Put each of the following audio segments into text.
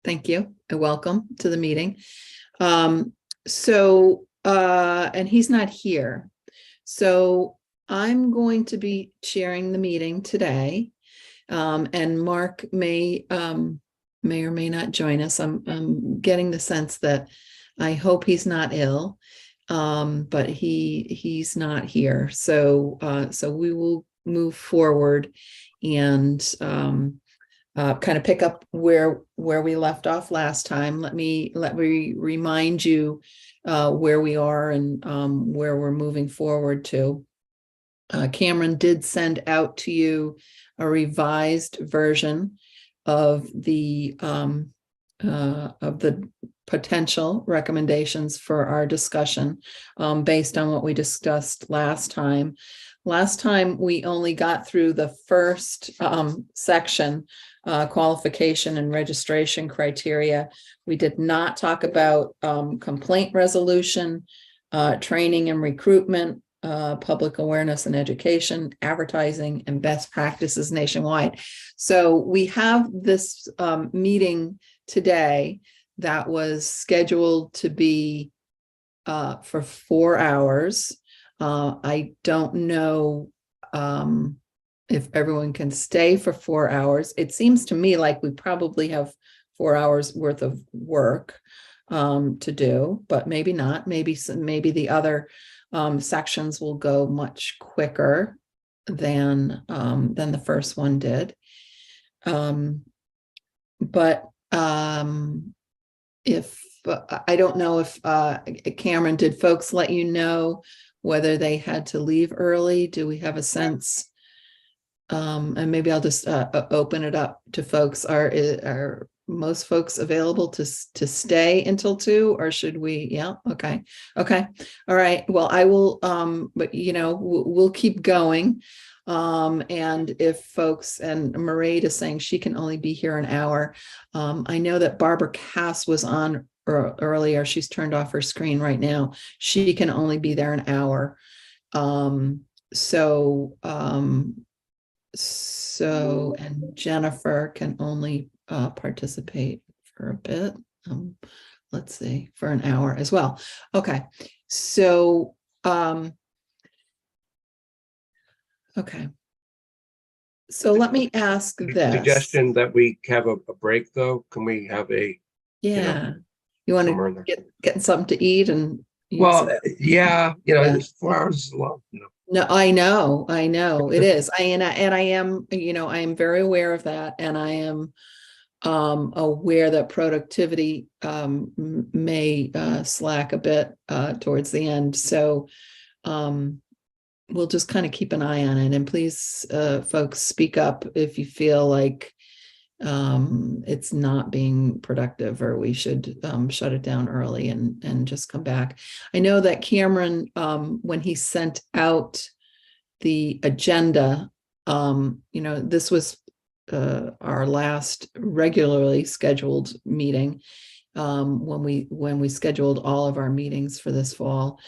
Thank you and welcome to the meeting. And he's not here. So I'm going to be chairing the meeting today. And Mark may or may not join us. I'm getting the sense that I hope he's not ill, but he's not here. So we will move forward and kind of pick up where we left off last time. Let me remind you where we are and where we're moving forward to. Cameron did send out to you a revised version of the potential recommendations for our discussion based on what we discussed last time. Last time we only got through the first section, qualification and registration criteria. We did not talk about complaint resolution, training and recruitment, public awareness and education, advertising, and best practices nationwide. So we have this meeting today that was scheduled to be for 4 hours. I don't know if everyone can stay for 4 hours. It seems to me like we probably have 4 hours worth of work to do, but maybe not. Maybe the other sections will go much quicker than the first one did. If I don't know if Cameron, did folks let you know whether they had to leave early? Do we have a sense? And maybe I'll just open it up to folks. Are most folks available to stay until 2, or should we? Yeah. Okay. All right. Well, I will, but we'll keep going. And if folks, and Mairead is saying she can only be here an hour. I know that Barbara Cass was on earlier. She's turned off her screen right now. She can only be there an hour. And Jennifer can only participate for a bit. Let's see, for an hour as well. Okay. So, okay. So let me ask this. Suggestion that we have a break though. Can we have a, you want to get something to eat and yeah, 4 hours is long, No, I know it is. I am very aware of that, and I am aware that productivity may slack a bit towards the end. So we'll just kind of keep an eye on it, and please, folks, speak up if you feel like it's not being productive, or we should shut it down early and just come back. I know that Cameron, when he sent out the agenda, this was our last regularly scheduled meeting when we scheduled all of our meetings for this fall.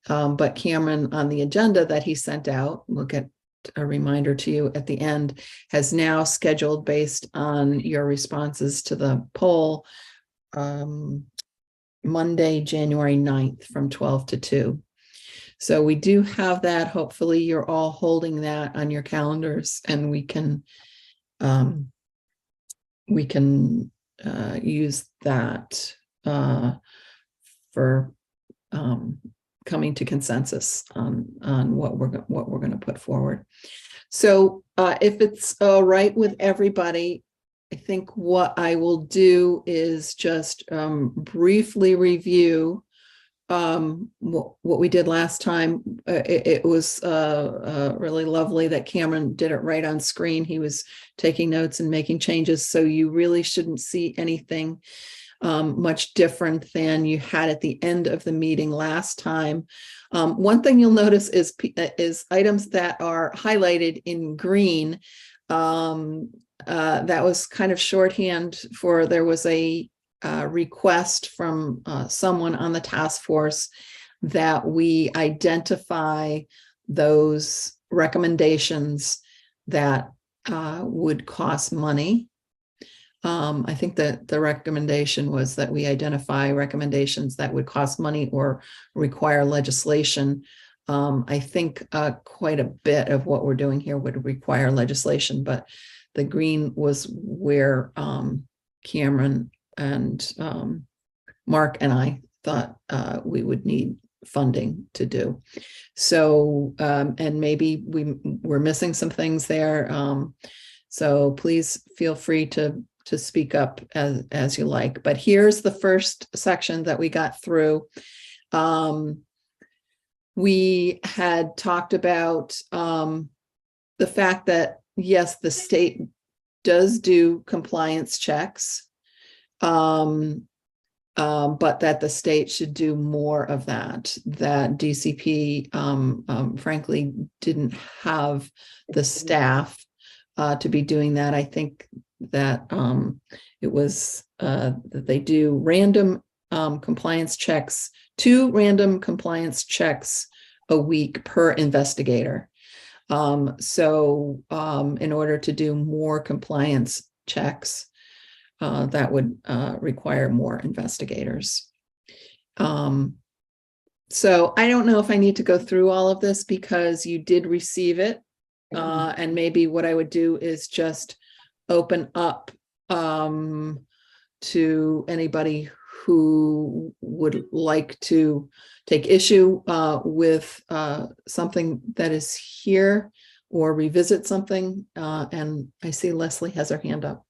But Cameron, on the agenda that he sent out, we'll get a reminder to you at the end, has now scheduled, based on your responses to the poll, Monday, January 9th from 12 to 2. So we do have that. Hopefully you're all holding that on your calendars, and we can use that for coming to consensus on what we're going to put forward. So if it's all right with everybody, I think what I will do is just briefly review what we did last time. It was really lovely that Cameron did it right on screen. He was taking notes and making changes, so you really shouldn't see anything much different than you had at the end of the meeting last time. One thing you'll notice is items that are highlighted in green. That was kind of shorthand for, there was a request from someone on the task force that we identify those recommendations that would cost money. I think that the recommendation was that we identify recommendations that would cost money or require legislation. I think quite a bit of what we're doing here would require legislation, but the green was where Cameron and Mark and I thought we would need funding to do. So, and maybe we're missing some things there. So please feel free to speak up as you like. But here's the first section that we got through. We had talked about the fact that, yes, the state does do compliance checks, but that the state should do more of that, that DCP, frankly, didn't have the staff to be doing that. I think that it was that they do random compliance checks, 2 random compliance checks a week per investigator. So in order to do more compliance checks, that would require more investigators. So I don't know if I need to go through all of this because you did receive it. And maybe what I would do is just open up to anybody who would like to take issue with something that is here or revisit something. And I see Leslie has her hand up.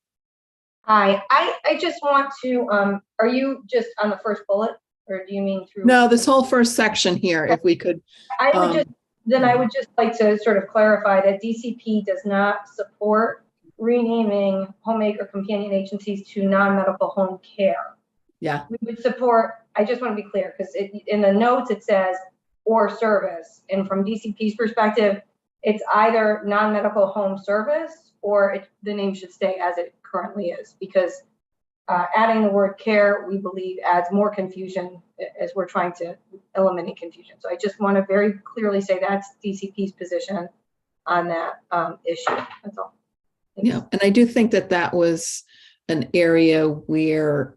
Hi, I just want to, are you just on the first bullet or do you mean through? No, this whole first section here, if we could. I would just like to sort of clarify that DCP does not support renaming Homemaker companion agencies to non-medical home care. Yeah. We would support, I just want to be clear, because in the notes it says or service. And from DCP's perspective, it's either non-medical home service or the name should stay as it currently is, because adding the word care, we believe, adds more confusion as we're trying to eliminate confusion. So I just want to very clearly say that's DCP's position on that issue. That's all. Thanks. Yeah, and I do think that that was an area where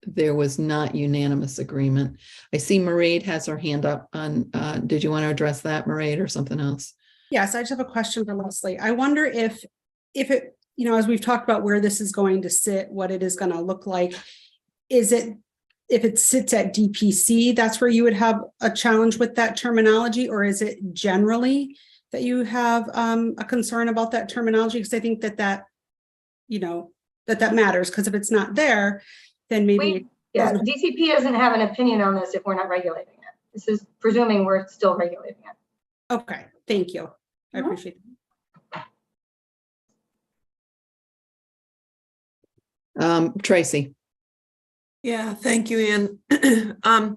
there was not unanimous agreement. I see Mairead has her hand up on, did you want to address that, Mairead, or something else? Yes, I just have a question for Leslie. I wonder if it, as we've talked about where this is going to sit, what it is going to look like, is it, if it sits at DPC, that's where you would have a challenge with that terminology, or is it generally that you have a concern about that terminology? Because I think that that matters, because if it's not there, then maybe. DCP doesn't have an opinion on this if we're not regulating it. This is presuming we're still regulating it. Okay, thank you. I appreciate that. Tracy. Yeah, thank you, Ann.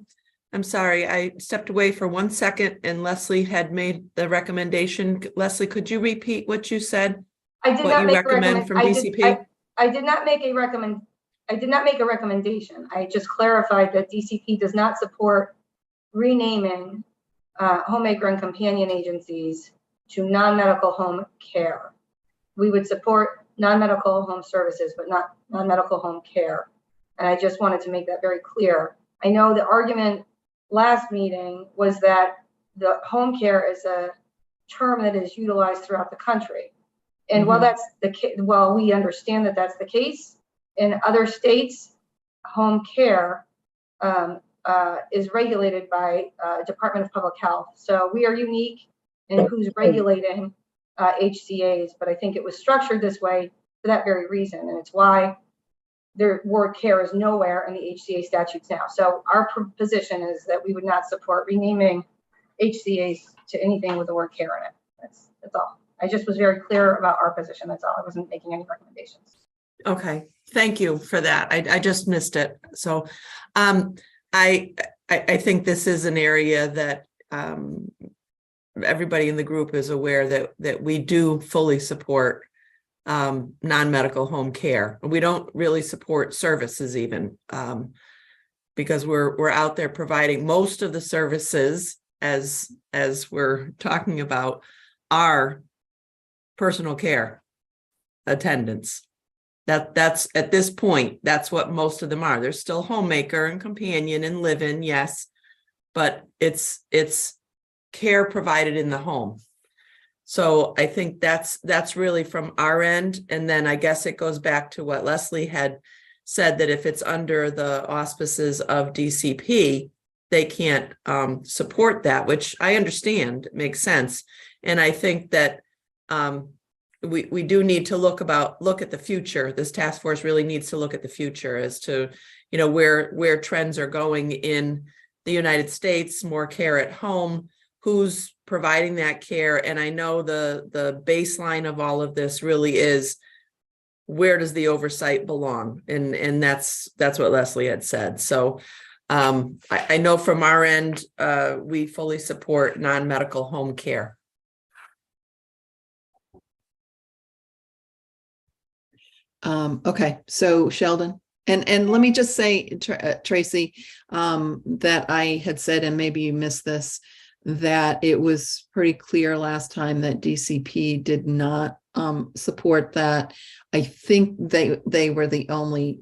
I'm sorry, I stepped away for 1 second and Leslie had made the recommendation. Leslie, could you repeat what you said? I did not recommend from DCP? I did not make a recommendation. I just clarified that DCP does not support renaming Homemaker and companion agencies to non-medical home care. We would support non-medical home services, but not non-medical home care. And I just wanted to make that very clear. I know the argument last meeting was that the home care is a term that is utilized throughout the country. And while that's the case, well, we understand that that's the case. In other states, home care is regulated by Department of Public Health. So we are unique in who's regulating HCAs, but I think it was structured this way for that very reason. And it's why the word care is nowhere in the HCA statutes now. So our position is that we would not support renaming HCAs to anything with the word care in it. That's all. I just was very clear about our position. That's all. I wasn't making any recommendations. Okay, thank you for that. I just missed it. So I think this is an area that everybody in the group is aware that we do fully support non-medical home care. We don't really support services even because we're out there providing most of the services as we're talking about are personal care attendance. That's at this point, that's what most of them are. There's still Homemaker and Companion and Live-In, yes, but it's care provided in the home. So I think that's really from our end. And then I guess it goes back to what Leslie had said, that if it's under the auspices of DCP, they can't support that, which I understand, makes sense. And I think that we do need to look at the future. This task force really needs to look at the future as to, you know, where trends are going in the United States, more care at home, who's providing that care. And I know the baseline of all of this really is, where does the oversight belong? And that's what Leslie had said. So I know from our end, we fully support non-medical home care. Okay, so Sheldon, and let me just say, Tracy, that I had said, and maybe you missed this, that it was pretty clear last time that DCP did not support that. I think they were the only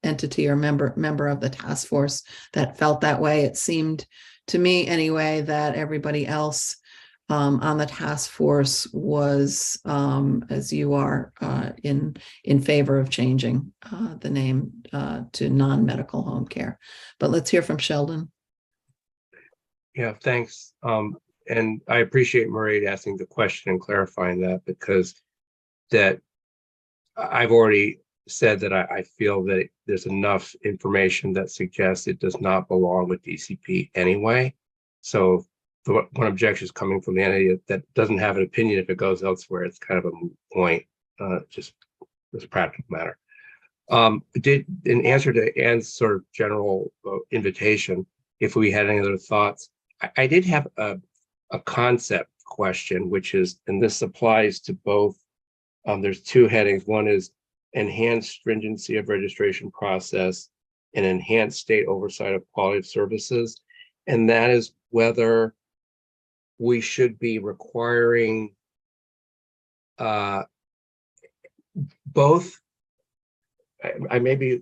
entity or member of the task force that felt that way. It seemed to me anyway that everybody else on the task force was, as you are, in favor of changing the name to non-medical home care. But let's hear from Sheldon. Yeah, thanks. And I appreciate Marie asking the question and clarifying that, because that I've already said that I feel that there's enough information that suggests it does not belong with DCP anyway. So one objection is coming from the entity that doesn't have an opinion. If it goes elsewhere, it's kind of a moot point, just as a practical matter. In answer to Ann's sort of general invitation, if we had any other thoughts, I did have a concept question, which is, and this applies to both, there's two headings. One is enhanced stringency of registration process and enhanced state oversight of quality of services. And that is whether we should be requiring both. I may be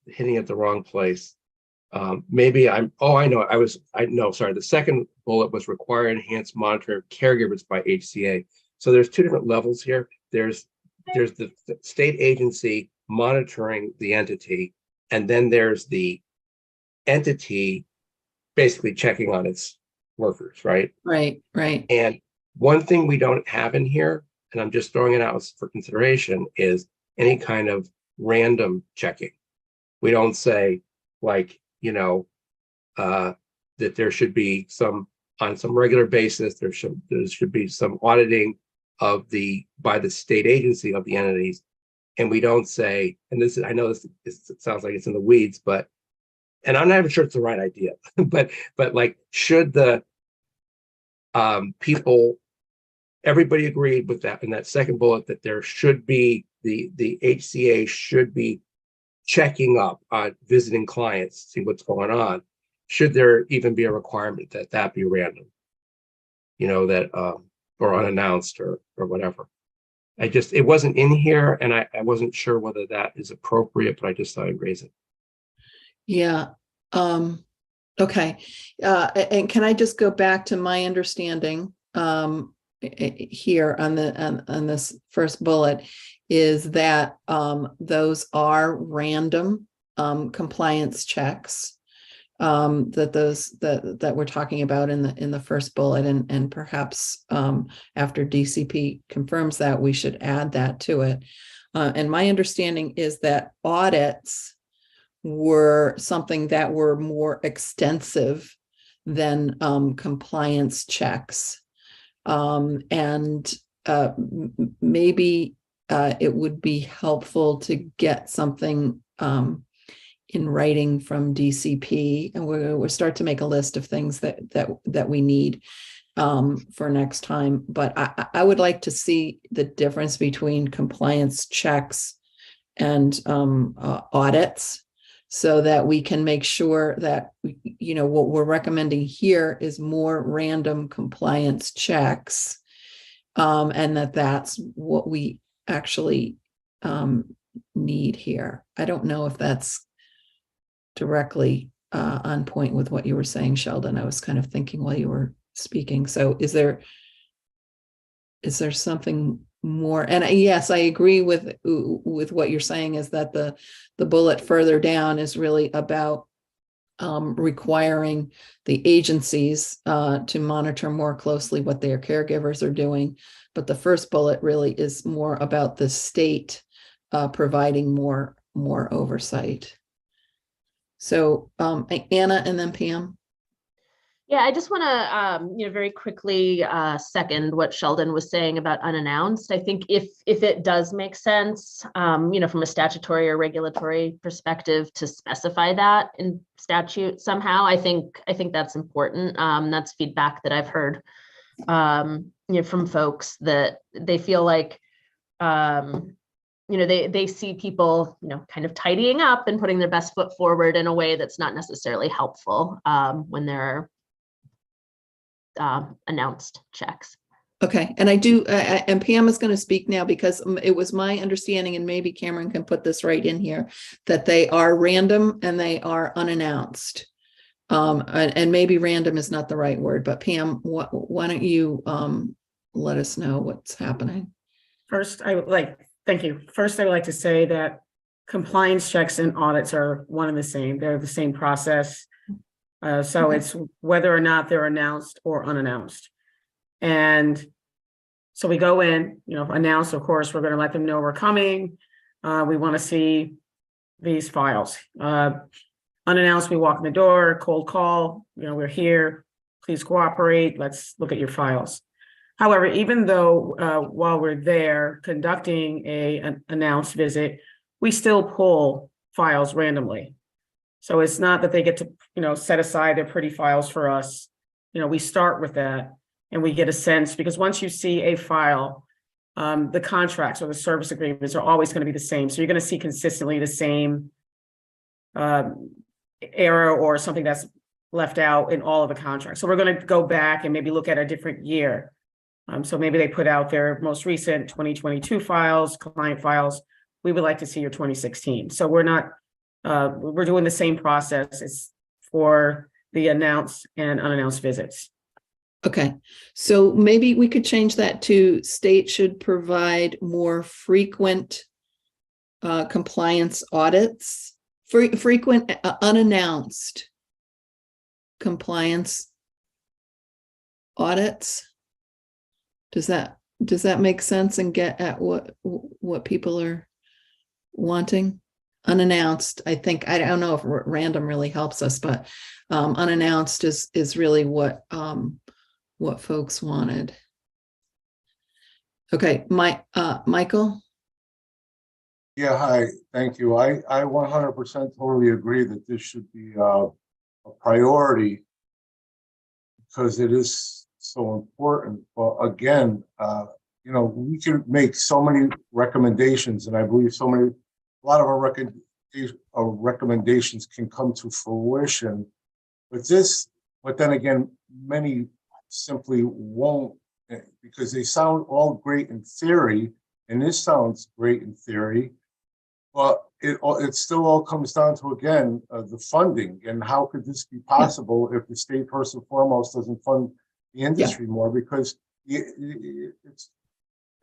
hitting at the wrong place. Maybe I know. Sorry. The second bullet was require enhanced monitoring of caregivers by HCA. So there's two different levels here. There's the state agency monitoring the entity, and then there's the entity basically checking on its workers, right? Right. And one thing we don't have in here, and I'm just throwing it out for consideration, is any kind of random checking. We don't say, like, that there should be on some regular basis, there should be some auditing by the state agency of the entities. And we don't say, and this is, I know this it sounds like it's in the weeds, and I'm not even sure it's the right idea, but like, should the everybody agreed with that in that second bullet, that there should be, the HCA should be checking up on visiting clients, see what's going on. Should there even be a requirement that be random, that or unannounced or whatever? It wasn't in here, and I wasn't sure whether that is appropriate, but I just thought I'd raise it. Yeah. Okay. And can I just go back to my understanding here on this first bullet, is that those are random compliance checks that we're talking about in the first bullet, and perhaps after DCP confirms that, we should add that to it. And my understanding is that audits were something that were more extensive than compliance checks, and maybe it would be helpful to get something in writing from DCP, and we'll start to make a list of things that we need for next time. But I would like to see the difference between compliance checks and audits, so that we can make sure that, what we're recommending here is more random compliance checks, and that's what we actually need here. I don't know if that's directly on point with what you were saying, Sheldon. I was kind of thinking while you were speaking. So is there something more? And yes, I agree with what you're saying, is that the bullet further down is really about requiring the agencies to monitor more closely what their caregivers are doing. But the first bullet really is more about the state providing more oversight. So Anna and then Pam. Yeah, I just want to, very quickly second what Sheldon was saying about unannounced. I think if it does make sense, from a statutory or regulatory perspective to specify that in statute somehow, I think that's important. That's feedback that I've heard, from folks, that they feel like, they see people, kind of tidying up and putting their best foot forward in a way that's not necessarily helpful when there are announced checks. Okay, and I do, and Pam is going to speak now, because it was my understanding, and maybe Cameron can put this right in here, that they are random and they are unannounced. And maybe random is not the right word, but Pam, why don't you let us know what's happening? First, thank you. First, I would like to say that compliance checks and audits are one and the same. They're the same process. So it's whether or not they're announced or unannounced. And so we go in, announce, of course, we're going to let them know we're coming. We want to see these files. Unannounced, we walk in the door, cold call, we're here, please cooperate, let's look at your files. However, even though while we're there conducting an announced visit, we still pull files randomly. So it's not that they get to, set aside their pretty files for us. We start with that and we get a sense, because once you see a file, the contracts or the service agreements are always going to be the same. So you're going to see consistently the same error or something that's left out in all of the contracts. So we're going to go back and maybe look at a different year. So maybe they put out their most recent 2022 files, client files. We would like to see your 2016. So we're doing the same process as for the announced and unannounced visits. Okay, so maybe we could change that to state should provide more frequent compliance audits, frequent unannounced compliance audits. Does that make sense and get at what people are wanting? Unannounced, I don't know if random really helps us, but unannounced is really what folks wanted. Okay, Michael. Yeah, hi, thank you. I 100% totally agree that this should be a priority, because it is so important. But again, we can make so many recommendations, and I believe a lot of our recommendations can come to fruition. But then again, many simply won't, because they sound all great in theory, and this sounds great in theory, but it still all comes down to, again, the funding. And how could this be possible if the state, first and foremost, doesn't fund the industry more? Because the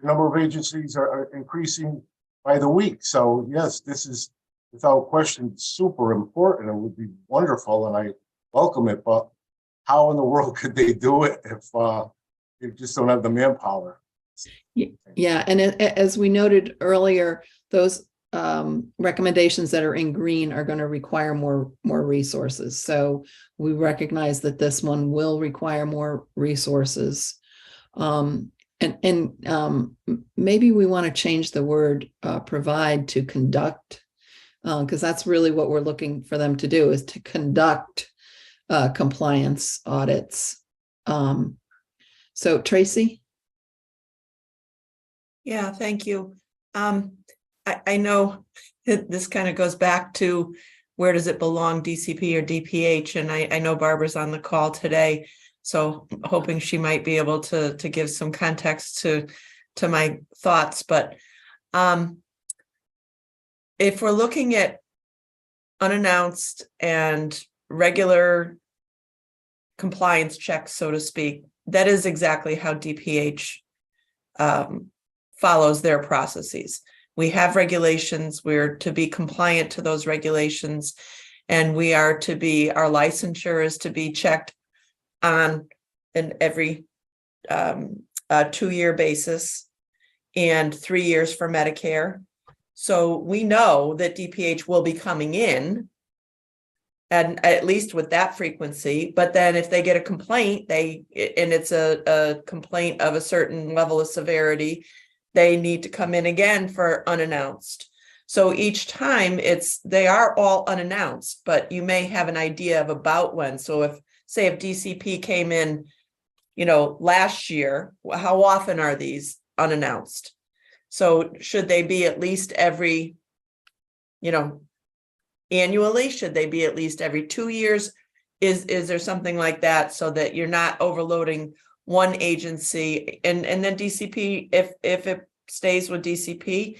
number of agencies are increasing by the week. So yes, this is without question super important. It would be wonderful, and I welcome it. But how in the world could they do it if they just don't have the manpower? Yeah, and as we noted earlier, those recommendations that are in green are going to require more resources. So we recognize that this one will require more resources. And maybe we want to change the word provide to conduct, because that's really what we're looking for them to do, is to conduct compliance audits. So Tracy? Yeah, thank you. I know this kind of goes back to where does it belong, DCP or DPH? And I know Barbara's on the call today, so hoping she might be able to give some context to my thoughts. But If we're looking at unannounced and regular compliance checks, so to speak, that is exactly how DPH follows their processes. We have regulations. We're to be compliant to those regulations, and we are to be, our licensure is to be checked on an every 2-year basis and 3 years for Medicare. So we know that DPH will be coming in, and at least with that frequency. But then if they get a complaint, and it's a complaint of a certain level of severity, they need to come in again for unannounced. So each time they are all unannounced, but you may have an idea of about when. So if DCP came in, last year, how often are these unannounced? So should they be at least every, annually? Should they be at least every 2 years? Is there something like that, so that you're not overloading one agency? And then DCP, if it stays with DCP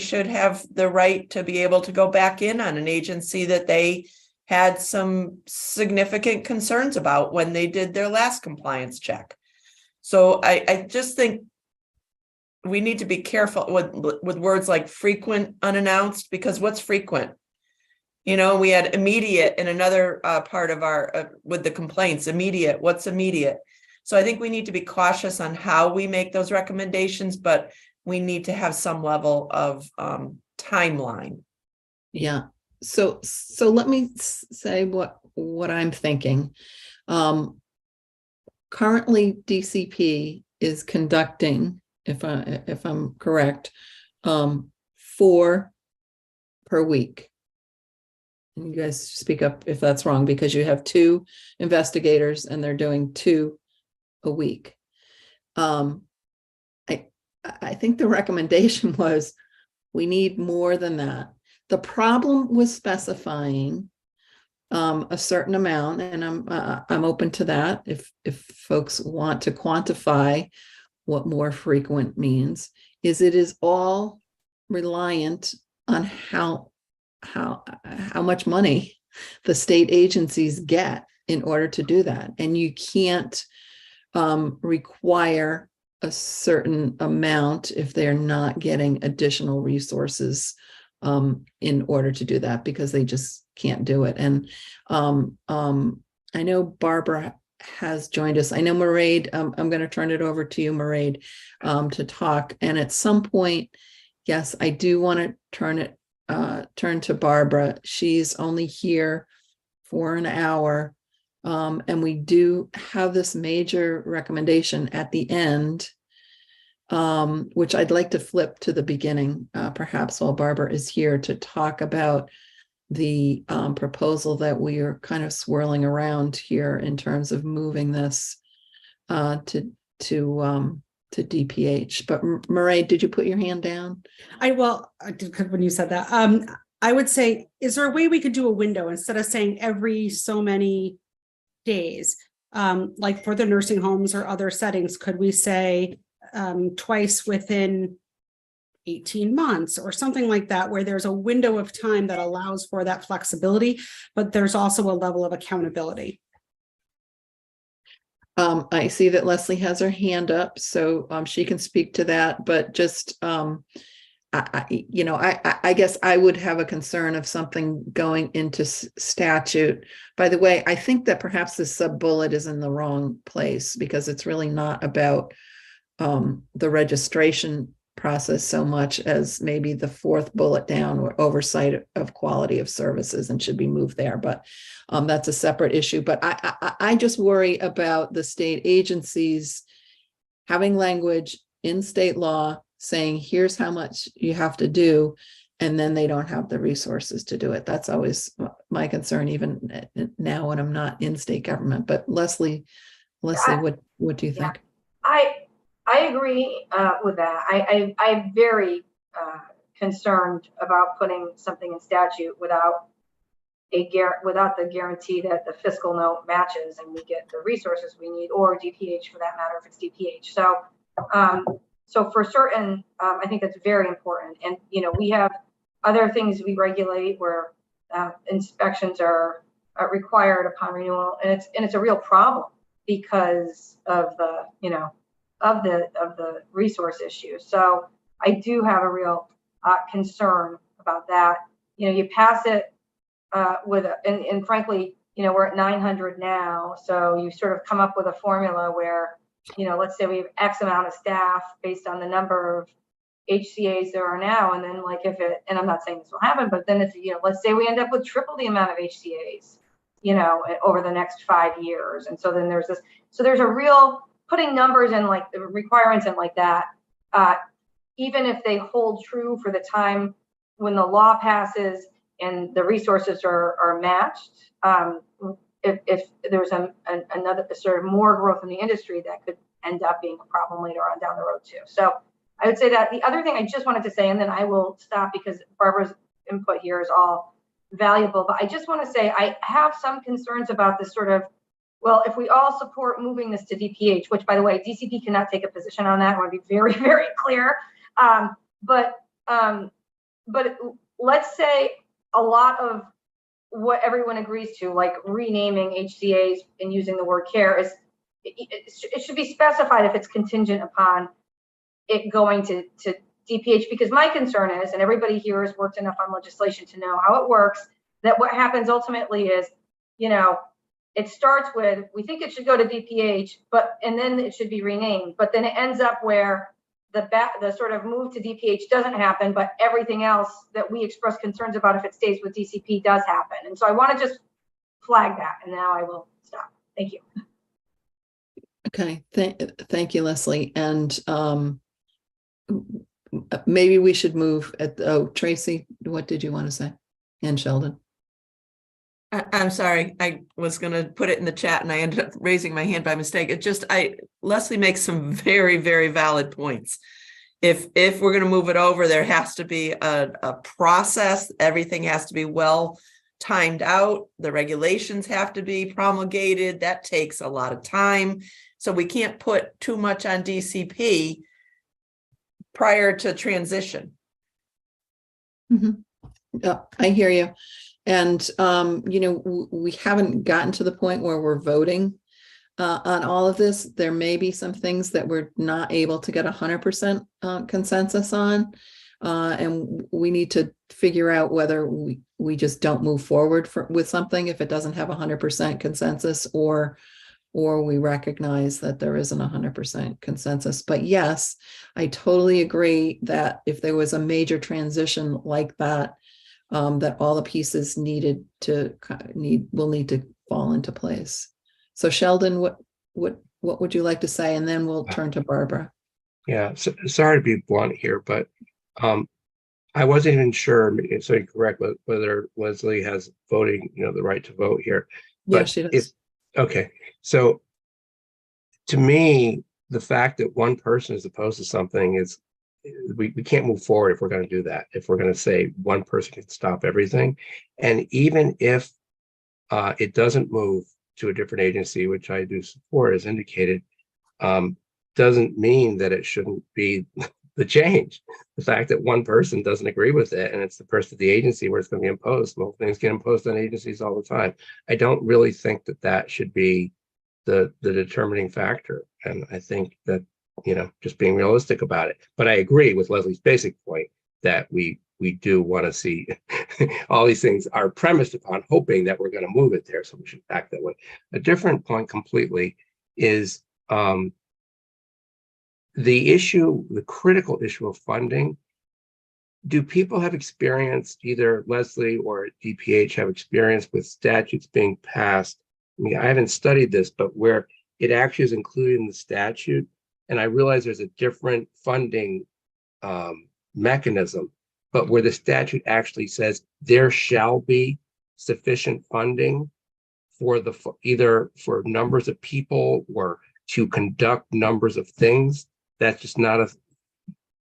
should have the right to be able to go back in on an agency that they had some significant concerns about when they did their last compliance check. So I just think we need to be careful with words like frequent, unannounced, because what's frequent? We had immediate in another part of our with the complaints. Immediate, what's immediate? So I think we need to be cautious on how we make those recommendations, but we need to have some level of timeline. Yeah. So let me say what I'm thinking. Currently, DCP is conducting, if I'm correct, 4 per week. And you guys speak up if that's wrong, because you have 2 investigators and they're doing 2 a week. I think the recommendation was we need more than that. The problem with specifying a certain amount, and I'm open to that if folks want to quantify what more frequent means, is it is all reliant on how much money the state agencies get in order to do that. And you can't require a certain amount if they're not getting additional resources in order to do that, because they just can't do it. And I know Barbara has joined us. I know Mairead, I'm going to turn it over to you, Mairead, to talk. And at some point, yes, I do want to turn to Barbara. She's only here for an hour. And we do have this major recommendation at the end, which I'd like to flip to the beginning, perhaps while Barbara is here, to talk about the proposal that we are kind of swirling around here in terms of moving this to DPH. But Mairead, did you put your hand down? I did when you said that. I would say, is there a way we could do a window instead of saying every so many days? Like for the nursing homes or other settings, could we say twice within 18 months or something like that, where there's a window of time that allows for that flexibility, but there's also a level of accountability? I see that Leslie has her hand up, so she can speak to that, but just I guess I would have a concern of something going into statute. By the way, I think that perhaps the sub bullet is in the wrong place, because it's really not about the registration process so much as maybe the 4th bullet down, or oversight of quality of services, and should be moved there. But that's a separate issue. But I just worry about the state agencies having language in state law saying, here's how much you have to do, and then they don't have the resources to do it. That's always my concern, even now when I'm not in state government. But Leslie, what do you think? I agree with that. I'm very concerned about putting something in statute without the guarantee that the fiscal note matches and we get the resources we need, or DPH for that matter, if it's DPH. So So for certain, I think that's very important. And, you know, we have other things we regulate where inspections are required upon renewal, and it's a real problem because of the, you know, of the resource issue. So I do have a real concern about that. You know, you pass it and frankly, you know, we're at 900 now. So you sort of come up with a formula where, you know, let's say we have X amount of staff based on the number of HCAs there are now. And then like if it, and I'm not saying this will happen, but then if, you know, let's say we end up with triple the amount of HCAs, you know, over the next 5 years. And so then there's this, so there's a real putting numbers in like the requirements and like that, even if they hold true for the time when the law passes and the resources are matched, if there's another sort of more growth in the industry, that could end up being a problem later on down the road too. So I would say that. The other thing I just wanted to say, and then I will stop because Barbara's input here is all valuable, but I just want to say I have some concerns about this sort of, well, if we all support moving this to DPH, which by the way, DCP cannot take a position on that. I want to be very, very clear. But let's say a lot of what everyone agrees to, like renaming HCAs and using the word care, is it should be specified if it's contingent upon it going to DPH, because my concern is, and everybody here has worked enough on legislation to know how it works, that what happens ultimately is, you know, it starts with, we think it should go to DPH, and then it should be renamed, but then it ends up where the sort of move to DPH doesn't happen, but everything else that we express concerns about if it stays with DCP does happen. And so I want to just flag that, and now I will stop. Thank you. Okay, thank you, Leslie. And maybe we should move at, Tracy, what did you want to say? And Sheldon. I'm sorry, I was going to put it in the chat and I ended up raising my hand by mistake. Leslie makes some very, very valid points. If we're going to move it over, there has to be a process. Everything has to be well timed out. The regulations have to be promulgated. That takes a lot of time. So we can't put too much on DCP prior to transition. Mm-hmm. Yeah, I hear you. And, you know, we haven't gotten to the point where we're voting on all of this. There may be some things that we're not able to get 100% consensus on. And we need to figure out whether we just don't move forward with something if it doesn't have 100% consensus, or we recognize that there isn't 100% consensus. But yes, I totally agree that if there was a major transition like that, that all the pieces will need to fall into place. So Sheldon, what would you like to say? And then we'll turn to Barbara. Yeah, so, sorry to be blunt here, but I wasn't even sure, so you're correct, whether Leslie has voting, you know, the right to vote here. But yeah, she does. Okay, so to me, the fact that one person is opposed to something is, we can't move forward if we're going to do that. If we're going to say one person can stop everything, and even if it doesn't move to a different agency, which I do support as indicated, doesn't mean that it shouldn't be the change. The fact that one person doesn't agree with it, and it's the person at the agency where it's going to be imposed. Well, things get imposed on agencies all the time. I don't really think that should be the determining factor. And I think that, you know, just being realistic about it. But I agree with Leslie's basic point that we do want to see all these things are premised upon hoping that we're going to move it there. So we should act that way. A different point completely is the critical issue of funding. Do people have experience, either Leslie or DPH have experience with statutes being passed? I mean, I haven't studied this, but where it actually is included in the statute, and I realize there's a different funding mechanism, but where the statute actually says there shall be sufficient funding for either for numbers of people or to conduct numbers of things. That's just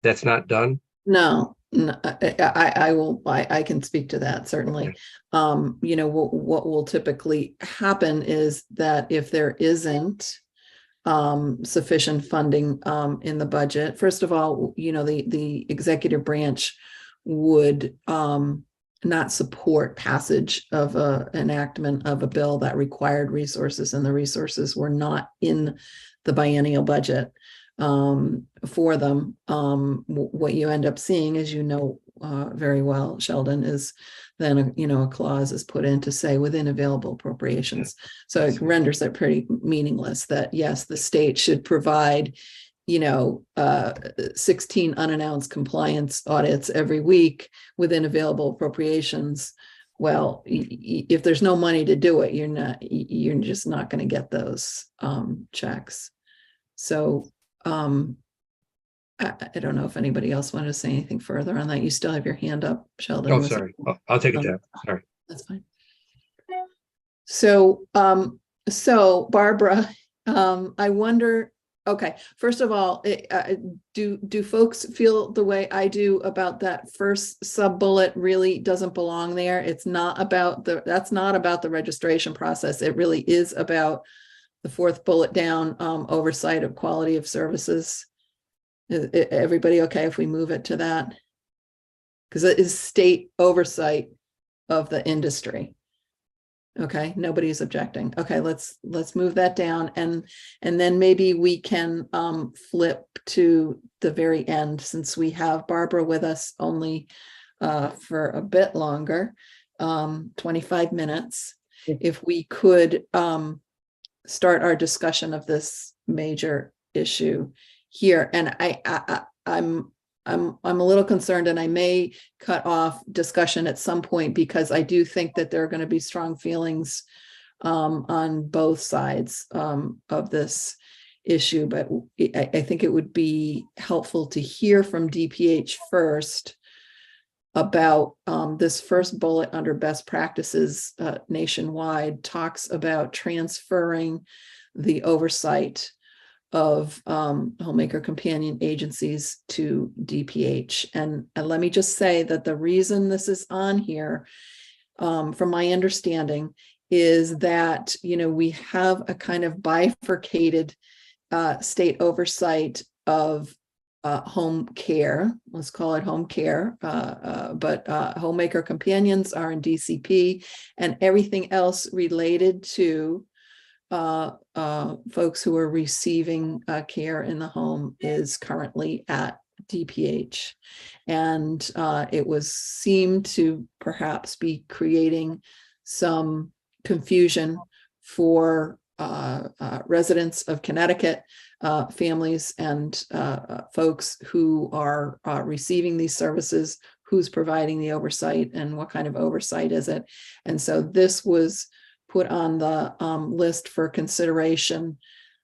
that's not done. No, I can speak to that, certainly. Okay. You know, what will typically happen is that if there isn't sufficient funding in the budget. First of all, the executive branch would not support passage of a enactment of a bill that required resources, and the resources were not in the biennial budget for them. What you end up seeing, as you know very well, Sheldon, is then a clause is put in to say within available appropriations. So it renders it pretty meaningless that yes, the state should provide 16 unannounced compliance audits every week within available appropriations. Well, if there's no money to do it, you're just not going to get those checks. So I don't know if anybody else wanted to say anything further on that. You still have your hand up, Sheldon. Oh, sorry. I'll take it down. Sorry. That's fine. So, Barbara, I wonder, okay, first of all, do folks feel the way I do about that first sub-bullet really doesn't belong there? It's not about that's not about the registration process. It really is about the fourth bullet down, oversight of quality of services. Is everybody okay if we move it to that? Because it is state oversight of the industry. Okay, nobody's objecting. Okay, let's move that down, and then maybe we can flip to the very end, since we have Barbara with us only for a bit longer, 25 minutes. If we could start our discussion of this major issue here, and I'm a little concerned, and I may cut off discussion at some point, because I do think that there are going to be strong feelings on both sides of this issue. But I think it would be helpful to hear from DPH first about this first bullet under best practices nationwide, talks about transferring the oversight of homemaker companion agencies to DPH. And let me just say that the reason this is on here, from my understanding, is that we have a kind of bifurcated state oversight of home care. Let's call it home care, but homemaker companions are in DCP, and everything else related to folks who are receiving care in the home is currently at DPH. And it seemed to perhaps be creating some confusion for residents of Connecticut, families and folks who are receiving these services, who's providing the oversight and what kind of oversight is it. And so this was put on the list for consideration,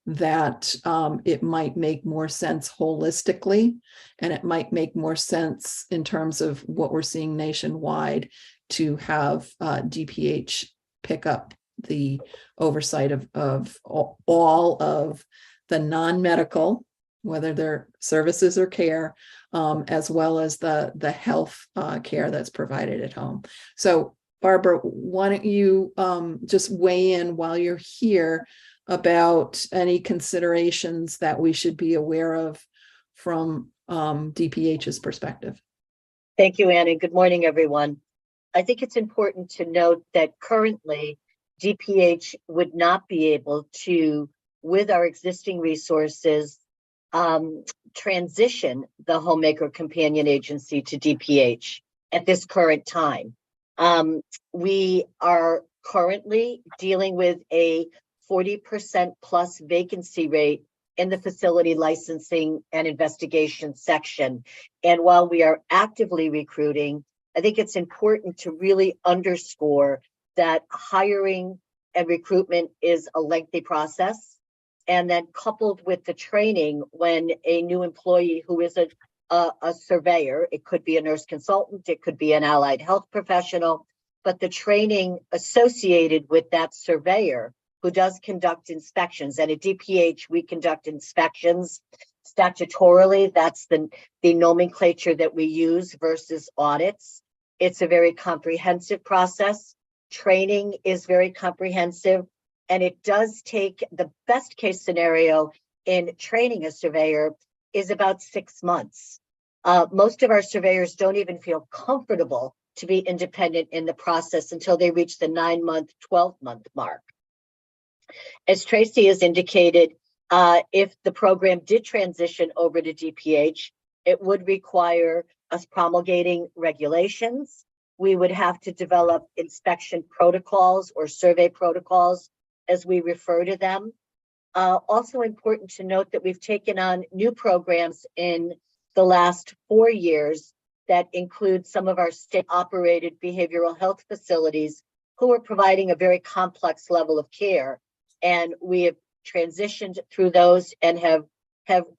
that it might make more sense holistically, and it might make more sense in terms of what we're seeing nationwide to have DPH pick up the oversight of all of the non-medical, whether they're services or care, as well as the health care that's provided at home. So Barbara, why don't you just weigh in while you're here about any considerations that we should be aware of from DPH's perspective. Thank you, Annie. Good morning, everyone. I think it's important to note that currently DPH would not be able to, with our existing resources, transition the Homemaker Companion Agency to DPH at this current time. We are currently dealing with a 40% plus vacancy rate in the facility licensing and investigation section. And while we are actively recruiting, I think it's important to really underscore that hiring and recruitment is a lengthy process. And then coupled with the training, when a new employee who is a surveyor, it could be a nurse consultant, it could be an allied health professional, but the training associated with that surveyor who does conduct inspections. And at DPH, we conduct inspections statutorily. That's the nomenclature that we use versus audits. It's a very comprehensive process. Training is very comprehensive. And it does take, the best case scenario in training a surveyor is about 6 months. Most of our surveyors don't even feel comfortable to be independent in the process until they reach the 9-month, 12-month mark. As Tracy has indicated, if the program did transition over to DPH, it would require us promulgating regulations. We would have to develop inspection protocols or survey protocols, as we refer to them. Also important to note that we've taken on new programs in the last 4 years that include some of our state-operated behavioral health facilities who are providing a very complex level of care. And we have transitioned through those and have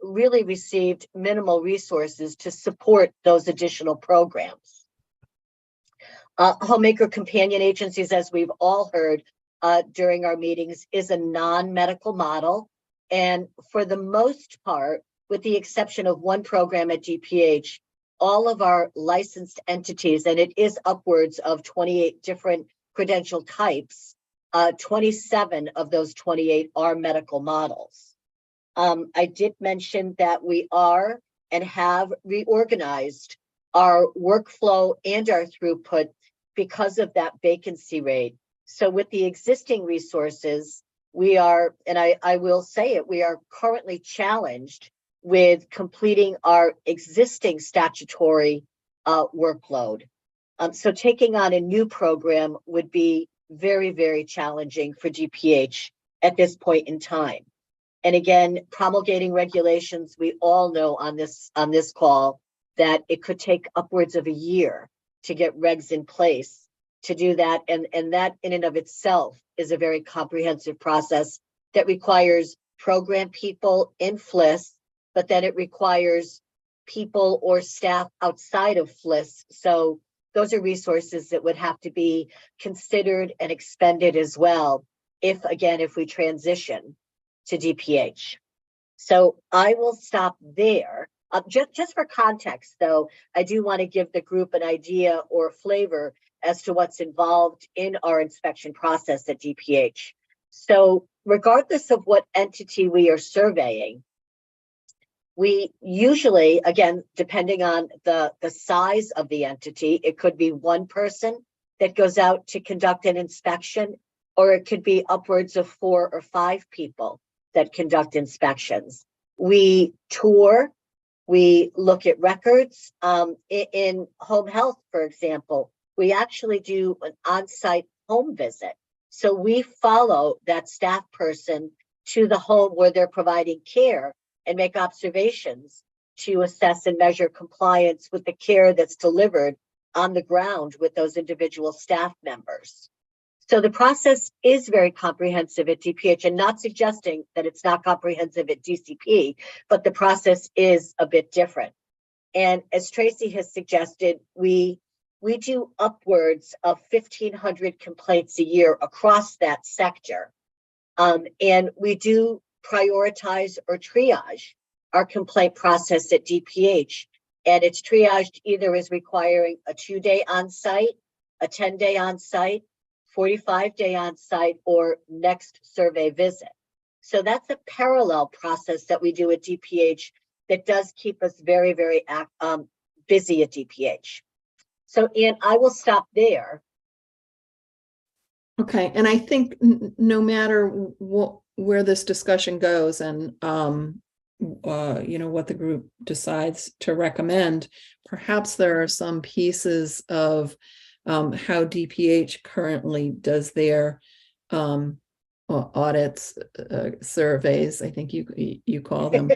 really received minimal resources to support those additional programs. Homemaker companion agencies, as we've all heard during our meetings, is a non-medical model. And for the most part, with the exception of one program at DPH, all of our licensed entities, and it is upwards of 28 different credential types, 27 of those 28 are medical models. I did mention that we are and have reorganized our workflow and our throughput because of that vacancy rate. So with the existing resources, we are, and I will say it, we are currently challenged with completing our existing statutory workload. So taking on a new program would be very, very challenging for DPH at this point in time. And again, promulgating regulations, we all know on this call that it could take upwards of a year to get regs in place to do that. And that in and of itself is a very comprehensive process that requires program people in FLIS, but then it requires people or staff outside of FLIS. So those are resources that would have to be considered and expended as well, if we transition to DPH. So I will stop there. Just for context, though, I do want to give the group an idea or flavor as to what's involved in our inspection process at DPH. So regardless of what entity we are surveying, we usually, again, depending on the size of the entity, it could be one person that goes out to conduct an inspection, or it could be upwards of 4 or 5 people that conduct inspections. We tour, we look at records. In home health, for example, we actually do an on-site home visit. So we follow that staff person to the home where they're providing care and make observations to assess and measure compliance with the care that's delivered on the ground with those individual staff members. So the process is very comprehensive at DPH, and not suggesting that it's not comprehensive at DCP, but the process is a bit different. And as Tracy has suggested, we do upwards of 1,500 complaints a year across that sector. And we do prioritize or triage our complaint process at DPH. And it's triaged either as requiring a 2-day on-site, a 10-day on-site, 45-day on-site, or next survey visit. So that's a parallel process that we do at DPH that does keep us very, very busy at DPH. So, Ann, I will stop there. Okay, and I think no matter where this discussion goes, and what the group decides to recommend, perhaps there are some pieces of how DPH currently does their audits, surveys, I think you call them,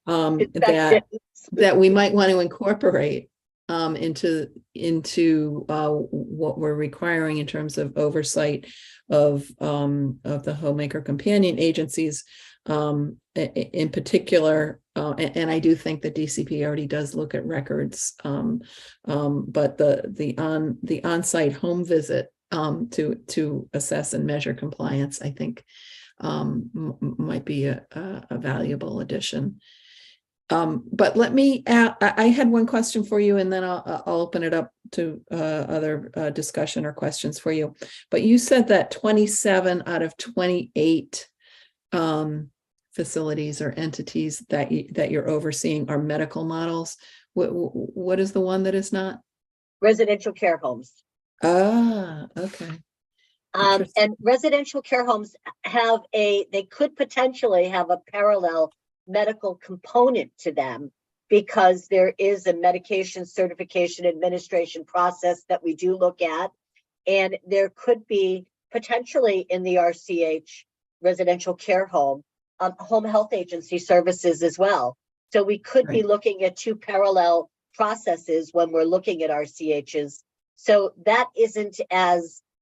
that we might want to incorporate into what we're requiring in terms of oversight of the Homemaker companion agencies, in particular. And I do think that DCP already does look at records, but the on-site home visit to assess and measure compliance, I think might be a valuable addition. But let me, I had one question for you, and then I'll open it up to other discussion or questions for you. But you said that 27 out of 28 facilities or entities that you're overseeing are medical models. What is the one that is not? Residential care homes. Ah, okay. Interesting. And residential care homes they could potentially have a parallel medical component to them, because there is a medication certification administration process that we do look at. And there could be potentially in the RCH residential care home, home health agency services as well. So we could be Right. looking at two parallel processes when we're looking at RCHs. So that isn't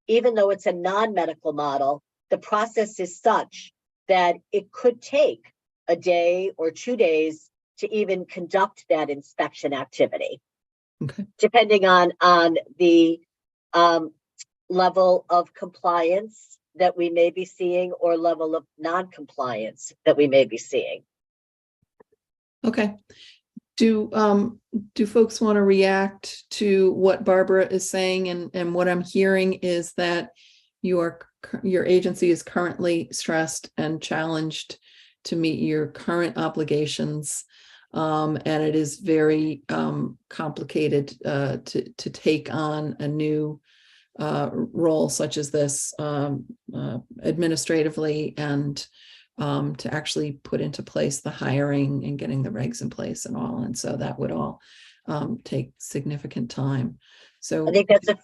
even though it's a non-medical model, the process is such that it could take a day or 2 days to even conduct that inspection activity. Okay. Depending on the level of compliance that we may be seeing or level of non-compliance that we may be seeing. Okay. Do folks want to react to what Barbara is saying? And what I'm hearing is that your agency is currently stressed and challenged to meet your current obligations. And it is very complicated to take on a new role such as this administratively, and to actually put into place the hiring and getting the regs in place and all. And so that would all take significant time. So I think that's a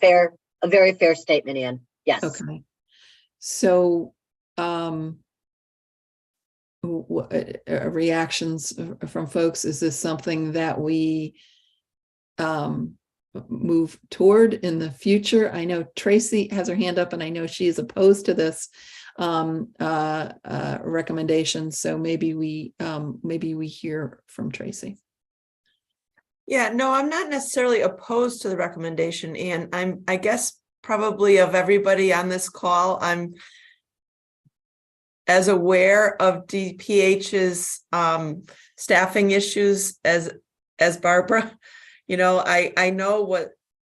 very fair statement, Ann. Yes. okay. So reactions from folks, is this something that we move toward in the future? I know Tracy has her hand up, and I know she is opposed to this recommendation. So maybe we hear from Tracy. Yeah, no, I'm not necessarily opposed to the recommendation, and I guess probably of everybody on this call, I'm as aware of DPH's staffing issues as Barbara. You know, I know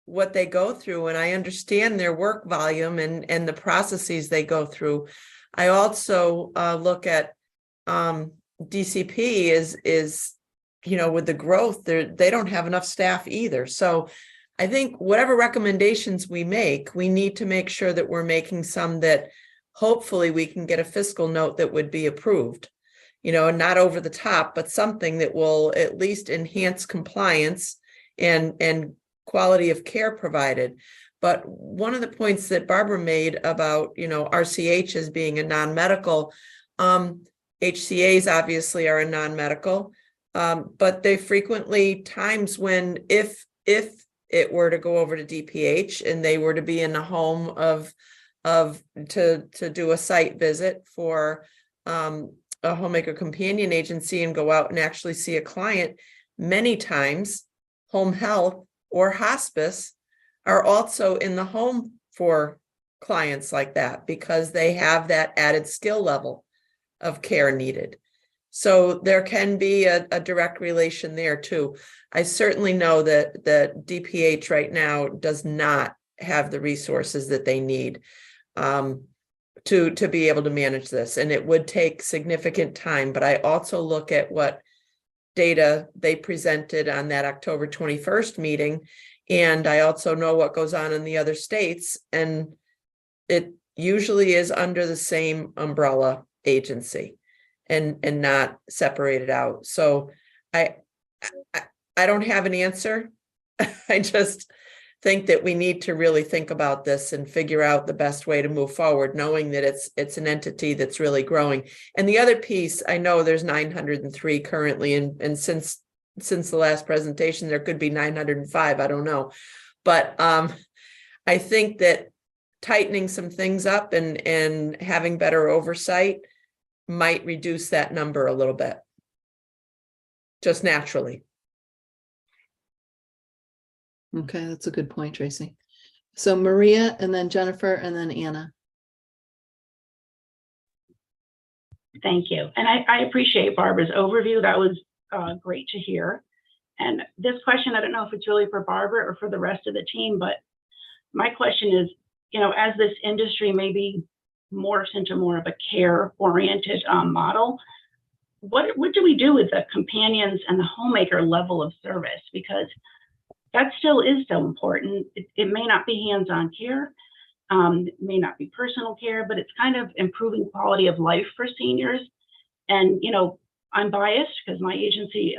what they go through, and I understand their work volume and the processes they go through. I also look at DCP is you know, with the growth, they don't have enough staff either. So I think whatever recommendations we make, we need to make sure that we're making some that hopefully we can get a fiscal note that would be approved, you know, not over the top, but something that will at least enhance compliance and quality of care provided. But one of the points that Barbara made about, you know, RCH as being a non-medical, HCAs obviously are a non-medical, but they frequently times when if it were to go over to DPH and they were to be in the home to do a site visit for a Homemaker companion agency and go out and actually see a client, many times home health or hospice are also in the home for clients like that, because they have that added skill level of care needed. So there can be a direct relation there too. I certainly know that DPH right now does not have the resources that they need to be able to manage this, and it would take significant time. But I also look at what data they presented on that October 21st meeting, and I also know what goes on in the other states, and it usually is under the same umbrella agency and not separated out. So I don't have an answer. I just think that we need to really think about this and figure out the best way to move forward, knowing that it's an entity that's really growing. And the other piece, I know there's 903 currently, and since the last presentation, there could be 905, I don't know. But I think that tightening some things up and having better oversight might reduce that number a little bit, just naturally. Okay, that's a good point, Tracy. So Maria, and then Jennifer, and then Anna. Thank you. And I appreciate Barbara's overview. That was great to hear. And this question, I don't know if it's really for Barbara or for the rest of the team, but my question is, as this industry maybe morphs into more of a care-oriented model, what do we do with the companions and the homemaker level of service? Because that still is so important. It may not be hands-on care, it may not be personal care, but it's kind of improving quality of life for seniors. And, I'm biased because my agency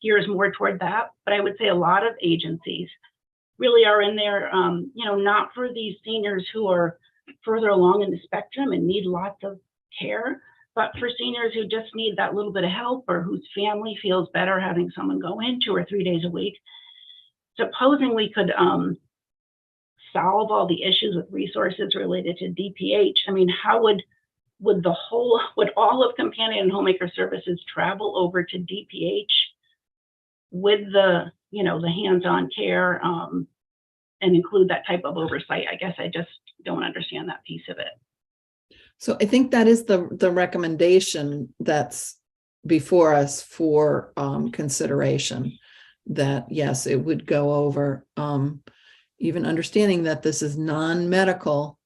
gears more toward that, but I would say a lot of agencies really are in there, not for these seniors who are further along in the spectrum and need lots of care, but for seniors who just need that little bit of help or whose family feels better having someone go in 2 or 3 days a week. Supposing we could solve all the issues with resources related to DPH, I mean, how would all of companion and homemaker services travel over to DPH with the hands-on care and include that type of oversight? I guess I just don't understand that piece of it. So I think that is the recommendation that's before us for consideration, that yes, it would go over, even understanding that this is non-medical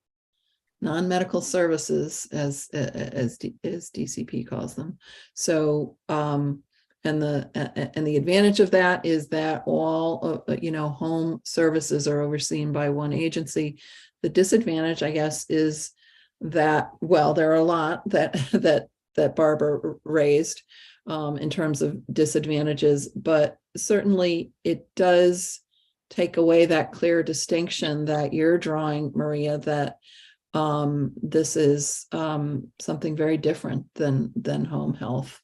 services as DCP calls them. So and the advantage of that is that all home services are overseen by one agency. The disadvantage, I guess, is that, well, there are a lot that Barbara raised in terms of disadvantages, but certainly it does take away that clear distinction that you're drawing, Maria, that this is something very different than home health.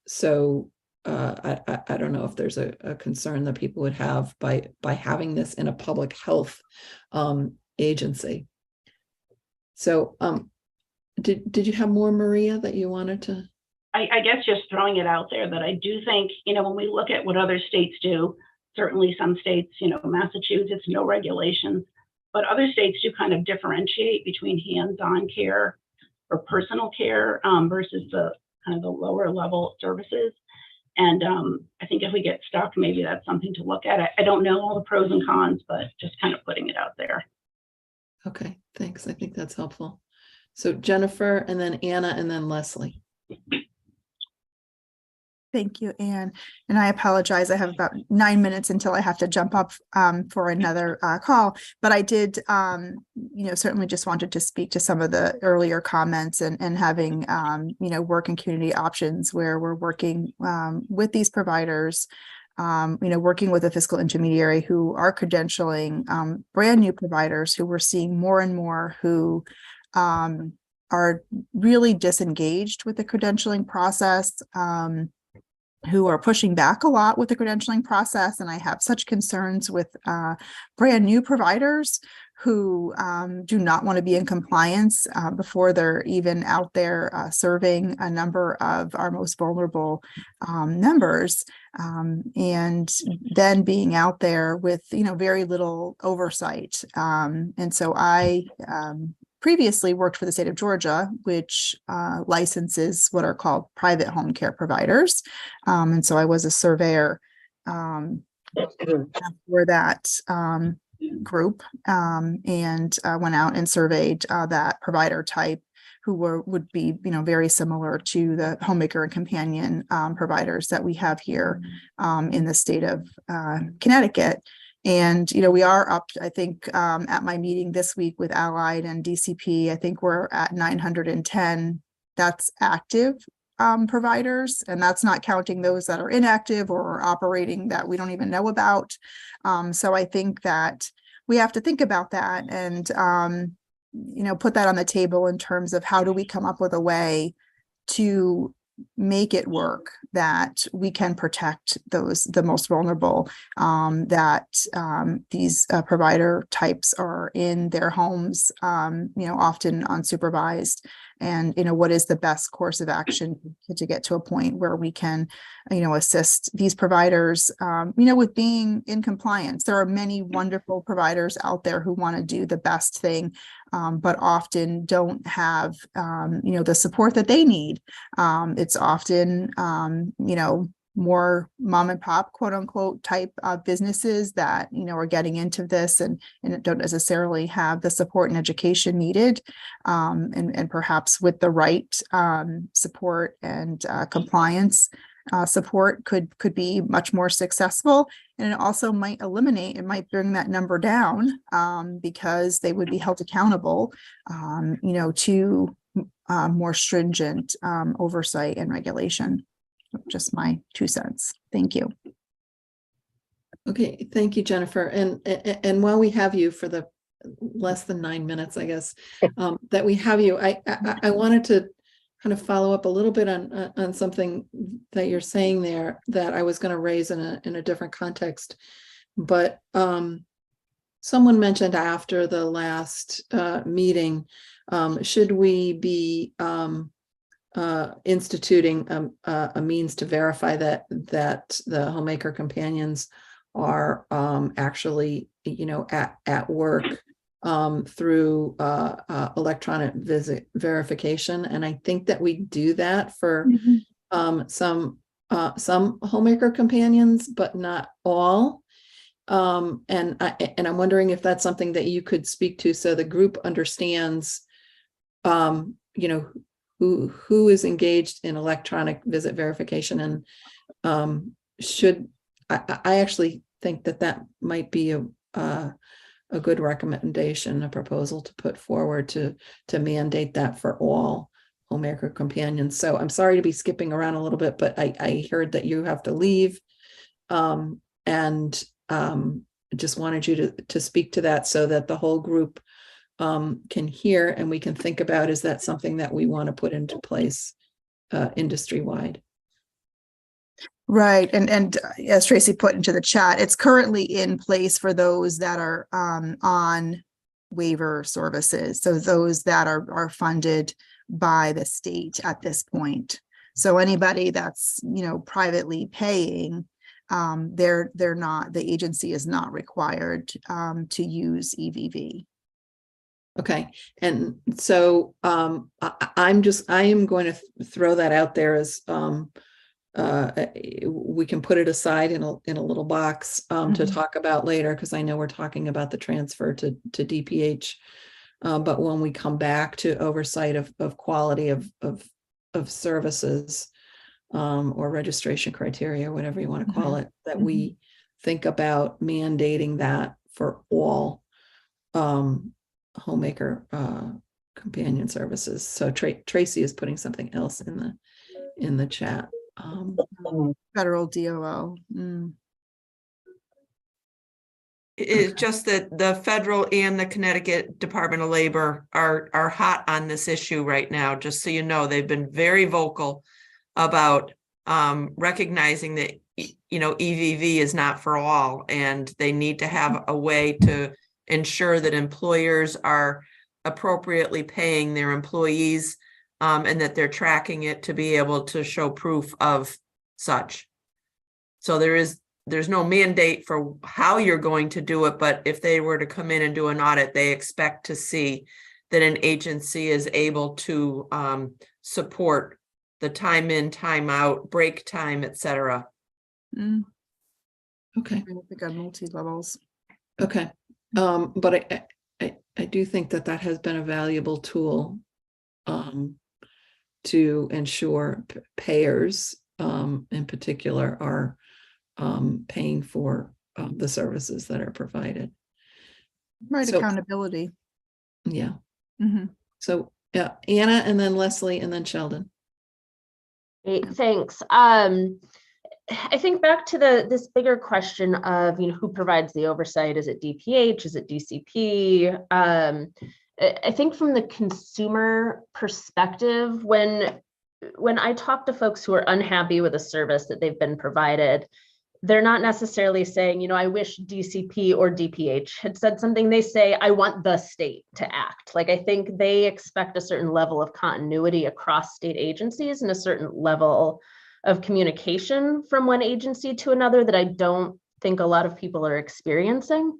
So I don't know if there's a concern that people would have by having this in a public health agency. So did you have more, Maria, that you wanted to? I guess just throwing it out there that I do think, when we look at what other states do, certainly some states, Massachusetts, no regulations, but other states do kind of differentiate between hands-on care or personal care versus the kind of the lower level services. And I think if we get stuck, maybe that's something to look at. I don't know all the pros and cons, but just kind of putting it out there. Okay, thanks. I think that's helpful. So Jennifer, and then Anna, and then Leslie. Thank you, Anne. And I apologize. I have about 9 minutes until I have to jump up for another call. But I did, certainly just wanted to speak to some of the earlier comments and having, work and community options where we're working with these providers, working with a fiscal intermediary who are credentialing brand new providers who we're seeing more and more who are really disengaged with the credentialing process. Who are pushing back a lot with the credentialing process. And I have such concerns with brand new providers who do not want to be in compliance before they're even out there serving a number of our most vulnerable members. And then being out there with, very little oversight. And so I previously worked for the state of Georgia, which licenses what are called private home care providers. And so I was a surveyor for that group and went out and surveyed that provider type who would be, very similar to the homemaker and companion providers that we have here in the state of Connecticut. And, we are up, I think, at my meeting this week with Allied and DCP, I think we're at 910. That's active providers. And that's not counting those that are inactive or operating that we don't even know about. So I think that we have to think about that and, put that on the table in terms of how do we come up with a way to make it work that we can protect the most vulnerable, that these provider types are in their homes, often unsupervised, and, what is the best course of action to get to a point where we can, assist these providers, with being in compliance. There are many wonderful providers out there who want to do the best thing, but often don't have, the support that they need. It's often, more mom and pop, quote unquote, type businesses that, are getting into this and don't necessarily have the support and education needed. And perhaps with the right support and compliance support could be much more successful. And it also might bring that number down because they would be held accountable, to more stringent oversight and regulation. Just my 2 cents. Thank you. Okay, thank you, Jennifer. And while we have you for the less than 9 minutes, I guess, that we have you, I wanted to kind of follow up a little bit on something that you're saying there that I was going to raise in a different context. But someone mentioned after the last meeting, should we be instituting a means to verify that the Homemaker companions are actually, at work through electronic visit verification. And I think that we do that for some Homemaker companions, but not all. And I'm wondering if that's something that you could speak to so the group understands, who is engaged in electronic visit verification, and I actually think that might be a good recommendation, a proposal to put forward to mandate that for all Homemaker companions. So I'm sorry to be skipping around a little bit, but I heard that you have to leave, and just wanted you to speak to that so that the whole group can hear and we can think about, is that something that we want to put into place industry-wide? Right. And as Tracy put into the chat, it's currently in place for those that are on waiver services. So those that are funded by the state at this point. So anybody that's, privately paying, they're not, the agency is not required to use EVV. Okay. And so I am going to throw that out there as we can put it aside in a little box to talk about later, because I know we're talking about the transfer to DPH. But when we come back to oversight of quality of services or registration criteria, whatever you want to call it, that we think about mandating that for all Homemaker companion services. So Tracy is putting something else in the chat. Federal DOO. It's just that the federal and the Connecticut Department of Labor are hot on this issue right now. Just so you know, they've been very vocal about recognizing that EVV is not for all, and they need to have a way to ensure that employers are appropriately paying their employees, and that they're tracking it to be able to show proof of such. So there's no mandate for how you're going to do it, but if they were to come in and do an audit, they expect to see that an agency is able to support the time in, time out, break time, etc. Okay. I think on multi-levels. Okay. But I do think that has been a valuable tool to ensure payers in particular are paying for the services that are provided. Right, So, accountability. Yeah. So yeah, Anna, and then Leslie, and then Sheldon. Great, thanks. I think back to this bigger question of who provides the oversight. Is it DPH? Is it DCP? I think from the consumer perspective, when I talk to folks who are unhappy with a service that they've been provided, they're not necessarily saying, you know, I wish DCP or DPH had said something. They say, I want the state to act. Like, I think they expect a certain level of continuity across state agencies and a certain level of communication from one agency to another that I don't think a lot of people are experiencing.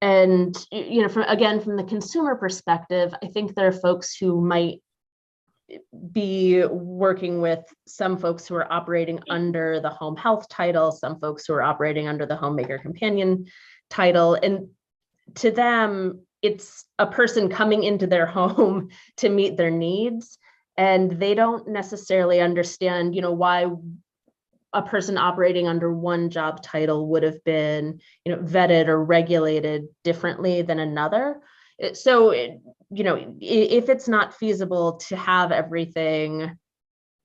And, you know, from the consumer perspective, I think there are folks who might be working with some folks who are operating under the home health title, some folks who are operating under the Homemaker companion title. And to them, it's a person coming into their home to meet their needs. And they don't necessarily understand, you know, why a person operating under one job title would have been, you know, vetted or regulated differently than another. So, you know, if it's not feasible to have everything,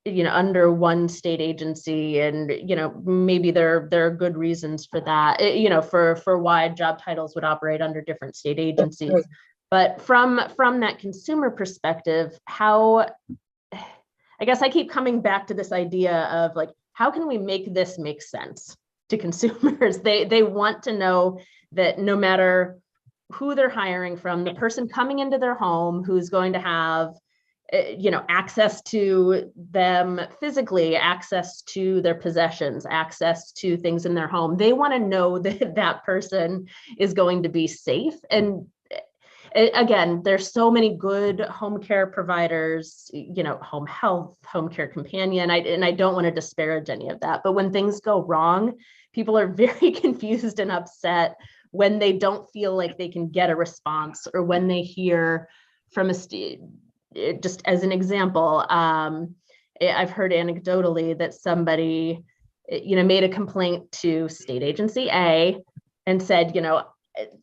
you know, under one state agency, and, you know, maybe there are good reasons for that, you know, for why job titles would operate under different state agencies. But from that consumer perspective, how, I guess I keep coming back to this idea of like, how can we make this make sense to consumers? They want to know that no matter who they're hiring from, the person coming into their home who's going to have, you know, access to them physically, access to their possessions, access to things in their home, they want to know that that person is going to be safe. And again, there's so many good home care providers, you know, home health, home care companion, and I don't want to disparage any of that, but when things go wrong, people are very confused and upset when they don't feel like they can get a response, or when they hear from just as an example, I've heard anecdotally that somebody, you know, made a complaint to state agency A and said, you know,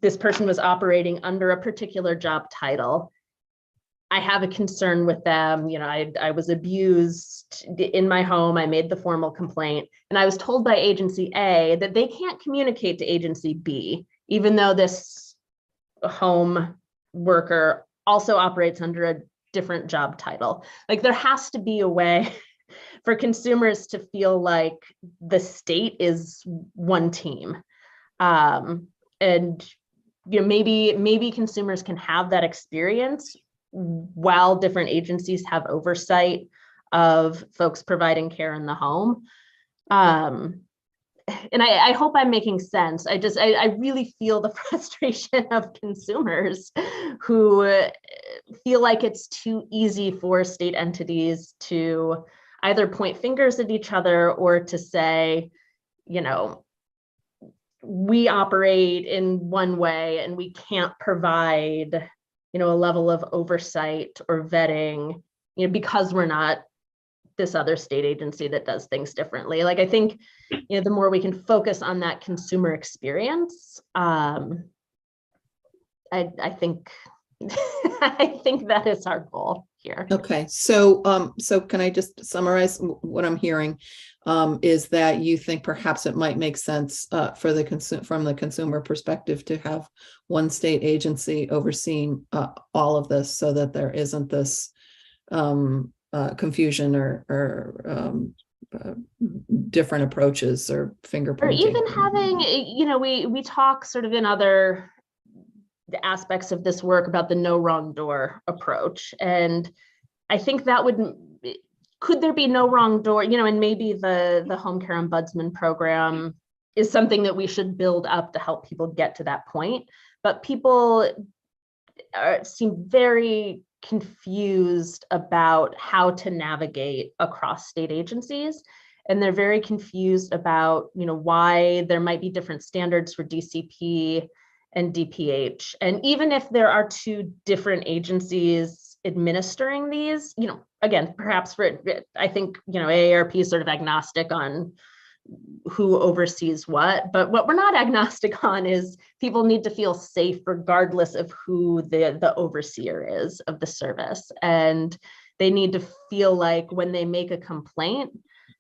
this person was operating under a particular job title. I have a concern with them. You know, I was abused in my home. I made the formal complaint, and I was told by agency A that they can't communicate to agency B, even though this home worker also operates under a different job title. Like, there has to be a way for consumers to feel like the state is one team. And, you know, maybe consumers can have that experience while different agencies have oversight of folks providing care in the home. And I hope I'm making sense. I really feel the frustration of consumers who feel like it's too easy for state entities to either point fingers at each other or to say, you know, we operate in one way and we can't provide, you know, a level of oversight or vetting, you know, because we're not this other state agency that does things differently. Like, I think, you know, the more we can focus on that consumer experience, I think I think that is our goal here. Okay, so can I just summarize what I'm hearing? Is that you think perhaps it might make sense for from the consumer perspective to have one state agency overseeing all of this, so that there isn't this confusion or different approaches or finger pointing. Or even having, you know, we talk sort of in other aspects of this work about the no wrong door approach. And I think that could there be no wrong door, you know, and maybe the home care ombudsman program is something that we should build up to help people get to that point. But people seem very confused about how to navigate across state agencies. And they're very confused about, you know, why there might be different standards for DCP and DPH. And even if there are two different agencies administering these, you know, again, perhaps I think, you know, AARP is sort of agnostic on who oversees what, but what we're not agnostic on is people need to feel safe regardless of who the overseer is of the service. And they need to feel like when they make a complaint,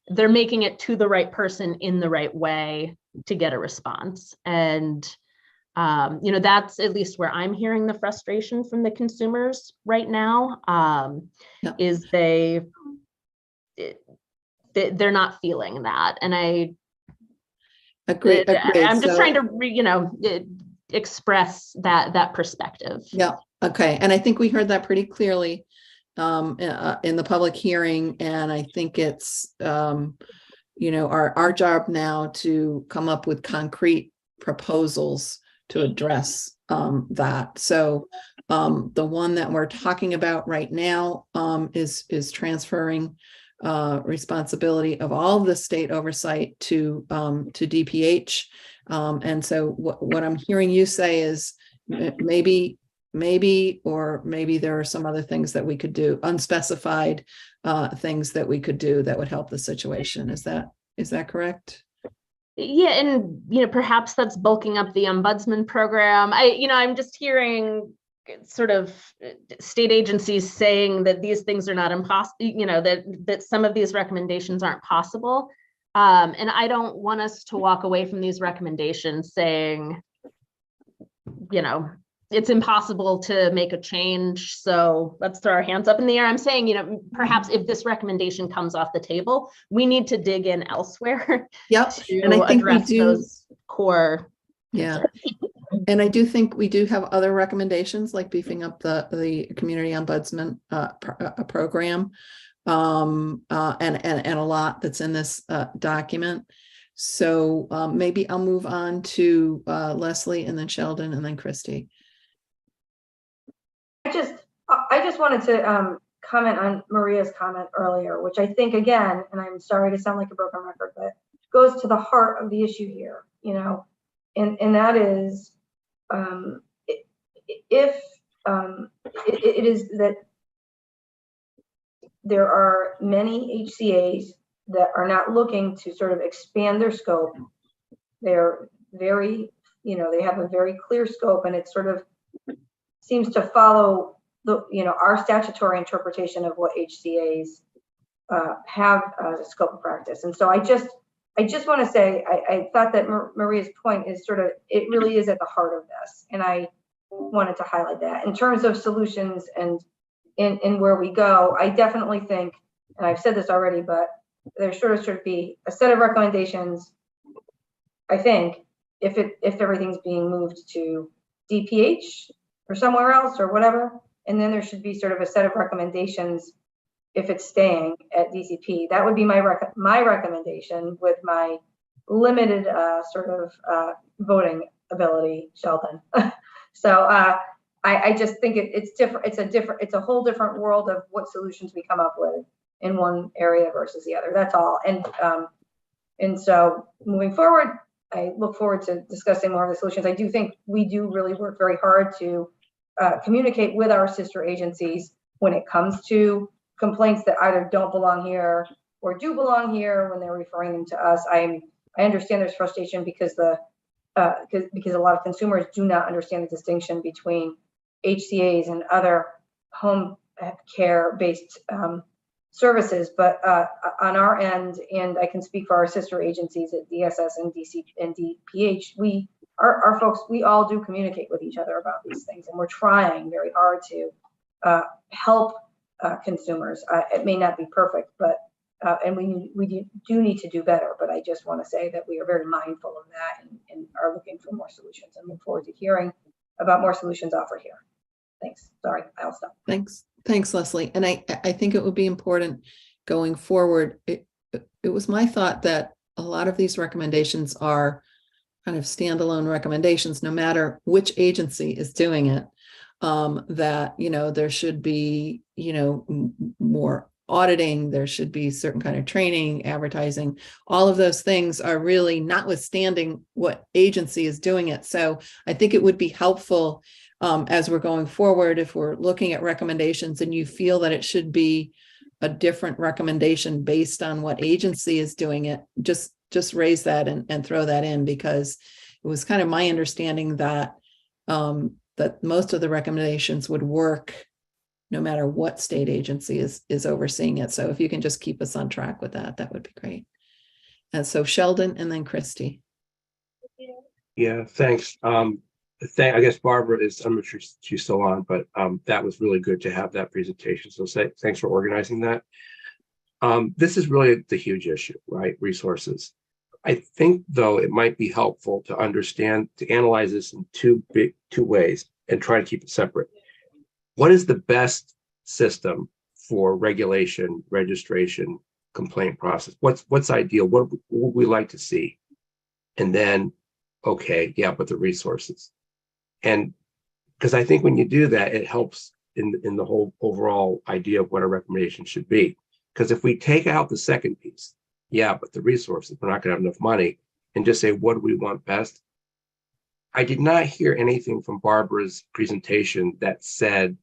they're making it to the right person in the right way to get a response. And you know, that's at least where I'm hearing the frustration from the consumers right now, is they they're not feeling that. And Agreed. I'm just So- trying to, express that perspective. Yeah, okay. And I think we heard that pretty clearly in the public hearing. And I think it's, our job now to come up with concrete proposals to address that. So the one that we're talking about right now is transferring responsibility of all of the state oversight to DPH. And so what I'm hearing you say is maybe there are some other things that we could do, unspecified things that we could do that would help the situation. Is that correct? Yeah, and perhaps that's bulking up the ombudsman program. I'm just hearing sort of state agencies saying that these things are not impossible, that some of these recommendations aren't possible. And I don't want us to walk away from these recommendations saying, it's impossible to make a change, so let's throw our hands up in the air. I'm saying, perhaps if this recommendation comes off the table, we need to dig in elsewhere. Yep. And I think we address do those core. Yeah. And I do think we do have other recommendations, like beefing up the community ombudsman program, and a lot that's in this document. So maybe I'll move on to Leslie, and then Sheldon, and then Christy. I just wanted to comment on Maria's comment earlier, which I think, again, and I'm sorry to sound like a broken record, but goes to the heart of the issue here, and that is if it is that there are many HCAs that are not looking to sort of expand their scope. They're very, they have a very clear scope, and it sort of seems to follow our statutory interpretation of what HCAs have as a scope of practice. And so I just want to say, I thought that Maria's point is it really is at the heart of this. And I wanted to highlight that in terms of solutions and in where we go. I definitely think, and I've said this already, but there should be a set of recommendations. I think if everything's being moved to DPH or somewhere else or whatever, and then there should be sort of a set of recommendations if it's staying at DCP. That would be my recommendation with my limited voting ability, Sheldon. So I just think it's different. It's a whole different world of what solutions we come up with in one area versus the other. That's all. And so moving forward, I look forward to discussing more of the solutions. I do think we do really work very hard to communicate with our sister agencies when it comes to complaints that either don't belong here or do belong here when they're referring them to us. I understand there's frustration because because a lot of consumers do not understand the distinction between HCAs and other home care based services. But on our end, and I can speak for our sister agencies at DSS and DC and DPH, our folks, we all do communicate with each other about these things, and we're trying very hard to help consumers. It may not be perfect, but and we do need to do better. But I just want to say that we are very mindful of that and are looking for more solutions, and look forward to hearing about more solutions offered here. Thanks. Sorry, I'll stop. Thanks, Leslie. And I think it would be important going forward. It was my thought that a lot of these recommendations are kind of standalone recommendations, no matter which agency is doing it. That, there should be, more auditing, there should be certain kind of training, advertising, all of those things are really notwithstanding what agency is doing it. So I think it would be helpful as we're going forward, if we're looking at recommendations and you feel that it should be a different recommendation based on what agency is doing it, just raise that and throw that in, because it was kind of my understanding that that most of the recommendations would work no matter what state agency is overseeing it. So if you can just keep us on track with that, that would be great. And so Sheldon and then Christy. Yeah, thanks. I guess Barbara is, I'm not sure she's still on, but that was really good to have that presentation. So thanks for organizing that. This is really the huge issue, right? Resources. I think, though, it might be helpful to understand, to analyze this in two ways and try to keep it separate. What is the best system for regulation, registration, complaint process? What's ideal? What would we like to see? And then, okay, yeah, but the resources. And because I think when you do that, it helps in the whole overall idea of what a recommendation should be. Because if we take out the second piece, yeah, but the resources, we're not going to have enough money, and just say, what do we want best? I did not hear anything from Barbara's presentation that said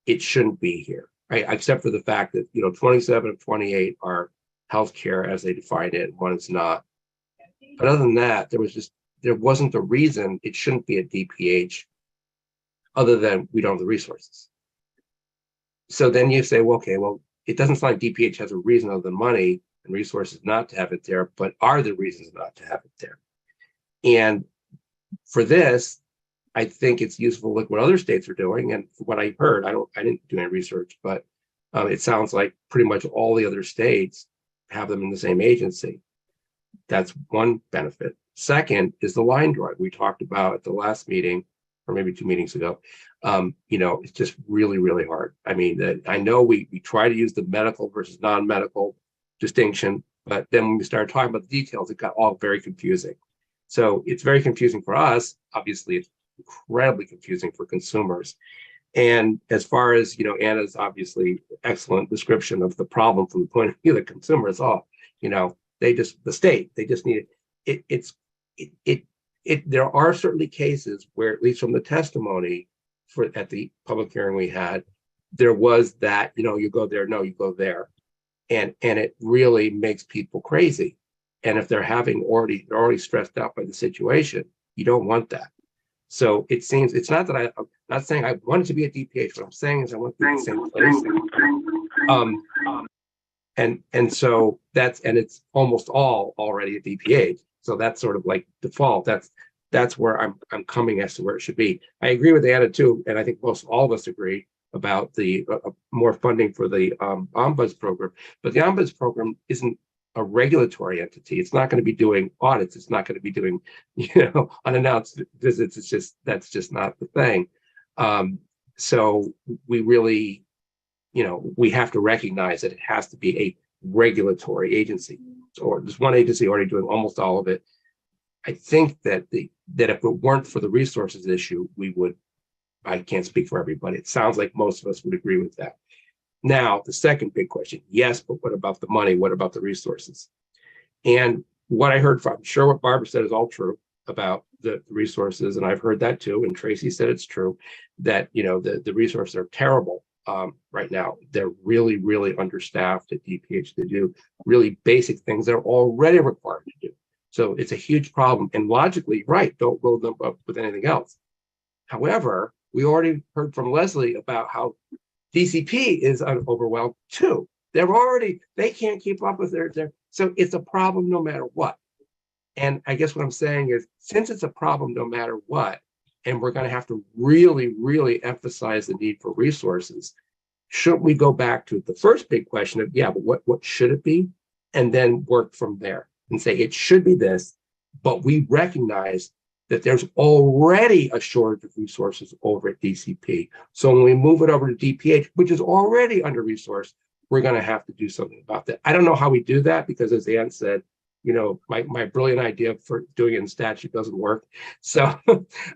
it shouldn't be here, right? Except for the fact that, 27 of 28 are healthcare as they define it, one is not. But other than that, there wasn't a reason it shouldn't be a DPH other than we don't have the resources. So then you say, well, okay, well, it doesn't sound like DPH has a reason other than money and resources not to have it there, but are there reasons not to have it there? And for this, I think it's useful to look what other states are doing. And from what I heard, I didn't do any research, but it sounds like pretty much all the other states have them in the same agency. That's one benefit. Second is the line drawing we talked about at the last meeting, or maybe 2 meetings ago. It's just really, really hard. I mean, I know we try to use the medical versus non-medical distinction, but then when we started talking about the details, it got all very confusing. So it's very confusing for us. Obviously, it's incredibly confusing for consumers. And as far as, Anna's obviously excellent description of the problem from the point of view of the consumer is all, they just need it. There are certainly cases where, at least from the testimony at the public hearing we had, there was that, you go there, no, you go there. And it really makes people crazy. And if they're already stressed out by the situation, you don't want that. So it seems, it's not that I'm not saying I want it to be a DPH. What I'm saying is I want it to be the same place. And so it's almost all already a DPH. So that's sort of like default. That's where I'm coming as to where it should be. I agree with Anna too, and I think most all of us agree about the more funding for the Ombuds program. But the Ombuds program isn't a regulatory entity. It's not going to be doing audits. It's not going to be doing, unannounced visits. That's just not the thing. So we really, we have to recognize that it has to be a regulatory agency. Or there's one agency already doing almost all of it. I think that that if it weren't for the resources issue, I can't speak for everybody. It sounds like most of us would agree with that. Now, the second big question, yes, but what about the money? What about the resources? And what I heard I'm sure what Barbara said is all true about the resources. And I've heard that too. And Tracy said it's true that, the resources are terrible right now. They're really, really understaffed at DPH to do really basic things they're already required to do. So it's a huge problem. And logically, right, don't load them up with anything else. However, we already heard from Leslie about how DCP is overwhelmed too. They can't keep up with their, so it's a problem no matter what. And I guess what I'm saying is, since it's a problem no matter what, and we're going to have to really, really emphasize the need for resources, shouldn't we go back to the first big question of, yeah, but what should it be? And then work from there and say, it should be this, but we recognize that there's already a shortage of resources over at DCP. So when we move it over to DPH, which is already under-resourced, we're going to have to do something about that. I don't know how we do that because, as Ann said, my brilliant idea for doing it in statute doesn't work. So,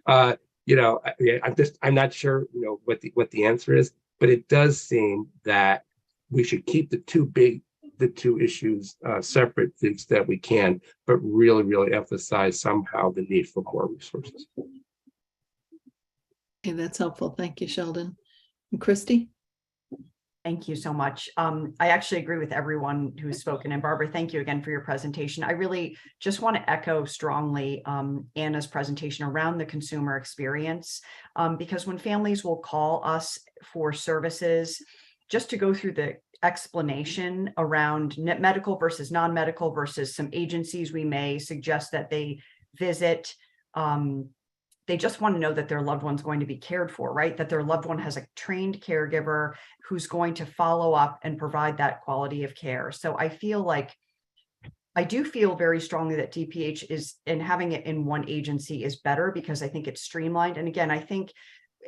I'm not sure, what the answer is, but it does seem that we should keep the two issues separate to the extent we can, but really, really emphasize somehow the need for more resources. Okay, that's helpful. Thank you, Sheldon. And Christy? Thank you so much. I actually agree with everyone who's spoken. And Barbara, thank you again for your presentation. I really just want to echo strongly Anna's presentation around the consumer experience, because when families will call us for services, just to go through the explanation around medical versus non-medical versus some agencies we may suggest that they visit, they just want to know that their loved one's going to be cared for, right? That their loved one has a trained caregiver who's going to follow up and provide that quality of care. So I do feel very strongly that DPH is, and having it in one agency is better, because I think it's streamlined. And again, I think,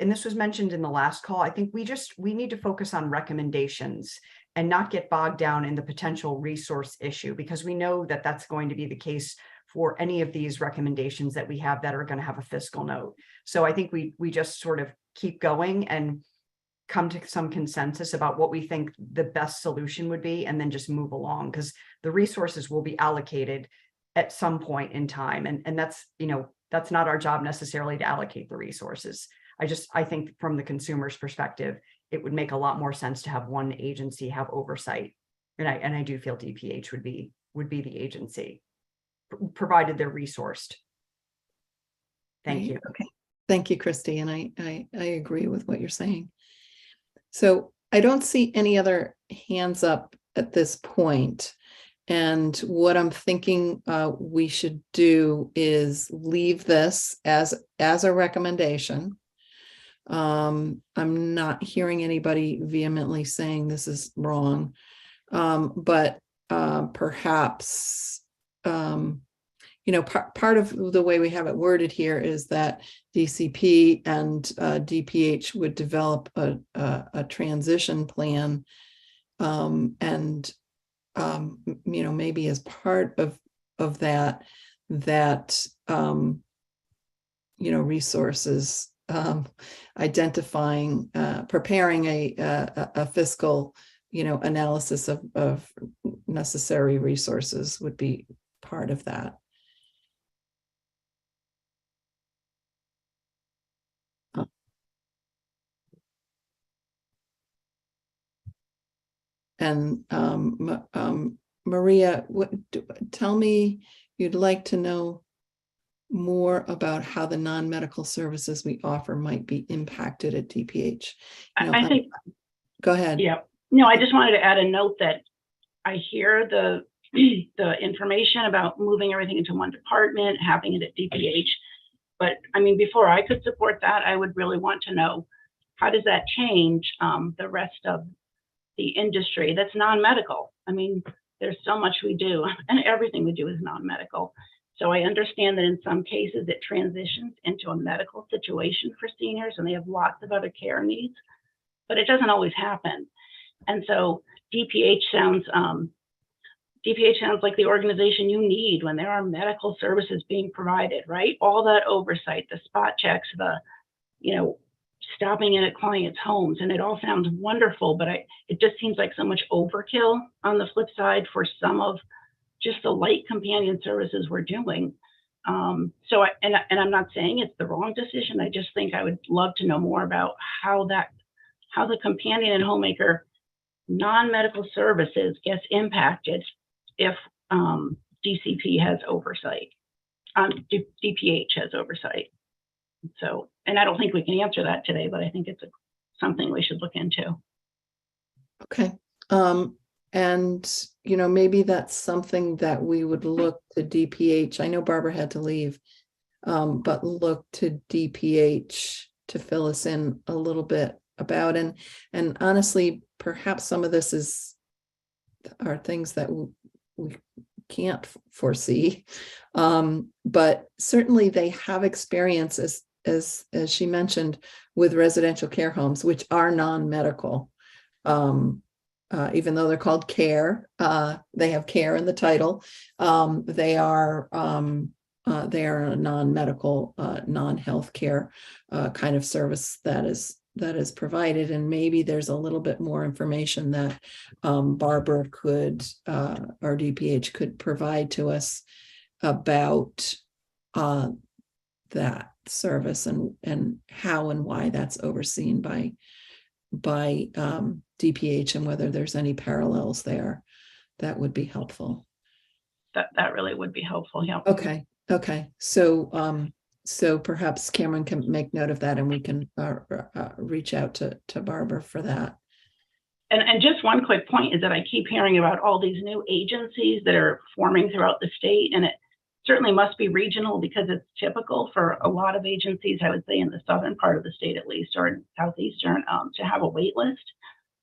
and this was mentioned in the last call, I think we need to focus on recommendations and not get bogged down in the potential resource issue, because we know that that's going to be the case for any of these recommendations that we have that are going to have a fiscal note. So I think we just sort of keep going and come to some consensus about what we think the best solution would be, and then just move along, because the resources will be allocated at some point in time. And that's, that's not our job necessarily to allocate the resources. I think from the consumer's perspective, it would make a lot more sense to have one agency have oversight. And I do feel DPH would be the agency, provided they're resourced. Thank you. Okay. Thank you, Christy. And I agree with what you're saying. So I don't see any other hands up at this point. And what I'm thinking we should do is leave this as a recommendation. I'm not hearing anybody vehemently saying this is wrong, but perhaps, part of the way we have it worded here is that DCP and DPH would develop a transition plan, and maybe as part of that resources, identifying, preparing a fiscal, analysis of necessary resources would be part of that. And Maria, tell me, you'd like to know more about how the non-medical services we offer might be impacted at DPH. I think. Go ahead. Yeah. No, I just wanted to add a note that I hear the information about moving everything into one department, having it at DPH. But I mean, before I could support that, I would really want to know, how does that change the rest of the industry that's non-medical? I mean, there's so much we do, and everything we do is non-medical. So I understand that in some cases it transitions into a medical situation for seniors and they have lots of other care needs, but it doesn't always happen. And so DPH sounds like the organization you need when there are medical services being provided, right? All that oversight, the spot checks, the, stopping in at clients' homes, and it all sounds wonderful, but it just seems like so much overkill on the flip side for some of just the light companion services we're doing. I'm not saying it's the wrong decision. I just think I would love to know more about how the companion and homemaker non-medical services gets impacted if DCP has oversight, DPH has oversight. So, and I don't think we can answer that today, but I think it's something we should look into. Okay. And, maybe that's something that we would look to DPH. I know Barbara had to leave, but look to DPH to fill us in a little bit about. And honestly, perhaps some of this are things that we can't foresee. But certainly they have experience, as she mentioned, with residential care homes, which are non-medical. Even though they're called care, they have care in the title. They are a non-medical, non-healthcare kind of service that is provided. And maybe there's a little bit more information that Barbara could, or DPH could provide to us about that service and how and why that's overseen by DPH, and whether there's any parallels there. That would be helpful. That really would be helpful. Yeah. Okay. So perhaps Cameron can make note of that, and we can reach out to Barbara for that. And just one quick point is that I keep hearing about all these new agencies that are forming throughout the state, and certainly must be regional because it's typical for a lot of agencies, I would say in the southern part of the state at least, or in southeastern, to have a wait list,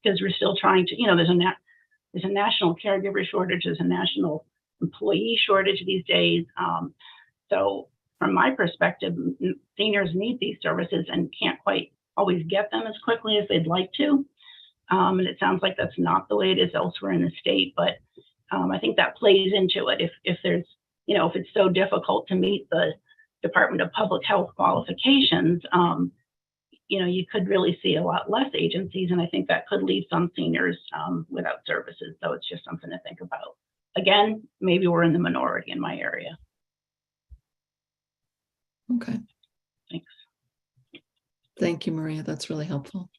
because we're still trying to, there's a national caregiver shortage, there's a national employee shortage these days. So from my perspective, seniors need these services and can't quite always get them as quickly as they'd like to. And it sounds like that's not the way it is elsewhere in the state, but I think that plays into it. If there's, if it's so difficult to meet the Department of Public Health qualifications, you could really see a lot less agencies, and I think that could leave some seniors without services. So it's just something to think about. Again, maybe we're in the minority in my area. Okay. Thanks. Thank you, Maria. That's really helpful.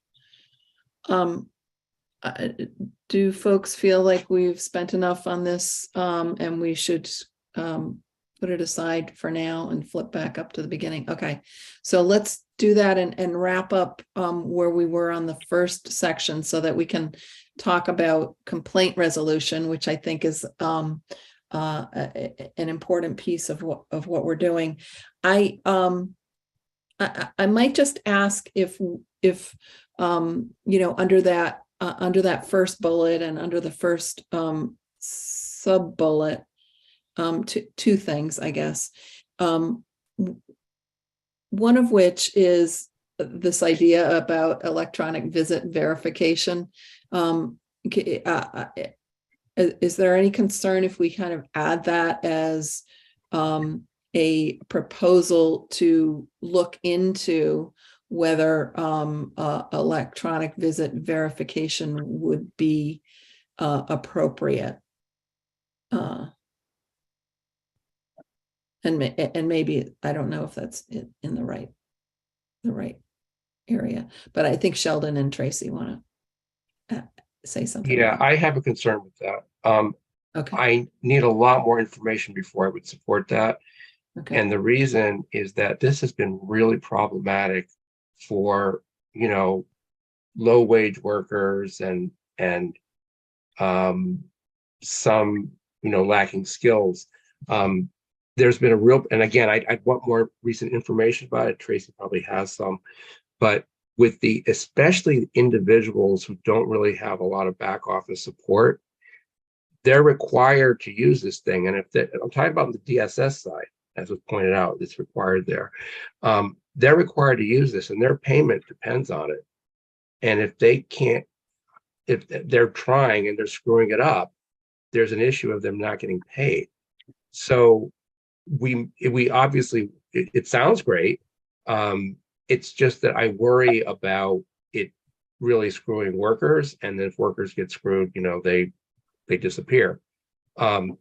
Do folks feel like we've spent enough on this and we should put it aside for now and flip back up to the beginning? Okay, so let's do that and wrap up where we were on the first section so that we can talk about complaint resolution, which I think is an important piece of what we're doing. I might just ask if under that first bullet and under the first sub bullet, two things, I guess. One of which is this idea about electronic visit verification. Is there any concern if we kind of add that as a proposal to look into whether electronic visit verification would be appropriate? And maybe, I don't know if that's in the right area, but I think Sheldon and Tracy want to say something. Yeah, I have a concern with that. Okay. I need a lot more information before I would support that. Okay. And the reason is that this has been really problematic for, low wage workers and some, lacking skills. There's been a real, and again, I want more recent information about it. Tracy probably has some, but with especially individuals who don't really have a lot of back office support, they're required to use this thing. And I'm talking about the DSS side, as was pointed out, it's required there. They're required to use this and their payment depends on it. And if they're trying and they're screwing it up, there's an issue of them not getting paid. So we obviously, it sounds great. It's just that I worry about it really screwing workers. And then if workers get screwed, they disappear.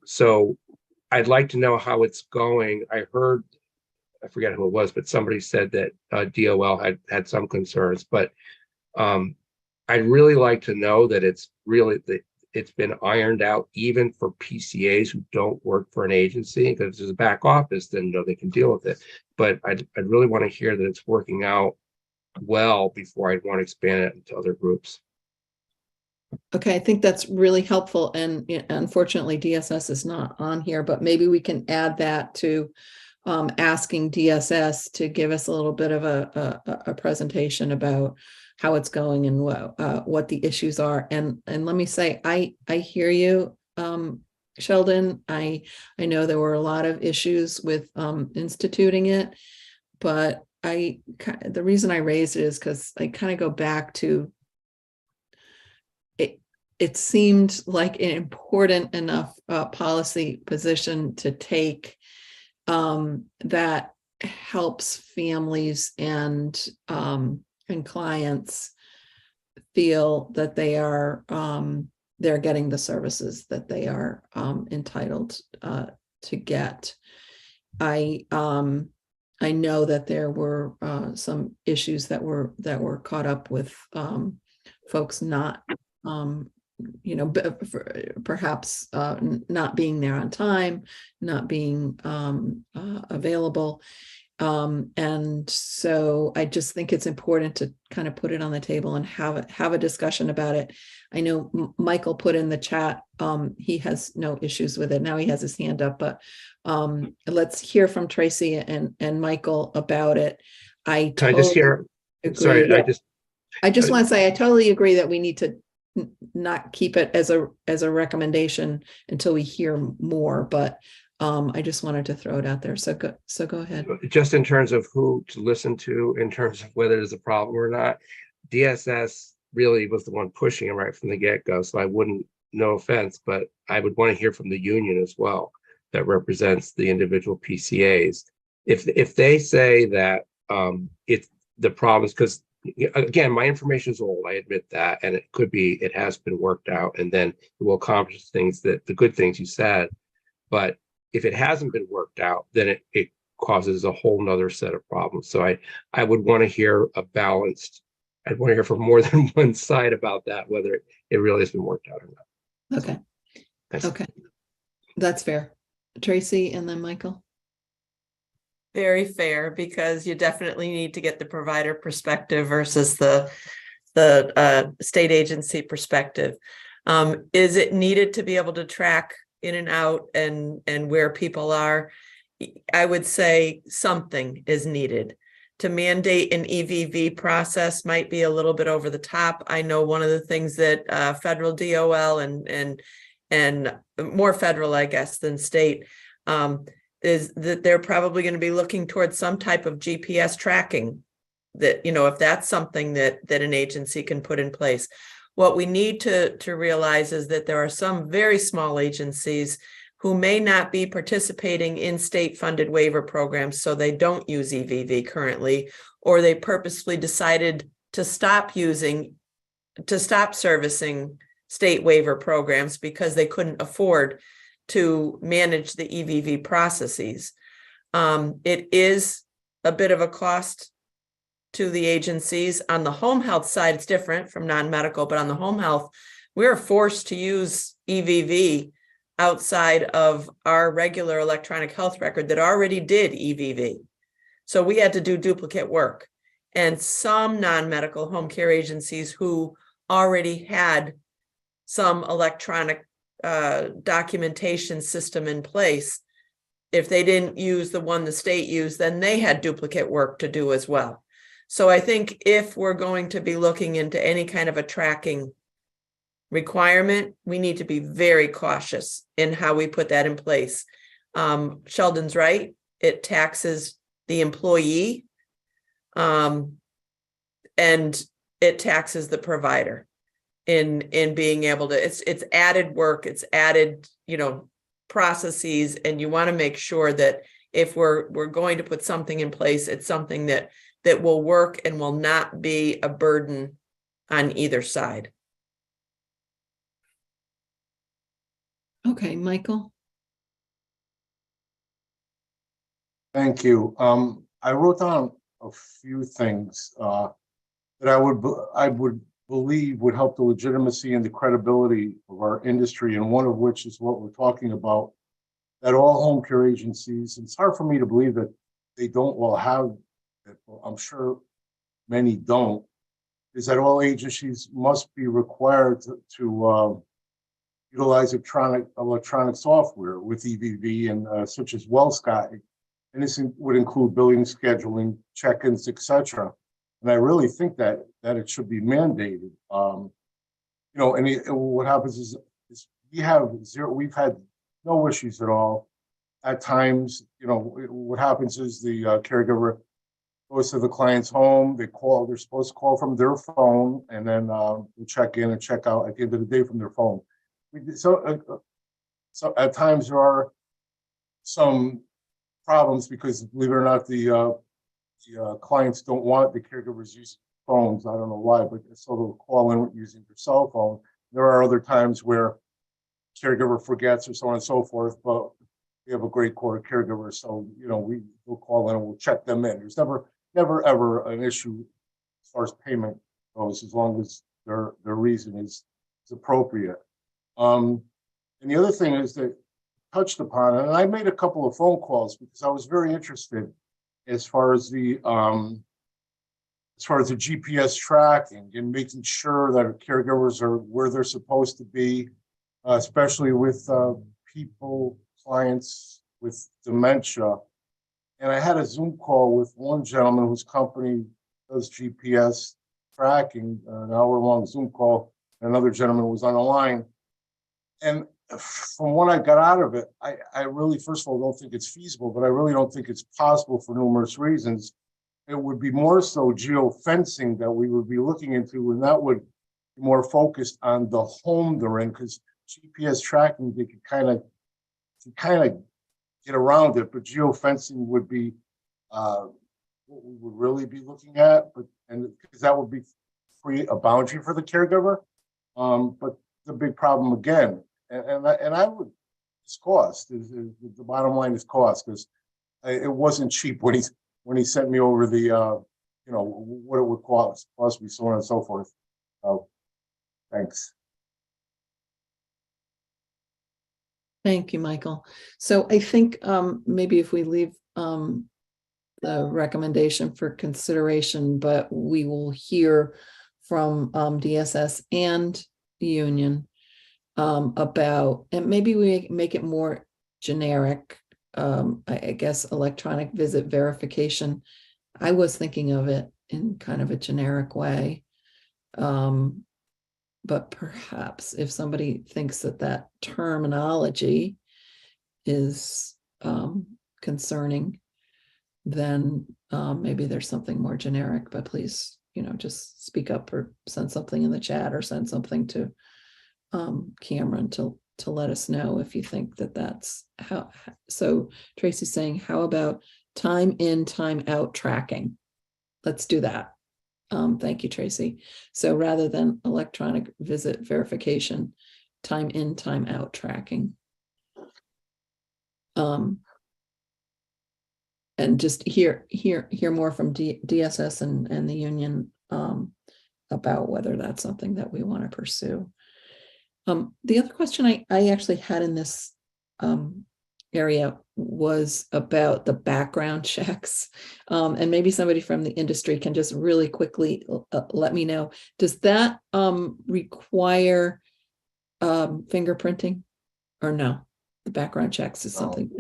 So I'd like to know how it's going. I heard, I forget who it was, but somebody said that DOL had some concerns, but I'd really like to know that it's been ironed out even for PCAs who don't work for an agency, because there's a back office, then they can deal with it. But I'd really want to hear that it's working out well before I'd want to expand it into other groups. Okay, I think that's really helpful. And unfortunately, DSS is not on here, but maybe we can add that to asking DSS to give us a little bit of a presentation about how it's going and what the issues are. And let me say, I hear you, Sheldon. I know there were a lot of issues with instituting it, but the reason I raised it is because I kind of go back to it seemed like an important enough policy position to take that helps families and clients feel that they are they're getting the services that they are entitled to get. I know that there were some issues that were caught up with folks not perhaps not being there on time, not being available. And so I just think it's important to kind of put it on the table and have a discussion about it. I know Michael put in the chat, he has no issues with it. Now he has his hand up, but let's hear from Tracy and Michael about it. Can I just hear? agree. Sorry, Yeah. I just want to say, I totally agree that we need to not keep it as a recommendation until we hear more, but I just wanted to throw it out there. So go ahead. Just in terms of who to listen to, in terms of whether there's a problem or not, DSS really was the one pushing it right from the get-go. So I wouldn't, no offense, but I would want to hear from the union as well that represents the individual PCAs. If they say that it's the problems, because again, my information is old, I admit that, and it could be it has been worked out, and then it will accomplish things that the good things you said. But if it hasn't been worked out, then it causes a whole nother set of problems. So I would want to hear a balanced, I'd want to hear from more than one side about that, whether it really has been worked out or not. Okay. That's Okay. That's fair. Tracy and then Michael. Very fair, because you definitely need to get the provider perspective versus the state agency perspective. Is it needed to be able to track in and out and where people are? I would say something is needed. To mandate an EVV process might be a little bit over the top. I know one of the things that federal DOL and more federal, I guess, than state, is that they're probably going to be looking towards some type of GPS tracking, that, you know, if that's something that an agency can put in place. What we need to realize is that there are some very small agencies who may not be participating in state-funded waiver programs, so they don't use EVV currently, or they purposefully decided to stop servicing state waiver programs because they couldn't afford to manage the EVV processes. It is a bit of a cost to the agencies. On the home health side, it's different from non-medical, but on the home health, we're forced to use EVV outside of our regular electronic health record that already did EVV. So we had to do duplicate work. And some non-medical home care agencies who already had some electronic documentation system in place, if they didn't use the one the state used, then they had duplicate work to do as well. So I think if we're going to be looking into any kind of a tracking requirement, we need to be very cautious in how we put that in place. Sheldon's right. It taxes the employee, and it taxes the provider in being able to, it's added work, it's added, processes, and you want to make sure that if we're going to put something in place, it's something that will work and will not be a burden on either side. Okay, Michael. Thank you. I wrote down a few things that I would believe would help the legitimacy and the credibility of our industry, and one of which is what we're talking about, that all home care agencies, and it's hard for me to believe that they don't well have it, I'm sure many don't, is that all agencies must be required to utilize electronic software with EVV and such as WellSky, and this would include billing, scheduling, check-ins, etc. And I really think that it should be mandated. And what happens is we've had no issues at all. At times, what happens is the caregiver goes to the client's home, they're supposed to call from their phone, and then they check in and check out at the end of the day from their phone. So at times there are some problems because, believe it or not, the clients don't want the caregivers use phones. I don't know why, but so they'll call in using their cell phone. There are other times where caregiver forgets or so on and so forth, but we have a great core of caregivers, so we'll call in and we'll check them in. There's never ever an issue as far as payment goes, as long as their reason is appropriate. And the other thing is that touched upon, and I made a couple of phone calls because I was very interested as far as the GPS tracking and making sure that our caregivers are where they're supposed to be, especially with people, clients with dementia. And I had a Zoom call with one gentleman whose company does GPS tracking, an hour-long Zoom call. Another gentleman was on the line. And from what I got out of it, I really, first of all, don't think it's feasible, but I really don't think it's possible for numerous reasons. It would be more so geofencing that we would be looking into, and that would be more focused on the home they're in, because GPS tracking, they could kind of get around it, but geofencing would be what we would really be looking at, and because that would be create a boundary for the caregiver. But the big problem again, and I would, it's cost. The bottom line is cost, because it wasn't cheap when he sent me over the what it would cost me, so on and so forth. Thanks. Thank you, Michael. So I think maybe if we leave the recommendation for consideration, but we will hear from DSS and the union about, and maybe we make it more generic. I guess electronic visit verification. I was thinking of it in kind of a generic way. But perhaps if somebody thinks that terminology is concerning, then maybe there's something more generic, but please, just speak up or send something in the chat or send something to Cameron to let us know if you think that's how. So Tracy's saying, how about time in, time out tracking? Let's do that. Thank you, Tracy. So rather than electronic visit verification, time in, time out tracking. And just hear more from DSS and the union about whether that's something that we want to pursue. The other question I actually had in this area was about the background checks. And maybe somebody from the industry can just really quickly let me know. Does that require fingerprinting or no? The background checks is something,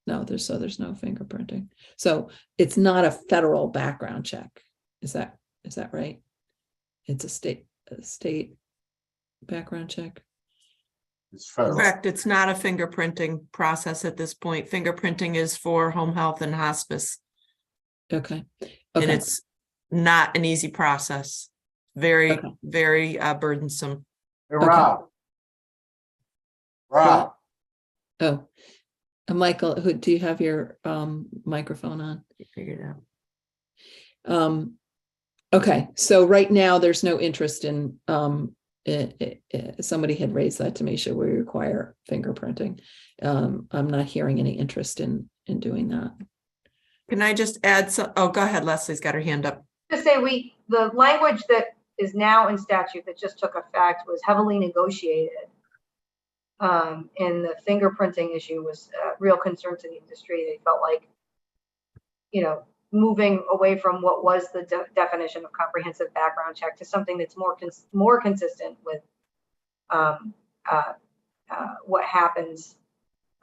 no, there's no fingerprinting. So it's not a federal background check. Is that right? It's a state background check. It's federal. Correct. It's not a fingerprinting process at this point. Fingerprinting is for home health and hospice. Okay. And it's not an easy process. Very burdensome. Hey, Rob. Rob. Oh, Michael, do you have your microphone on? You figured it out. Okay, so right now there's no interest in somebody had raised that to me. Should we require fingerprinting? I'm not hearing any interest in doing that. Can I just add some? Oh, go ahead. Leslie's got her hand up. To say the language that is now in statute that just took effect was heavily negotiated. And the fingerprinting issue was a real concern to the industry. They felt like, moving away from what was the definition of comprehensive background check to something that's more consistent with what happens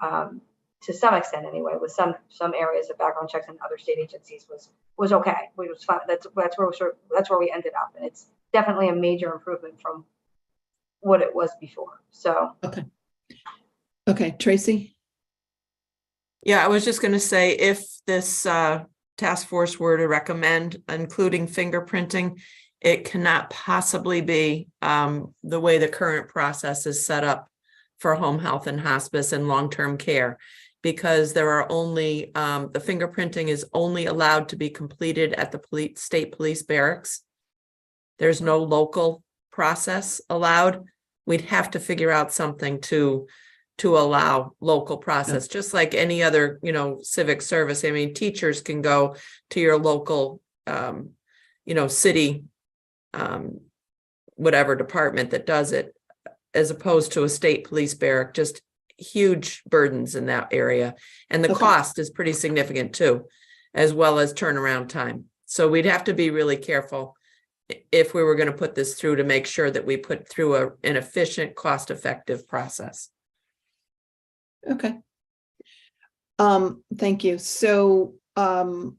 to some extent anyway with some areas of background checks and other state agencies was okay. We was fine. That's where we ended up, and it's definitely a major improvement from what it was before. So okay, Tracy. Yeah, I was just going to say, if this task force were to recommend including fingerprinting, it cannot possibly be the way the current process is set up for home health and hospice and long-term care, because there are only the fingerprinting is only allowed to be completed at the state police barracks. There's no local process allowed. We'd have to figure out something to allow local process, just like any other, civic service. I mean, teachers can go to your local, city, whatever department that does it, as opposed to a state police barrack. Just huge burdens in that area. And the cost is pretty significant too. as well as turnaround time. So we'd have to be really careful if we were going to put this through to make sure that we put through an efficient, cost-effective process. Okay. Thank you. So, I'm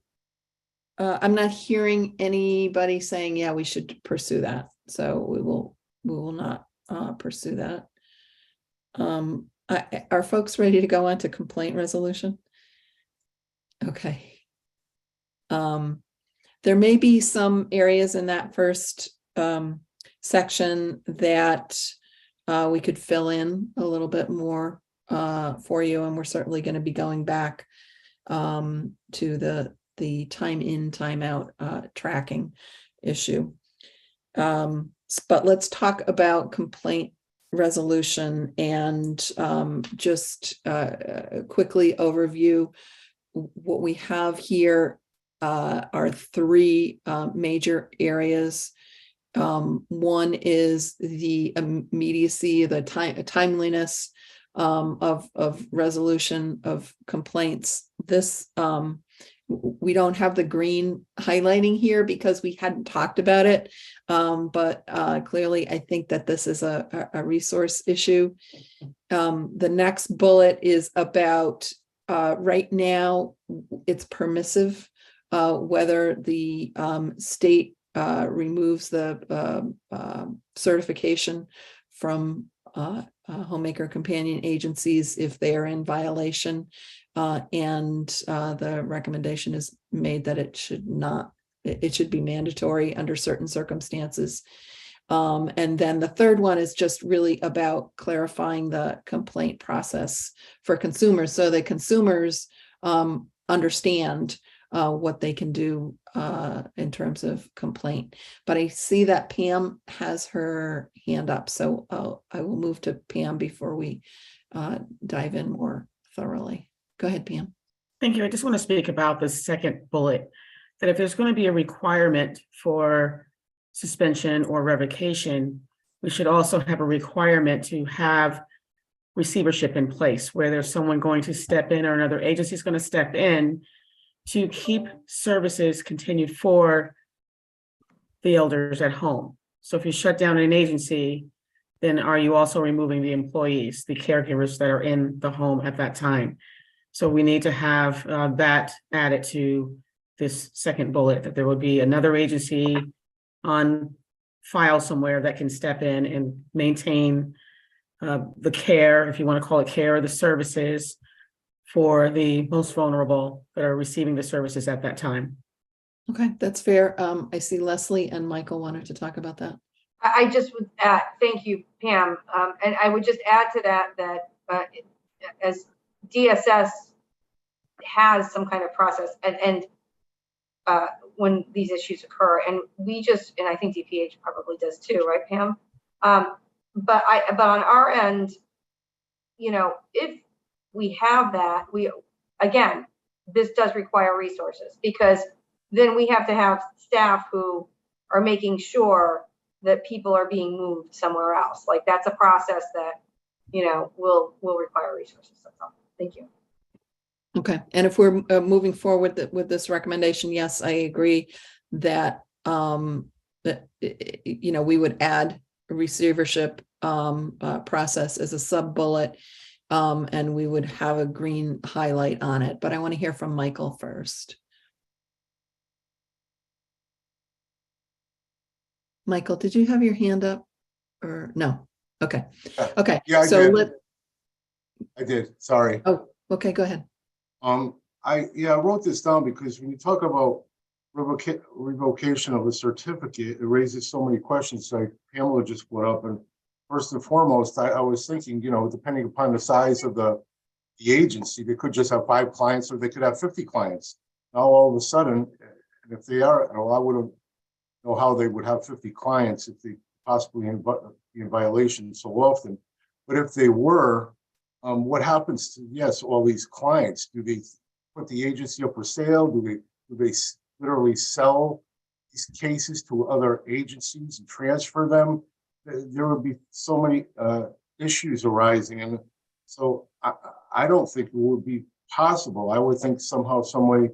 not hearing anybody saying, yeah, we should pursue that. So we will not, pursue that. Are folks ready to go on to complaint resolution? Okay. There may be some areas in that first, section that, we could fill in a little bit more, for you, and we're certainly going to be going back, to the time in, time out, tracking issue. But let's talk about complaint resolution and, just, quickly overview what we have here. Are three, major areas. One is the immediacy, the timeliness, of resolution of complaints. This, we don't have the green highlighting here because we hadn't talked about it. But clearly, I think that this is a resource issue. The next bullet is about, right now, it's permissive, whether the state removes the certification from homemaker companion agencies if they are in violation. And the recommendation is made that it should be mandatory under certain circumstances. And then the third one is just really about clarifying the complaint process for consumers so that consumers understand what they can do in terms of complaint. But I see that Pam has her hand up, so I will move to Pam before we dive in more thoroughly. Go ahead, Pam. Thank you. I just want to speak about the second bullet, that if there's going to be a requirement for suspension or revocation, we should also have a requirement to have receivership in place where there's someone going to step in or another agency is going to step in to keep services continued for the elders at home. So if you shut down an agency, then are you also removing the employees, the caregivers that are in the home at that time? So we need to have that added to this second bullet, that there would be another agency on file somewhere that can step in and maintain the care, if you want to call it care, or the services for the most vulnerable that are receiving the services at that time. Okay, that's fair. I see Leslie and Michael wanted to talk about that. I just would add, thank you, Pam. And I would just add to that, as DSS has some kind of process and when these issues occur, and I think DPH probably does too, right, Pam? But on our end, if we have that, this does require resources, because then we have to have staff who are making sure that people are being moved somewhere else. Like, that's a process that, will require resources. That's all. Thank you. Okay, and if we're moving forward with this recommendation, yes, I agree that we would add a receivership process as a sub bullet, and we would have a green highlight on it. But I want to hear from Michael first. Michael, did you have your hand up or no? Okay. Okay. Yeah, I so did. I did. Sorry. Oh, okay. Go ahead. I wrote this down because when you talk about revocation of a certificate, it raises so many questions like Pamela just put up. And first and foremost, I was thinking, depending upon the size of the agency, they could just have 5 clients or they could have 50 clients. Now, all of a sudden, if they are, I wouldn't know how they would have 50 clients if they possibly be in violation so often. But if they were, what happens to, all these clients? Do they put the agency up for sale? Do they literally sell these cases to other agencies and transfer them? There would be so many issues arising. And so I don't think it would be possible. I would think somehow, some way,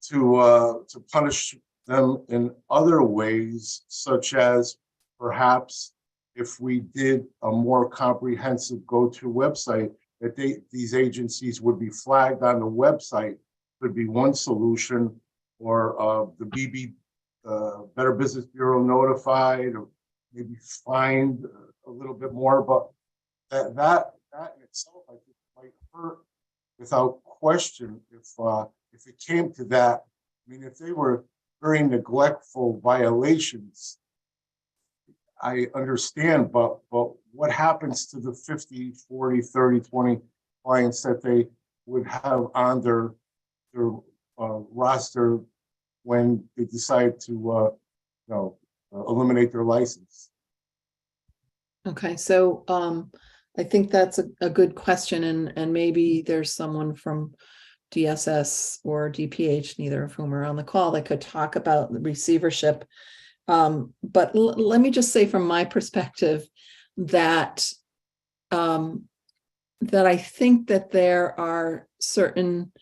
to punish them in other ways, such as perhaps if we did a more comprehensive go-to website, that these agencies would be flagged on the website, could be one solution, or the BB Better Business Bureau notified, or maybe fined a little bit more. But that in itself, I think, might hurt without question if it came to that. I mean, if they were very neglectful violations, I understand, but what happens to the 50, 40, 30, 20 clients that they would have on their roster when they decide to eliminate their license? Okay, so I think that's a good question, and maybe there's someone from DSS or DPH, neither of whom are on the call, that could talk about the receivership. But let me just say from my perspective that that I think that there are certain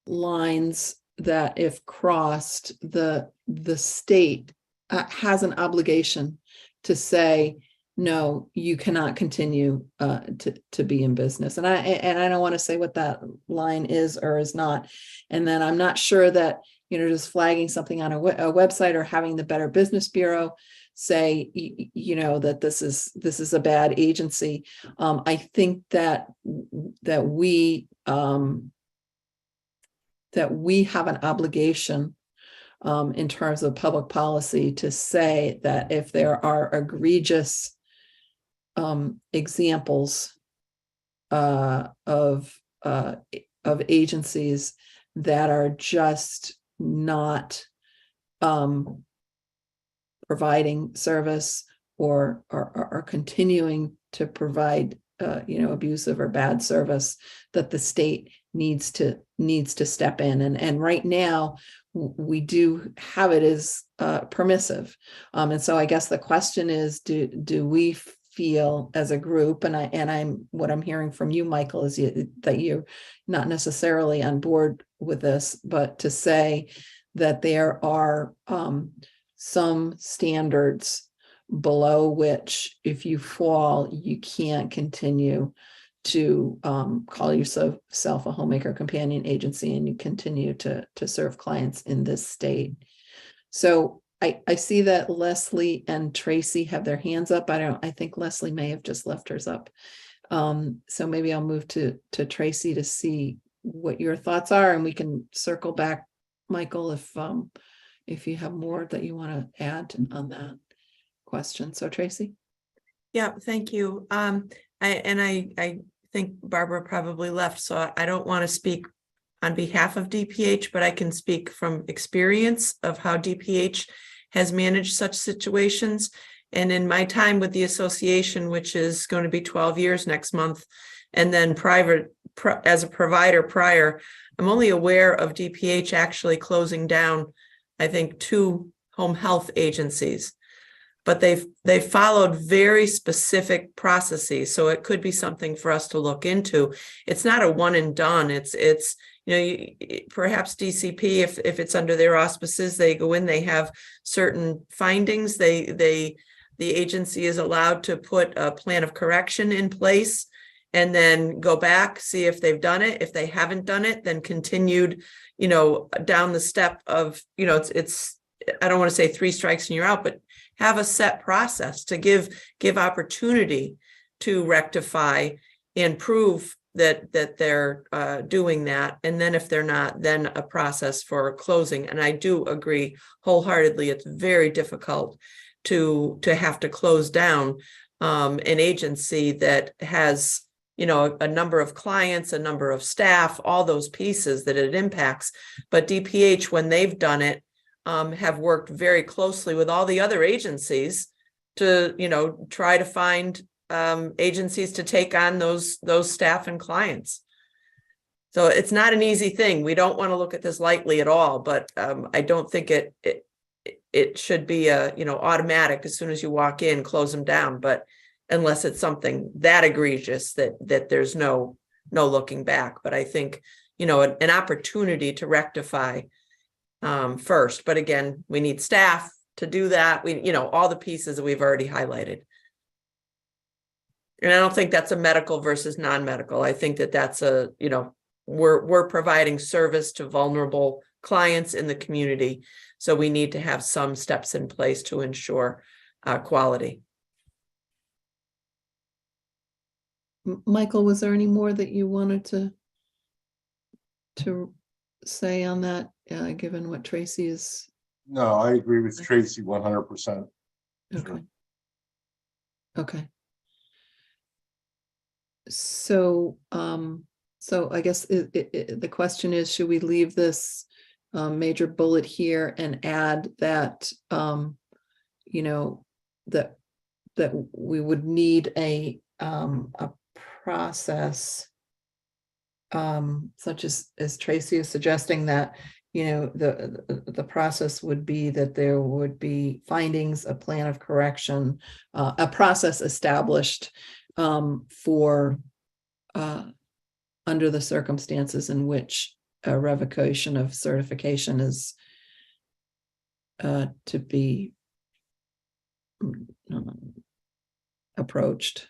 lines that, if crossed, the state has an obligation to say, no, you cannot continue to be in business. And I don't want to say what that line is or is not. And then I'm not sure that, just flagging something on a website or having the Better Business Bureau say, that this is a bad agency. I think that we have an obligation in terms of public policy to say that if there are egregious examples of agencies that are just not providing service or are continuing to provide abusive or bad service, that the state needs to step in. And right now we do have it as permissive. And so I guess the question is, do we feel as a group, and what I'm hearing from you, Michael, is that you're not necessarily on board with this, but to say that there are some standards below which, if you fall, you can't continue to call yourself a homemaker companion agency, and you continue to serve clients in this state. So I see that Leslie and Tracy have their hands up. I think Leslie may have just left hers up. So maybe I'll move to Tracy to see what your thoughts are, and we can circle back, Michael, if you have more that you want to add on that question. So Tracy. Yeah, thank you. I think Barbara probably left, so I don't want to speak on behalf of DPH, but I can speak from experience of how DPH has managed such situations. And in my time with the association, which is going to be 12 years next month, and then as a provider prior, I'm only aware of DPH actually closing down, I think, 2 home health agencies. But they've followed very specific processes, so it could be something for us to look into. It's not a one and done. It's perhaps DCP, if it's under their auspices, they go in, they have certain findings. The agency is allowed to put a plan of correction in place, and then go back, see if they've done it. If they haven't done it, then continued, down the step of, it's I don't want to say 3 strikes and you're out, but have a set process to give opportunity to rectify and prove that they're doing that. And then if they're not, then a process for closing. And I do agree wholeheartedly, it's very difficult to have to close down an agency that has, a number of clients, a number of staff, all those pieces that it impacts. But DPH, when they've done it, have worked very closely with all the other agencies to, try to find agencies to take on those staff and clients. So it's not an easy thing. We don't want to look at this lightly at all, but I don't think it should be automatic as soon as you walk in, close them down. But unless it's something that egregious that there's no looking back. But I think, an opportunity to rectify first. But again, we need staff to do that. All the pieces that we've already highlighted. And I don't think that's a medical versus non-medical. I think that that's we're providing service to vulnerable clients in the community. So we need to have some steps in place to ensure quality. Michael, was there any more that you wanted to say on that, given what Tracy is? No, I agree with Tracy 100%. Okay. Okay. So, so I guess the question is, should we leave this major bullet here and add that, that we would need a process such as Tracy is suggesting, that the process would be that there would be findings, a plan of correction, a process established for under the circumstances in which a revocation of certification is to be approached,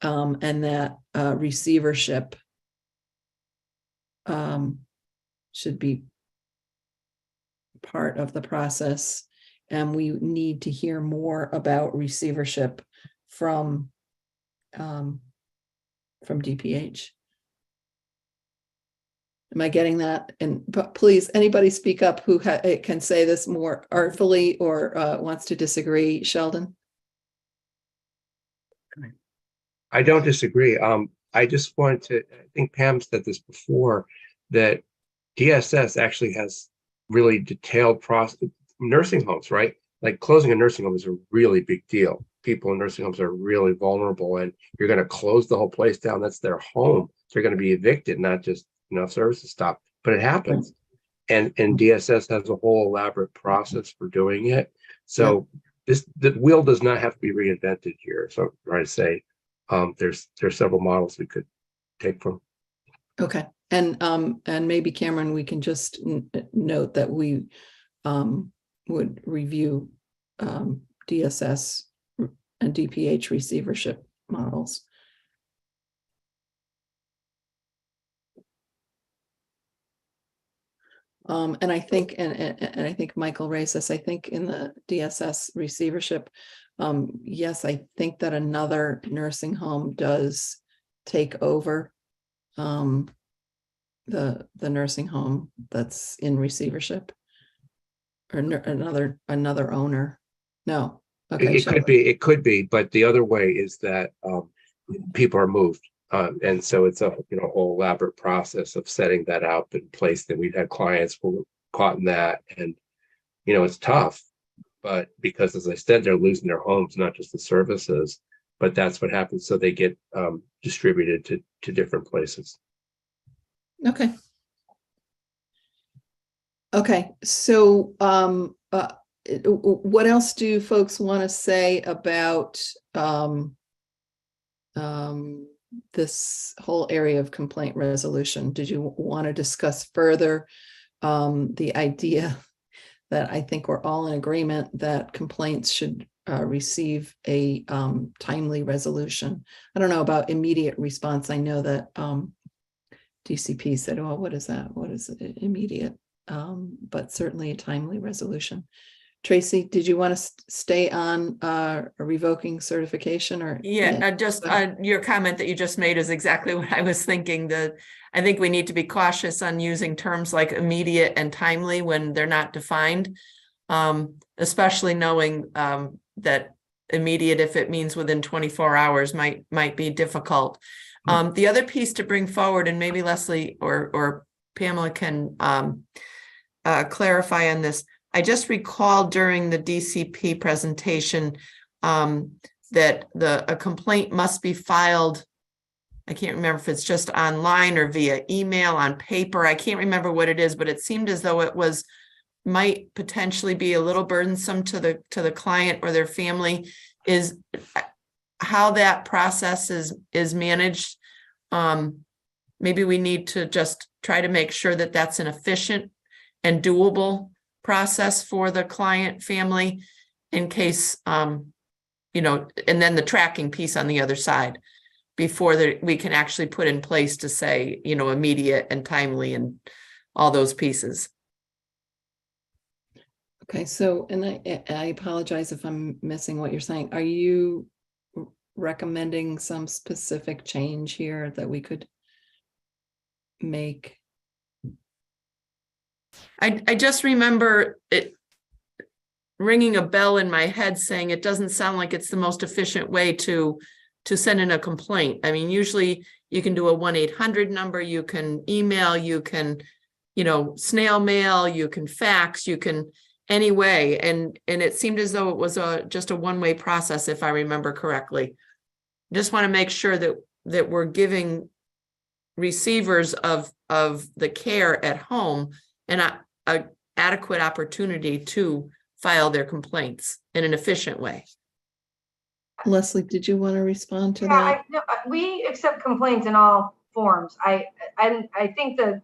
and that receivership should be part of the process, and we need to hear more about receivership from DPH. Am I getting that? And but please, anybody speak up who can say this more artfully or wants to disagree. Sheldon? I don't disagree. I just wanted to, I think Pam said this before, that DSS actually has really detailed process. Nursing homes, right? Like closing a nursing home is a really big deal. People in nursing homes are really vulnerable, and you're going to close the whole place down. That's their home. So they're going to be evicted, not just services stop. But it happens, and DSS has a whole elaborate process for doing it. So the wheel does not have to be reinvented here. So I'm trying to say, there's several models we could take from. Okay, and maybe Cameron, we can just note that we would review DSS and DPH receivership models. And I think, and I think Michael raised this, I think in the DSS receivership, yes, I think that another nursing home does take over the nursing home that's in receivership, or another owner. No. Okay. It could be, but the other way is that people are moved. And so it's a whole elaborate process of setting that up in place. That we've had clients who were caught in that, and it's tough, but because, as I said, they're losing their homes, not just the services, but that's what happens. So they get distributed to different places. Okay. Okay. So what else do folks want to say about this whole area of complaint resolution? Did you want to discuss further the idea that I think we're all in agreement that complaints should receive a timely resolution? I don't know about immediate response. I know that DCP said, "Oh, what is that? What is immediate?" But certainly a timely resolution. Tracy, did you want to stay on revoking certification, or? Yeah, just your comment that you just made is exactly what I was thinking. I think we need to be cautious on using terms like immediate and timely when they're not defined, especially knowing that immediate, if it means within 24 hours, might be difficult. The other piece to bring forward, and maybe Leslie or Pamela can clarify on this. I just recalled during the DCP presentation that a complaint must be filed. I can't remember if it's just online or via email, on paper. I can't remember what it is, but it seemed as though it might potentially be a little burdensome to the client or their family. Is how that process is managed maybe we need to just try to make sure that that's an efficient and doable process for the client family in case, you know, and then the tracking piece on the other side before we can actually put in place to say, you know, immediate and timely and all those pieces. Okay, so, and I apologize if I'm missing what you're saying. Are you recommending some specific change here that we could make? I just remember it ringing a bell in my head saying it doesn't sound like it's the most efficient way to send in a complaint. I mean, usually you can do a 1-800 number, you can email, you can, you know, snail mail, you can fax, you can any way. And it seemed as though it was just a one-way process, if I remember correctly. Just want to make sure that we're giving receivers of the care at home an adequate opportunity to file their complaints in an efficient way. Leslie, did you want to respond to Yeah, that? no, we accept complaints in all forms. I think that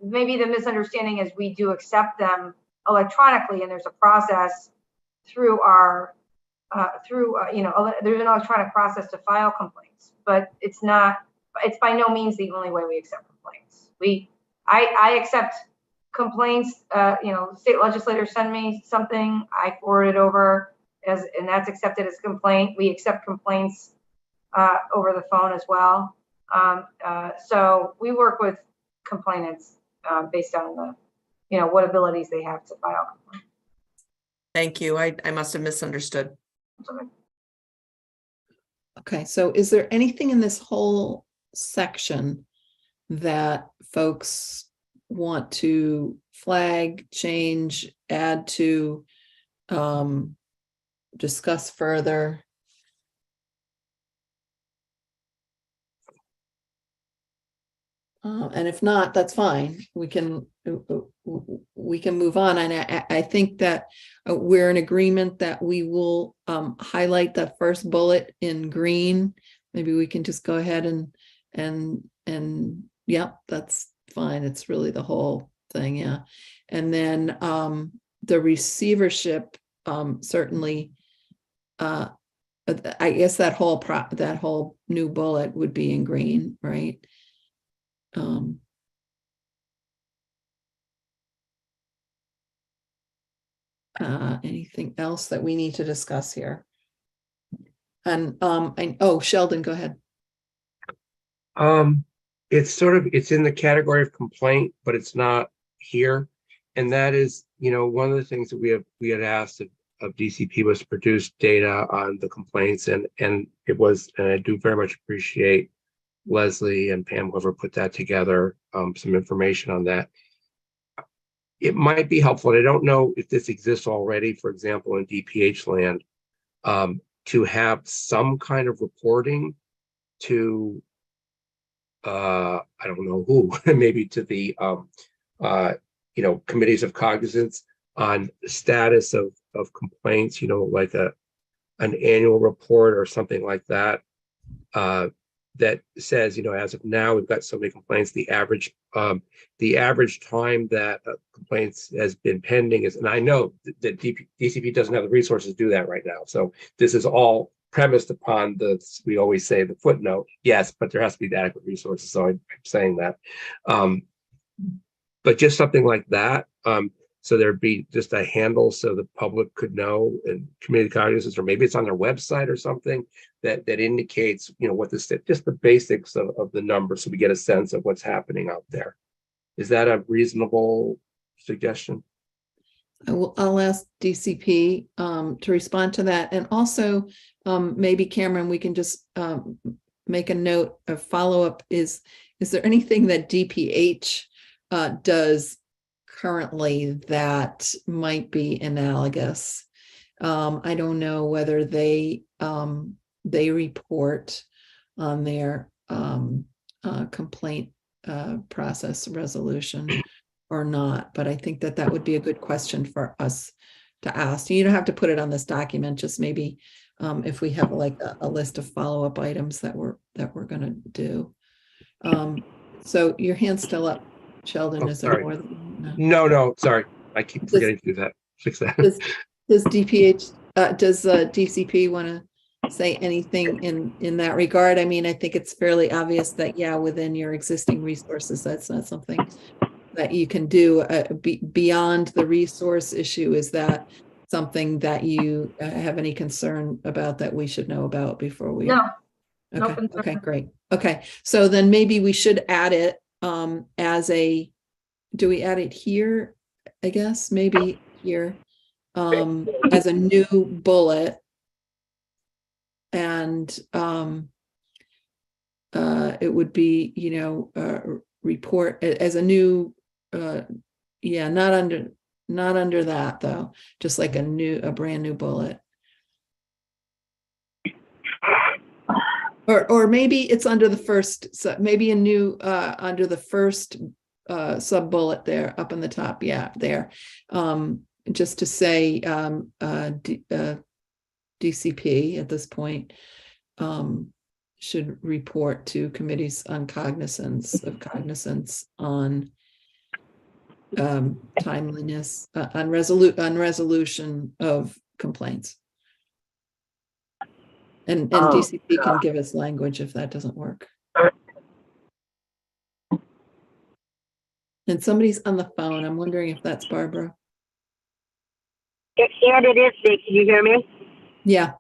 maybe the misunderstanding is we do accept them electronically, and there's a process through our you know, there's an electronic process to file complaints, but it's by no means the only way we accept complaints. I accept complaints. You know, state legislators send me something, I forward it over and that's accepted as a complaint. We accept complaints over the phone as well. So we work with complainants based on the, you know, what abilities they have to file complaints. Thank you. I must have misunderstood. Okay. Okay, so is there anything in this whole section that folks want to flag, change, add to, discuss further? And if not, that's fine. We can move on. And I think that we're in agreement that we will highlight the first bullet in green. Maybe we can just go ahead and yeah, that's fine. It's really the whole thing. Yeah. And then the receivership, certainly, I guess that whole new bullet would be in green, right? Anything else that we need to discuss here? And oh, Sheldon, go ahead. It's in the category of complaint, but it's not here. And that is, you know, one of the things that we had asked of DCP was to produce data on the complaints, and it was, and I do very much appreciate Leslie and Pam, whoever put that together, some information on that. It might be helpful, and I don't know if this exists already, for example, in DPH land, to have some kind of reporting to, I don't know who, maybe to the, you know, committees of cognizance on status of complaints, you know, like an annual report or something like that, that says, you know, as of now, we've got so many complaints. The average time that complaints has been pending is, and I know that DCP doesn't have the resources to do that right now. So this is all premised upon we always say the footnote, yes, but there has to be the adequate resources. So I'm saying that, but just something like that. So there'd be just a handle so the public could know, and community cognizance, or maybe it's on their website or something that indicates, you know, what just the basics of the numbers, so we get a sense of what's happening out there. Is that a reasonable suggestion? I'll ask DCP to respond to that. And also, maybe Cameron, we can just make a note of follow-up. Is there anything that DPH does currently that might be analogous? I don't know whether they report on their complaint process resolution or not, but I think that would be a good question for us to ask. You don't have to put it on this document, just maybe if we have like a list of follow-up items that we're going to do. So your hand's still up, Sheldon, Oh, is there sorry. more? No. No, sorry. I keep forgetting to do that. Fix that. Does DPH, does DCP want to say anything in that regard? I mean, I think it's fairly obvious that, yeah, within your existing resources, that's not something that you can do beyond the resource issue. Is that something that you have any concern about that we should know about before we? No, no Okay, concern. okay, great. Okay, so then maybe we should add it as a, do we add it here? I guess maybe here as a new bullet. And it would be, you know, report as a new, yeah, not under that though, just like a brand new bullet. Or maybe it's under the first, so maybe a new under the first sub bullet there up in the top. Yeah, there. Just to say DCP at this point should report to committees on cognizance on timeliness, on resolution of complaints. And DCP can give us language if that doesn't work. And somebody's on the phone. I'm wondering if that's Barbara. And it is me. Can you hear me? Yeah.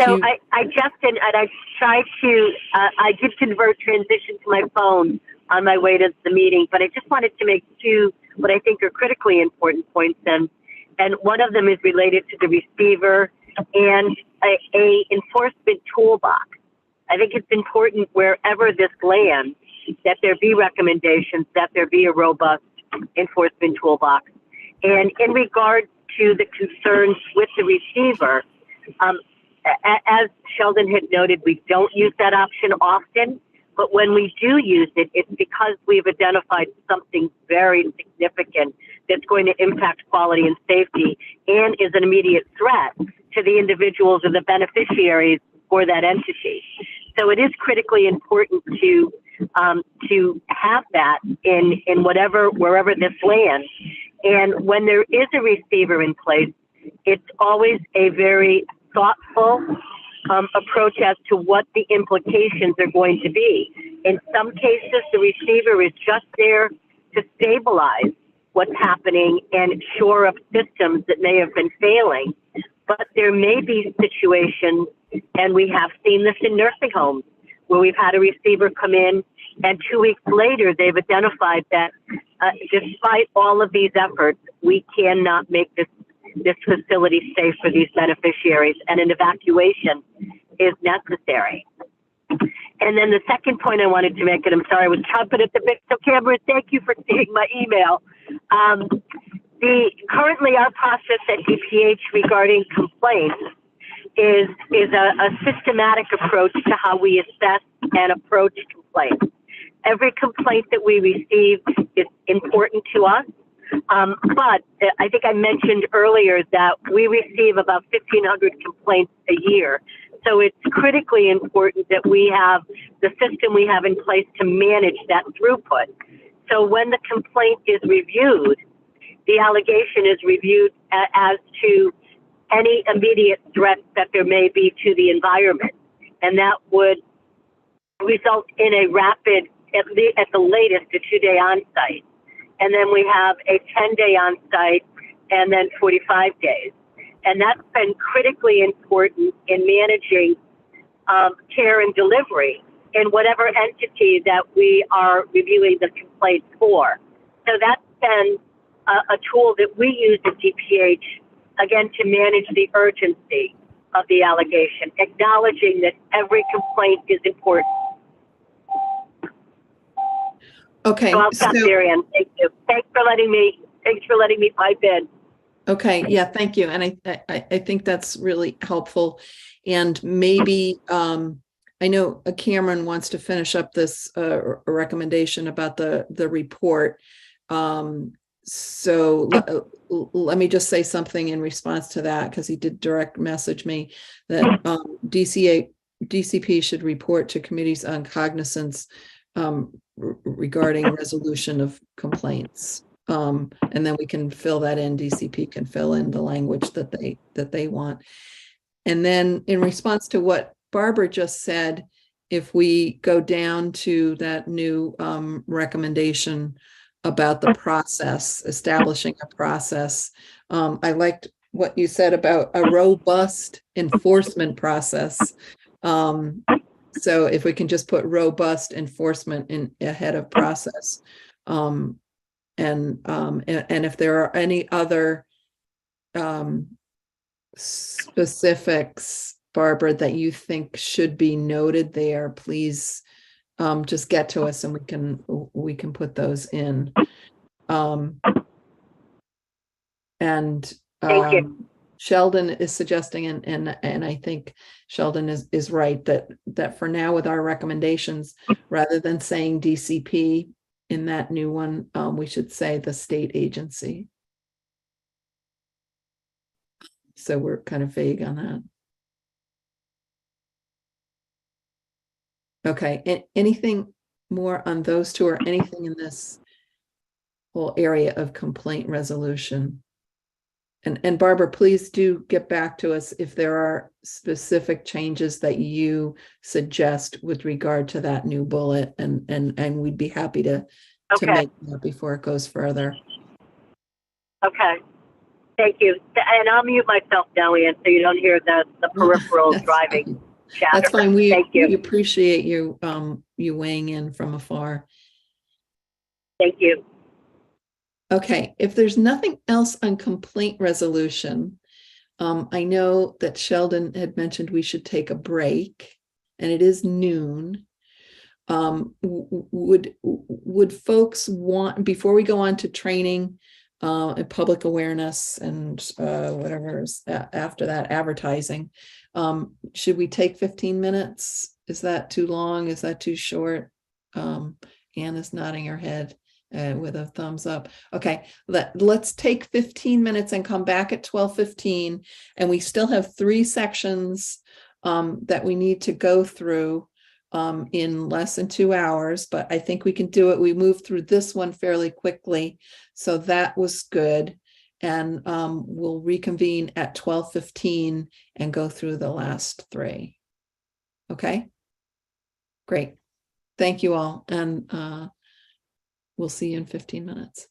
So I just did, and I tried to, I did transition to my phone on my way to the meeting, but I just wanted to make two, what I think are critically important points. And one of them is related to the receiver and a enforcement toolbox. I think it's important wherever this lands that there be recommendations, that there be a robust enforcement toolbox. And in regard to the concerns with the receiver, as Sheldon had noted, we don't use that option often, but when we do use it, it's because we've identified something very significant that's going to impact quality and safety and is an immediate threat to the individuals or the beneficiaries for that entity. So it is critically important to have that in wherever this lands. And when there is a receiver in place, it's always a very thoughtful approach as to what the implications are going to be. In some cases, the receiver is just there to stabilize what's happening and shore up systems that may have been failing. But there may be situations, and we have seen this in nursing homes, where we've had a receiver come in and 2 weeks later, they've identified that despite all of these efforts, we cannot make this facility safe for these beneficiaries, and an evacuation is necessary. And then the second point I wanted to make, and I'm sorry, I was chomping at the bit, so Cameron, thank you for seeing my email. Currently our process at DPH regarding complaints is a systematic approach to how we assess and approach complaints. Every complaint that we receive is important to us. But I think I mentioned earlier that we receive about 1,500 complaints a year. So it's critically important that we have the system we have in place to manage that throughput. So when the complaint is reviewed, the allegation is reviewed as to any immediate threats that there may be to the environment. And that would result in a rapid, at the latest, a 2-day on-site. And then we have a 10-day on-site and then 45 days. And that's been critically important in managing care and delivery in whatever entity that we are reviewing the complaint for. So that's been a tool that we use at DPH, again, to manage the urgency of the allegation, acknowledging that every complaint is important. Okay. So I'll stop there, Ann. Thank you. Thanks for letting me pipe in. Okay, yeah, thank you. And I think that's really helpful. And maybe I know Cameron wants to finish up this recommendation about the report. So let me just say something in response to that, because he did direct message me that DCP should report to committees on cognizance regarding resolution of complaints. And then we can fill that in, DCP can fill in the language that they want. And then in response to what Barbara just said, if we go down to that new recommendation about the process, establishing a process, I liked what you said about a robust enforcement process. So if we can just put robust enforcement in ahead of process. And if there are any other specifics, Barbara, that you think should be noted there, please just get to us and we can put those in. And Thank you. Sheldon is suggesting, and I think Sheldon is right, that for now with our recommendations, rather than saying DCP in that new one, we should say the state agency. So we're kind of vague on that. Okay, anything more on those two, or anything in this whole area of complaint resolution? And Barbara, please do get back to us if there are specific changes that you suggest with regard to that new bullet, and we'd be happy to make that before it goes further. Okay. Thank you. And I'll mute myself now, Ann, so you don't hear the peripheral driving chatter. That's fine. Thank you. We appreciate you weighing in from afar. Thank you. Okay, if there's nothing else on complaint resolution, I know that Sheldon had mentioned we should take a break, and it is noon. Would folks want, before we go on to training and public awareness and whatever is after that, advertising, should we take 15 minutes? Is that too long? Is that too short? Anna's nodding her head with a thumbs up. Okay, let's take 15 minutes and come back at 12:15, and we still have 3 sections that we need to go through in less than 2 hours, but I think we can do it. We moved through this one fairly quickly, so that was good. And we'll reconvene at 12:15 and go through the last 3. Okay, great. Thank you all, and we'll see you in 15 minutes.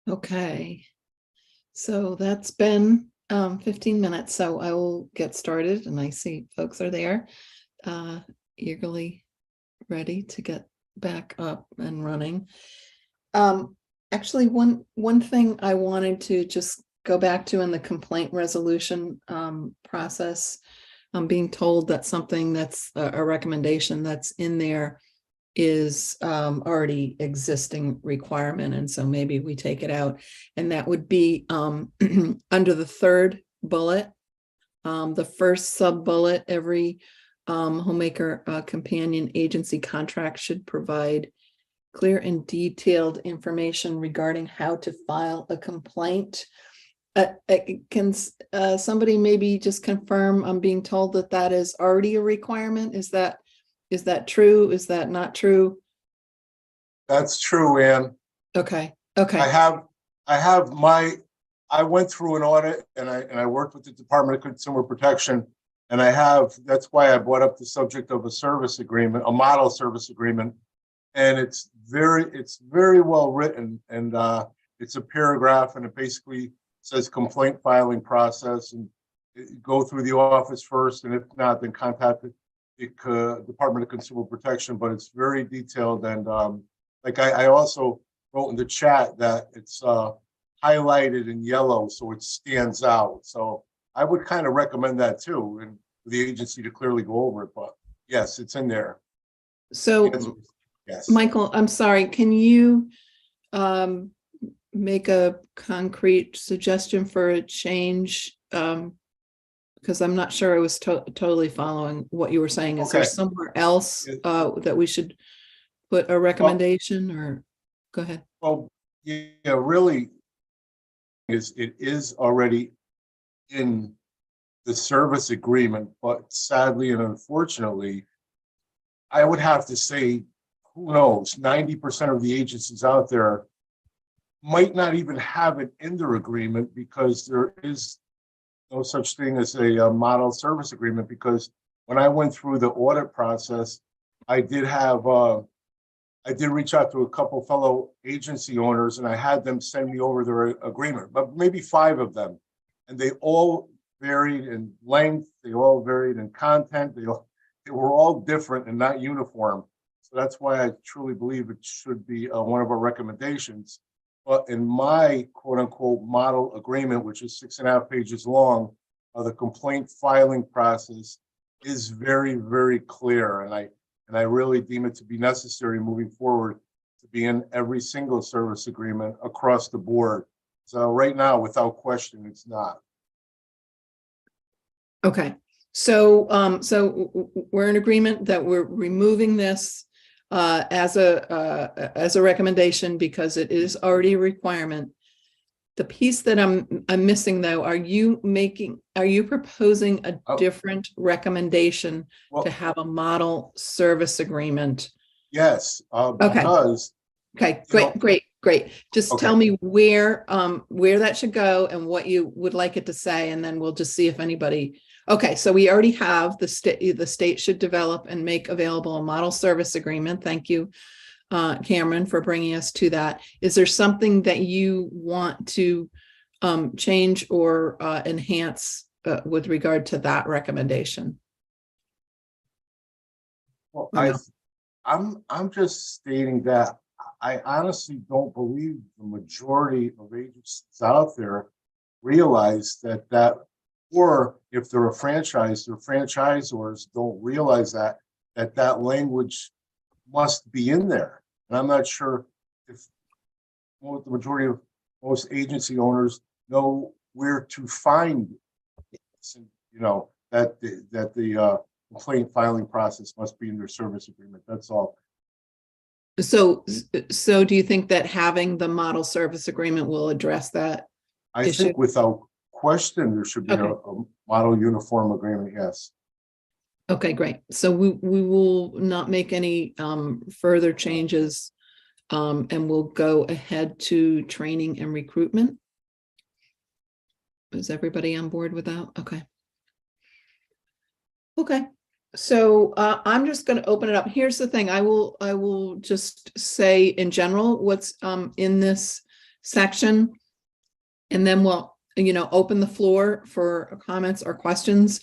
Okay. So that's been 15 minutes, so I will get started, and I see folks are there eagerly ready to get back up and running. Actually, one thing I wanted to just go back to in the complaint resolution process, I'm being told that something that's a recommendation that's in there is already existing requirement, and so maybe we take it out, and that would be under the third bullet, the first sub bullet. Every homemaker companion agency contract should provide clear and detailed information regarding how to file a complaint. Can somebody maybe just confirm? I'm being told that that is already a requirement. Is that true? Is that not true? That's true, Ann. Okay. Okay. I went through an audit and I worked with the Department of Consumer Protection, and that's why I brought up the subject of a service agreement, a model service agreement. And it's very well written, and it's a paragraph, and it basically says complaint filing process, and go through the office first, and if not, then contact the Department of Consumer Protection. But it's very detailed, and like I also wrote in the chat that it's highlighted in yellow, so it stands out. So I would kind of recommend that too, and for the agency to clearly go over it. But yes, it's in there. So, yes, Michael, I'm sorry. Can you make a concrete suggestion for a change? Because I'm not sure I was totally following what you were saying. Is there Okay. somewhere else that we should put a recommendation, or go ahead? Well, yeah, really, it is already in the service agreement, but sadly and unfortunately, I would have to say, who knows, 90% of the agencies out there might not even have it in their agreement, because there is no such thing as a model service agreement. Because when I went through the audit process, I did reach out to a couple fellow agency owners, and I had them send me over their agreement, but maybe 5 of them, and they all varied in length, they all varied in content, they were all different and not uniform. So that's why I truly believe it should be one of our recommendations. But in my quote unquote model agreement, which is 6.5 pages long, the complaint filing process is very, very clear. And I really deem it to be necessary moving forward to be in every single service agreement across the board. So right now, without question, it's not. Okay. So we're in agreement that we're removing this as a recommendation because it is already a requirement. The piece that I'm missing, though, are you proposing a different recommendation to have a model service agreement? Yes, because okay, great. Just tell me where that should go and what you would like it to say, and then we'll just see if anybody. Okay, so we already have the state should develop and make available a model service agreement. Thank you, Cameron, for bringing us to that. Is there something that you want to change or enhance with regard to that recommendation? Well, I'm just stating that I honestly don't believe the majority of agencies out there realize that, or if they're a franchise, their franchisors don't realize that language must be in there. And I'm not sure if the majority of most agency owners know where to find it. That the complaint filing process must be in their service agreement. That's all. So do you think that having the model service agreement will address that issue? Think without question, there should be a model uniform agreement. Yes. Okay, great. So we will not make any further changes, and we'll go ahead to training and recruitment. Is everybody on board with that? Okay. Okay. So I'm just going to open it up. Here's the thing. I will just say in general what's in this section. And then we'll, open the floor for comments or questions.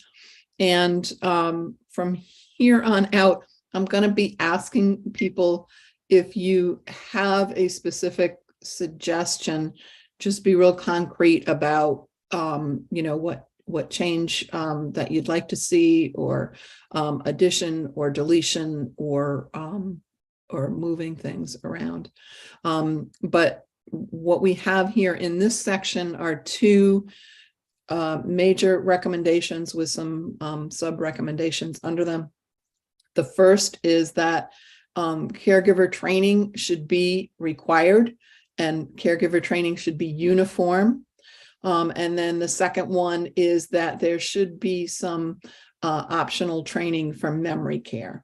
And from here on out, I'm going to be asking people, if you have a specific suggestion, just be real concrete about, what change that you'd like to see, or addition or deletion, or moving things around. But what we have here in this section are two major recommendations with some sub recommendations under them. The first is that caregiver training should be required, and caregiver training should be uniform. And then the second one is that there should be some optional training for memory care.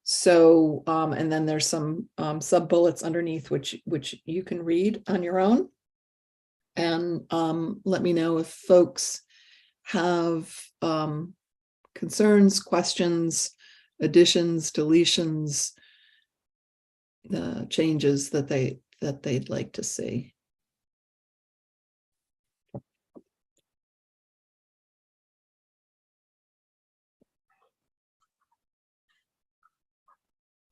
So, and then there's some sub bullets underneath, which you can read on your own. And let me know if folks have concerns, questions, additions, deletions, changes that they'd like to see.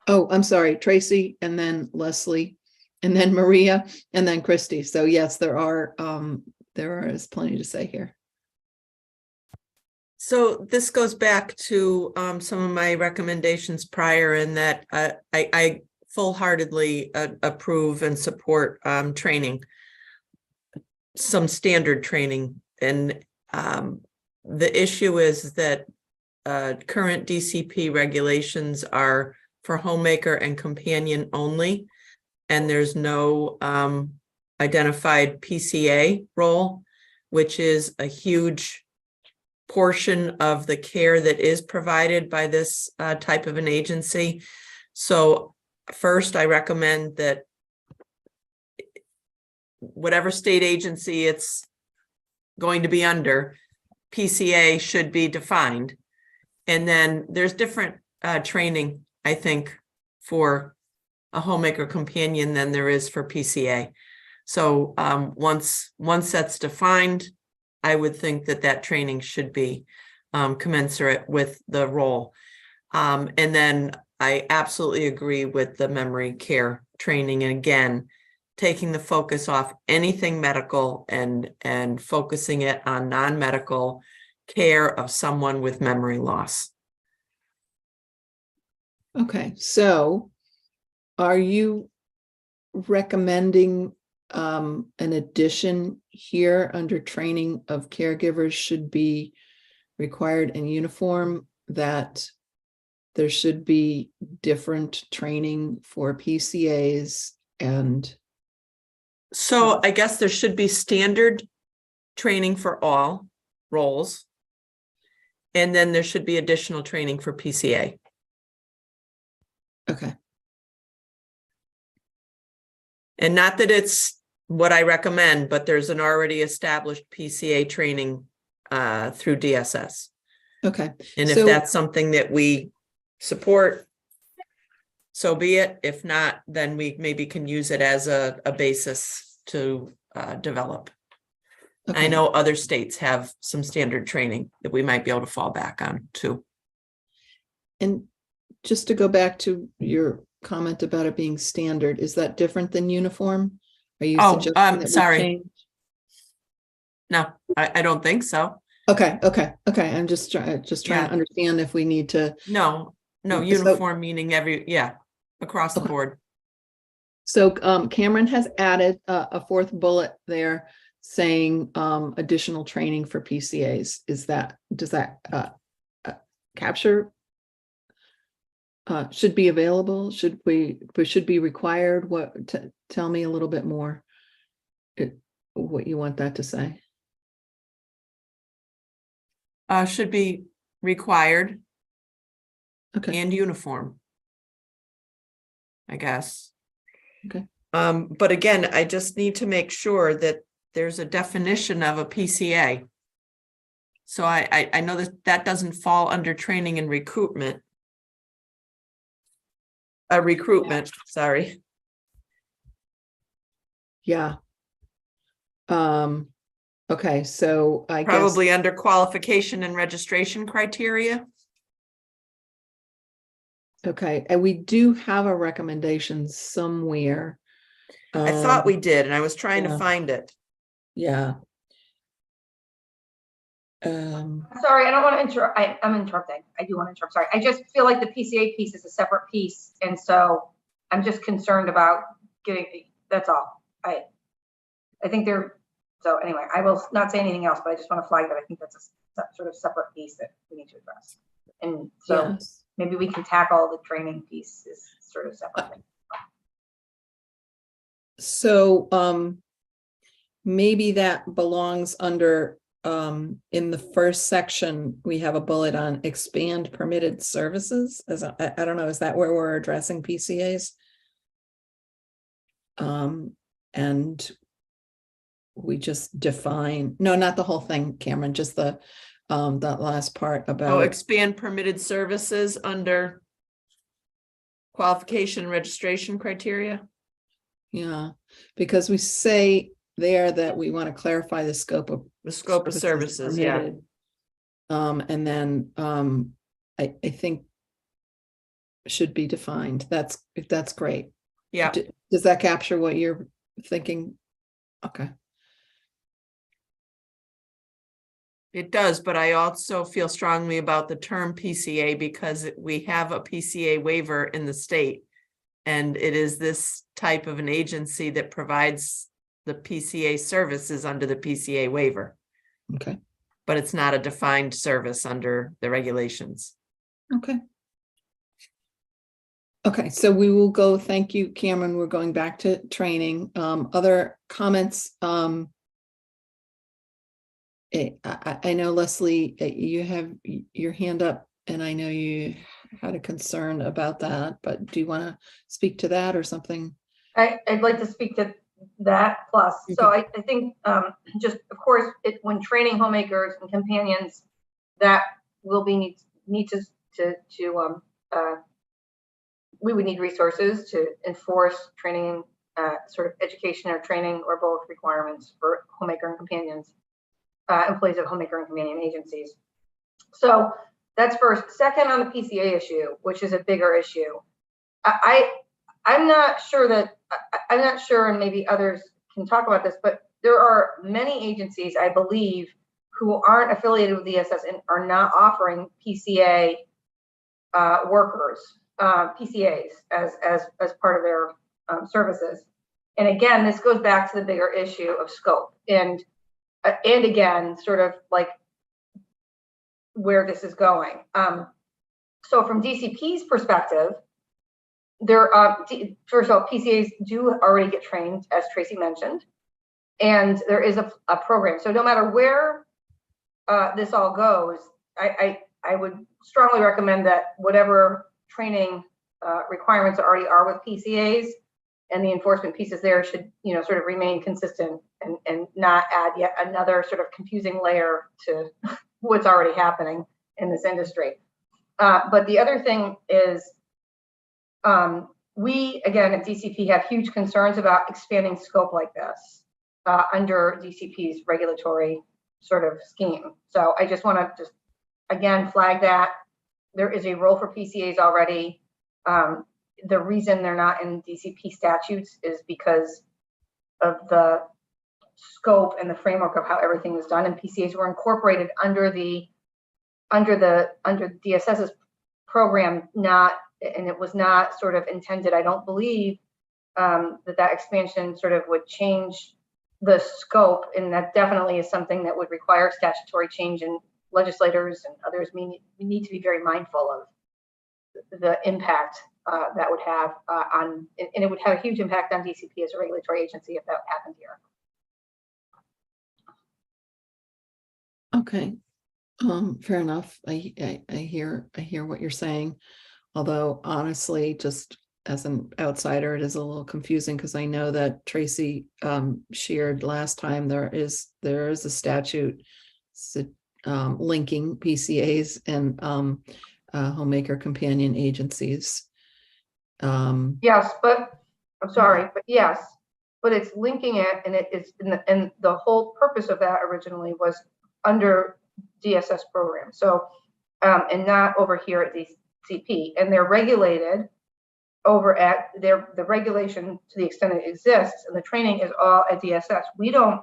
Oh, I'm sorry, Tracy, and then Leslie, and then Maria, and then Christy. So yes, there is plenty to say here. So this goes back to some of my recommendations prior, in that I full-heartedly approve and support training, some standard training. And the issue is that current DCP regulations are for homemaker and companion only, and there's no identified PCA role, which is a huge portion of the care that is provided by this type of an agency. So first, I recommend that whatever state agency it's going to be under, PCA should be defined. And then there's different training, I think, for a homemaker companion than there is for PCA. So once that's defined, I would think that training should be commensurate with the role. And then I absolutely agree with the memory care training. And again, taking the focus off anything medical and focusing it on non-medical care of someone with memory loss. Okay, so are you recommending an addition here under training of caregivers should be required in uniform, that there should be different training for PCAs? And so I guess there should be standard training for all roles, and then there should be additional training for PCA. okay. And not that it's what I recommend, but there's an already established PCA training through DSS. Okay. And if So- that's something that we support, so be it. If not, then we maybe can use it as a basis to develop. Okay. I know other states have some standard training that we might be able to fall back on too. And just to go back to your comment about it being standard, is that different than uniform? Are you suggesting that we sorry. change? No, I don't think so. Okay. I'm just trying Yeah. to understand if we need to. No, So- uniform meaning across the Okay. board. So Cameron has added a fourth bullet there saying additional training for PCAs. Does that capture? Should be available? Should be required? Tell me a little bit more. What you want that to say? Should be required Okay. and uniform, I guess. Okay. But again, I just need to make sure that there's a definition of a PCA. So I know that doesn't fall under training and recruitment. Sorry. Yeah. Okay, so I guess. Probably under qualification and registration criteria. Okay, and we do have a recommendation somewhere. I thought we did, and I was trying to yeah. find it. Yeah. Sorry, I don't want to interrupt. I'm interrupting. I do want to interrupt. Sorry. I just feel like the PCA piece is a separate piece. And so I'm just concerned about that's all. I think so anyway, I will not say anything else, but I just want to flag that I think that's a sort of separate piece that we need to address. And so Yes. maybe we can tackle the training piece is sort of separate. So maybe that belongs under in the first section, we have a bullet on expand permitted services. I don't know, is that where we're addressing PCAs? And we just define, no, not the whole thing, Cameron, just that last part about. Expand permitted services under qualification and registration criteria. Yeah, because we say there that we want to clarify the scope of services, yeah. permitted. And then I think should be defined. That's great. Yeah. Does that capture what you're thinking? Okay. It does, but I also feel strongly about the term PCA because we have a PCA waiver in the state. And it is this type of an agency that provides the PCA services under the PCA waiver. Okay. But it's not a defined service under the regulations. Okay. Okay, so we will go, thank you, Cameron. We're going back to training. Other comments? I know, Leslie, you have your hand up and I know you had a concern about that, but do you want to speak to that or something? I'd like to speak to that plus. So I think just, of course, when training homemakers and companions, that will be we would need resources to enforce training, sort of education or training or both requirements for homemaker and companions, employees of homemaker and companion agencies. So that's first. Second, on the PCA issue, which is a bigger issue, I'm not sure, and maybe others can talk about this, but there are many agencies, I believe, who aren't affiliated with ESS and are not offering PCA workers, PCAs as part of their services. And again, this goes back to the bigger issue of scope and again, sort of like where this is going. So from DCP's perspective, first of all, PCAs do already get trained, as Tracy mentioned, and there is a program. So no matter where this all goes, I would strongly recommend that whatever training requirements already are with PCAs and the enforcement pieces there should, sort of remain consistent and not add yet another sort of confusing layer to what's already happening in this industry. But the other thing is, we, again, at DCP have huge concerns about expanding scope like this under DCP's regulatory sort of scheme. So I just want to again, flag that there is a role for PCAs already. The reason they're not in DCP statutes is because of the scope and the framework of how everything was done, and PCAs were incorporated under DSS's program, and it was not sort of intended, I don't believe, that expansion sort of would change the scope, and that definitely is something that would require statutory change, and legislators and others we need to be very mindful of the impact that would have and it would have a huge impact on DCP as a regulatory agency if that happened here. Okay, fair enough. I hear what you're saying. Although honestly, just as an outsider, it is a little confusing because I know that Tracy shared last time there is a statute linking PCAs and homemaker companion agencies. Yes, but I'm sorry, but yes, but it's linking it, and and the whole purpose of that originally was under DSS program. So, and not over here at DCP, and they're regulated over at the regulation to the extent it exists, and the training is all at DSS. We don't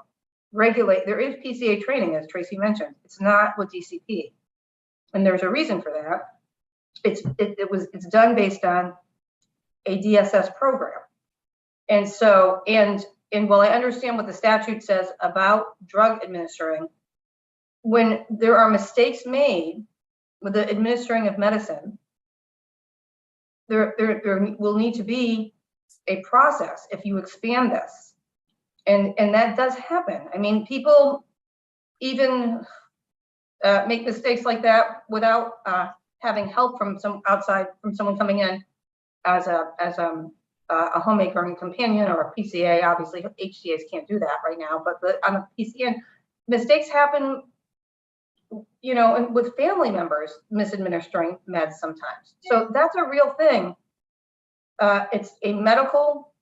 regulate. There is PCA training, as Tracy mentioned. It's not with DCP, and there's a reason for that. It's done based on a DSS program, and so and while I understand what the statute says about drug administering, when there are mistakes made with the administering of medicine, there will need to be a process if you expand this, and that does happen. I mean, people even make mistakes like that without having help from someone coming in as a homemaker and companion or a PCA. Obviously, HCAs can't do that right now, but on a PCN, mistakes happen, you know, and with family members misadministering meds sometimes. So that's a real thing. It's a medical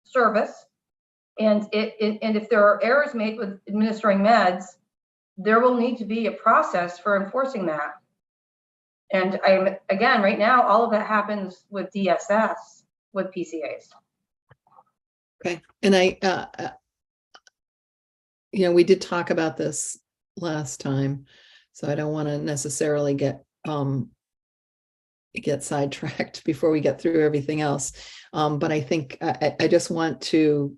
service, and if there are errors made with administering meds, there will need to be a process for enforcing that. And again, right now, all of that happens with DSS, with PCAs. Okay, and we did talk about this last time, so I don't want to necessarily get sidetracked before we get through everything else. But I think I just want to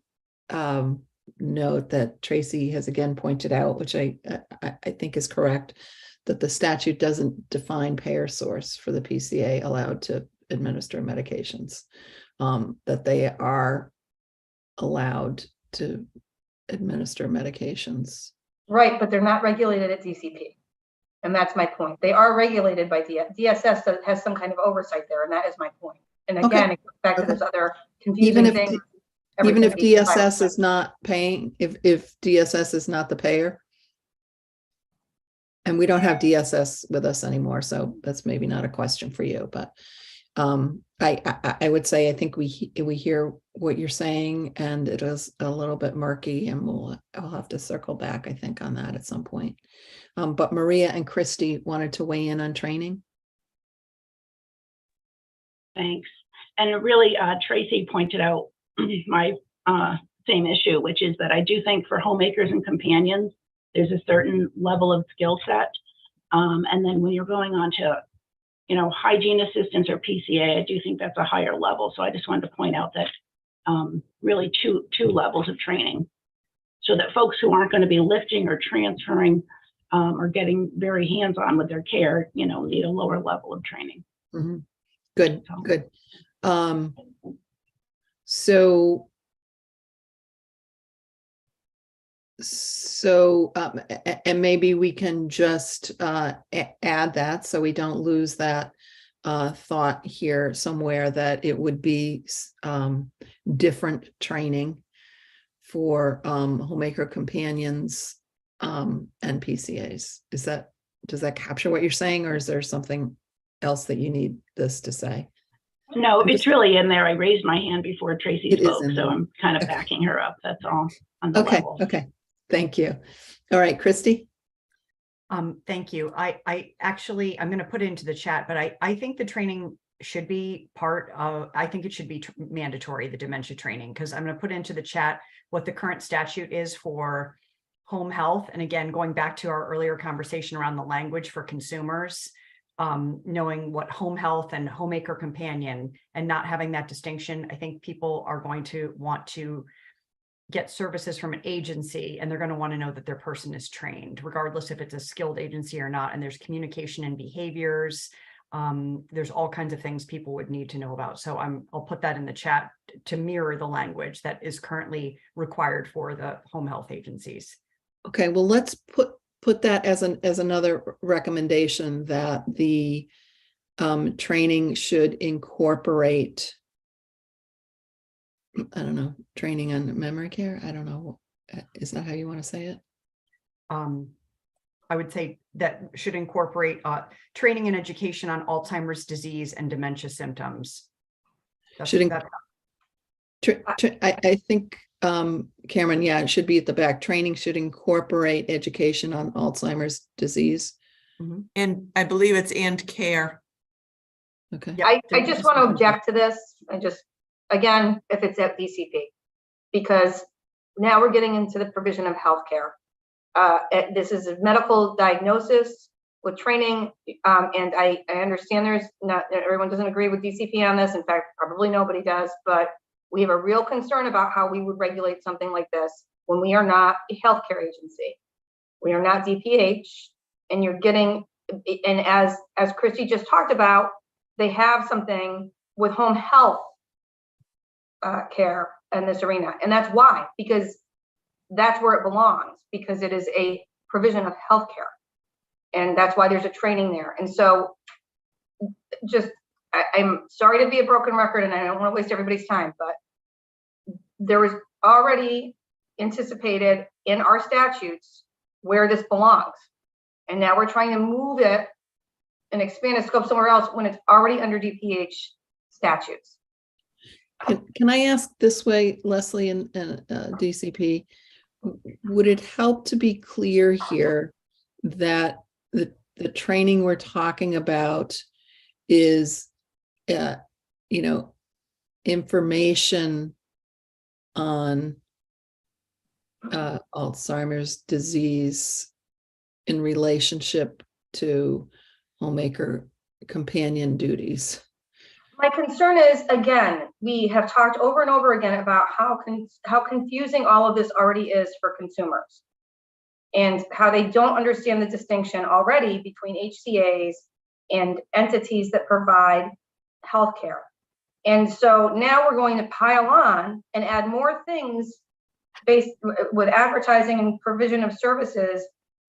note that Tracy has again pointed out, which I think is correct, that the statute doesn't define payer source for the PCA allowed to administer medications, that they are allowed to administer medications. Right, but they're not regulated at DCP. And that's my point. They are regulated by DSS that has some kind of oversight there, and that is my point. And again, it goes back to this other confusing thing. Even if DSS is not paying, if DSS is not the payer, and we don't have DSS with us anymore, so that's maybe not a question for you, but I would say I think we hear what you're saying, and it is a little bit murky, and I'll have to circle back, I think, on that at some point. But Maria and Christy wanted to weigh in on training. Thanks. And really, Tracy pointed out my same issue, which is that I do think for homemakers and companions, there's a certain level of skill set. And then when you're going on to, hygiene assistants or PCA, I do think that's a higher level. So I just wanted to point out that really two levels of training, so that folks who aren't going to be lifting or transferring or getting very hands-on with their care, need a lower level of training. Mm-hmm. Good, good. So and maybe we can just add that, so we don't lose that thought here somewhere, that it would be different training for homemaker companions and PCAs. Does that capture what you're saying, or is there something else that you need this to say? No, it's really in there. I raised my hand before Tracy spoke, so I'm kind of backing her up. That's all on the level. Okay. Thank you. All right, Christy. Thank you. I actually, I'm going to put it into the chat, but I think the training should be part of, I think it should be mandatory, the dementia training, because I'm going to put into the chat what the current statute is for home health. And again, going back to our earlier conversation around the language for consumers, knowing what home health and homemaker companion, and not having that distinction, I think people are going to want to get services from an agency, and they're going to want to know that their person is trained, regardless if it's a skilled agency or not. And there's communication and behaviors. There's all kinds of things people would need to know about. So I'll put that in the chat to mirror the language that is currently required for the home health agencies. Okay, well, let's put that as another recommendation, that the training should incorporate, I don't know, training on memory care. I don't know. Is that how you want to say it? I would say that should incorporate training and education on Alzheimer's disease and dementia symptoms. I think Cameron, yeah, it should be at the back. Training should incorporate education on Alzheimer's disease. And I believe it's and care. Okay. I just want to object to this. Again, if it's at DCP, because now we're getting into the provision of healthcare. This is a medical diagnosis with training, and I understand there's not everyone doesn't agree with DCP on this. In fact, probably nobody does, but we have a real concern about how we would regulate something like this when we are not a healthcare agency. We are not DPH, and you're getting, and as Christy just talked about, they have something with home health care in this arena. And that's why, because that's where it belongs, because it is a provision of healthcare. And that's why there's a training there. And so I'm sorry to be a broken record, and I don't want to waste everybody's time, but there was already anticipated in our statutes where this belongs. And now we're trying to move it and expand its scope somewhere else when it's already under DPH statutes. Can I ask this way, Leslie and DCP? Would it help to be clear here that the training we're talking about is, information on Alzheimer's disease in relationship to Homemaker companion duties? My concern is, again, we have talked over and over again about how confusing all of this already is for consumers, and how they don't understand the distinction already between HCAs and entities that provide healthcare. And so now we're going to pile on and add more things based with advertising and provision of services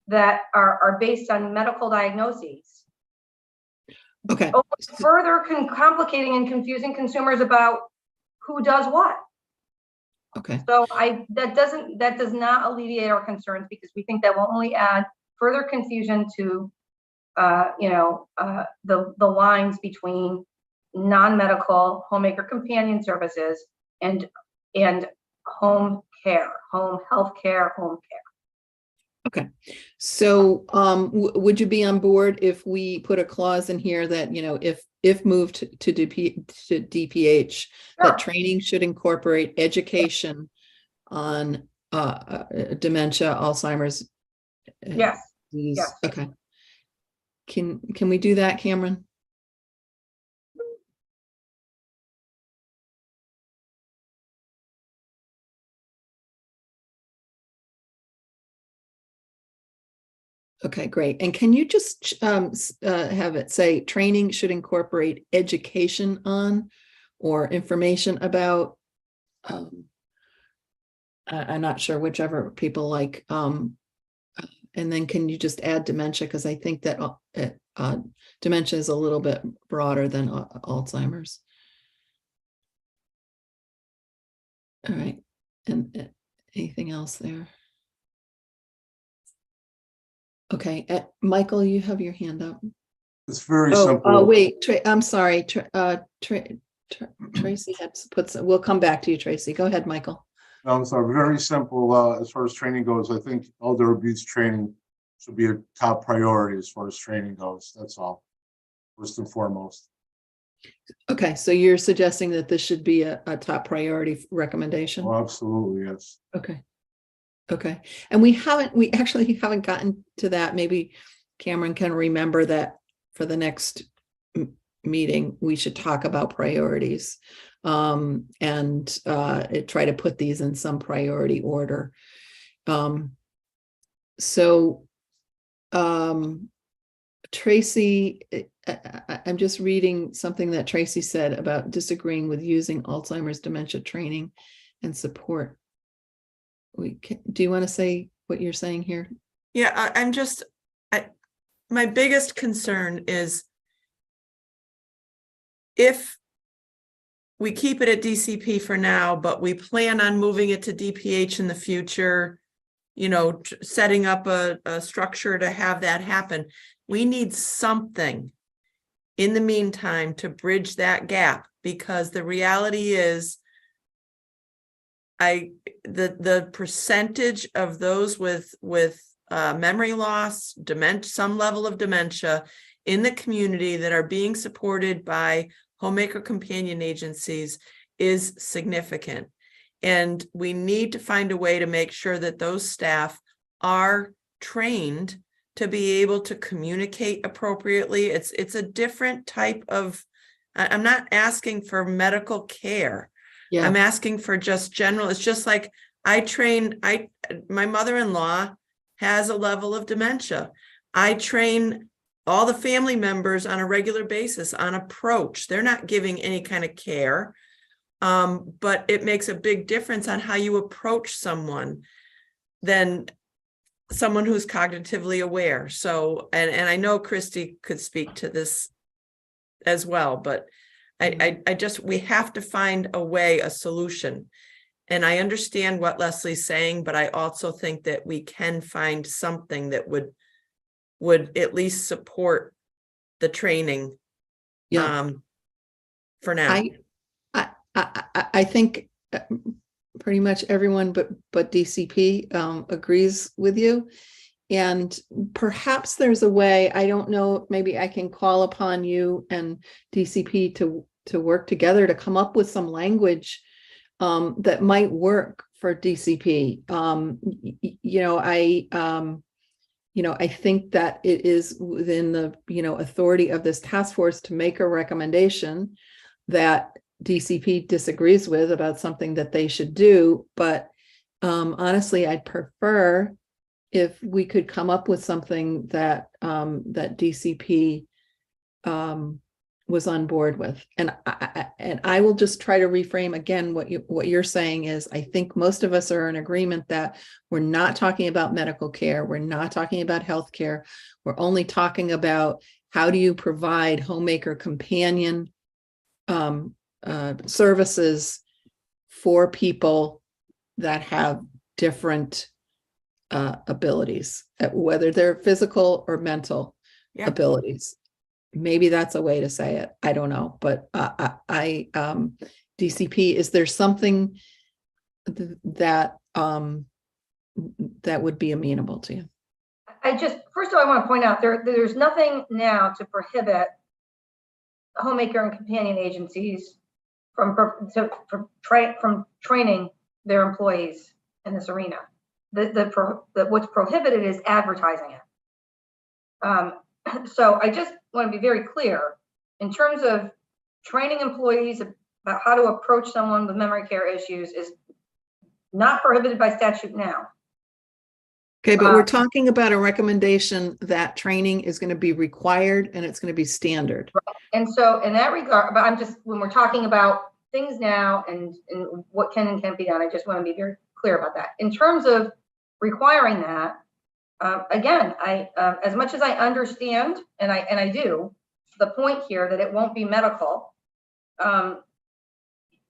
that are based on medical diagnoses. Okay. Further complicating and confusing consumers about who does what. Okay. So that does not alleviate our concerns, because we think that will only add further confusion to the lines between non-medical homemaker companion services and home care, home health care, home care. Okay. So would you be on board if we put a clause in here that, if moved to DPH, Sure, that training should incorporate education on dementia, Alzheimer's? Yes. Disease? Yes. Okay. Can we do that, Cameron? Okay, great. And can you just have it say training should incorporate education on or information about? I'm not sure, whichever people like. And then can you just add dementia? Because I think that dementia is a little bit broader than Alzheimer's. All right. And anything else there? Okay, Michael, you have your hand up. It's very Oh, simple. wait, I'm sorry. Tracy had put some, we'll come back to you, Tracy. Go ahead, Michael. No, I'm sorry, very simple. As far as training goes, I think elder abuse training should be a top priority as far as training goes. That's all, first and foremost. Okay, so you're suggesting that this should be a top priority recommendation? Oh, absolutely, yes. Okay. Okay. And we actually haven't gotten to that. Maybe Cameron can remember that for the next meeting, we should talk about priorities and try to put these in some priority order. Tracy, I'm just reading something that Tracy said about disagreeing with using Alzheimer's dementia training and support. Do you want to say what you're saying here? Yeah, my biggest concern is if we keep it at DCP for now, but we plan on moving it to DPH in the future, setting up a structure to have that happen. We need something in the meantime to bridge that gap, because the reality is the percentage of those with memory loss, some level of dementia in the community that are being supported by homemaker companion agencies is significant. And we need to find a way to make sure that those staff are trained to be able to communicate appropriately. It's a different type of, I'm not asking for medical care. Yeah. I'm asking for just general. It's just like my mother-in-law has a level of dementia. I train all the family members on a regular basis on approach. They're not giving any kind of care, but it makes a big difference on how you approach someone than someone who's cognitively aware. So, and I know Christy could speak to this as well, but I just, we have to find a way, a solution. And I understand what Leslie's saying, but I also think that we can find something that would at least support the training. Yeah. For now. I think pretty much everyone but DCP agrees with you. And perhaps there's a way, I don't know, maybe I can call upon you and DCP to work together to come up with some language that might work for DCP. I think that it is within the, authority of this task force to make a recommendation that DCP disagrees with about something that they should do. But honestly, I'd prefer if we could come up with something that that DCP was on board with. And I will just try to reframe again what you're saying is, I think most of us are in agreement that we're not talking about medical care, we're not talking about health care, we're only talking about how do you provide homemaker companion services for people that have different abilities, whether they're physical or mental abilities. Maybe that's a way to say it. I don't know, but DCP, is there something that that would be amenable to you? First of all, I want to point out there's nothing now to prohibit homemaker and companion agencies from training their employees in this arena. What's prohibited is advertising it. So I just want to be very clear in terms of training employees about how to approach someone with memory care issues is not prohibited by statute now. Okay, but we're talking about a recommendation that training is going to be required and it's going to be standard. Right. And so in that regard, but when we're talking about things now and what can and can't be done, I just want to be very clear about that. In terms of requiring that, again, as much as I understand, and I do, the point here that it won't be medical,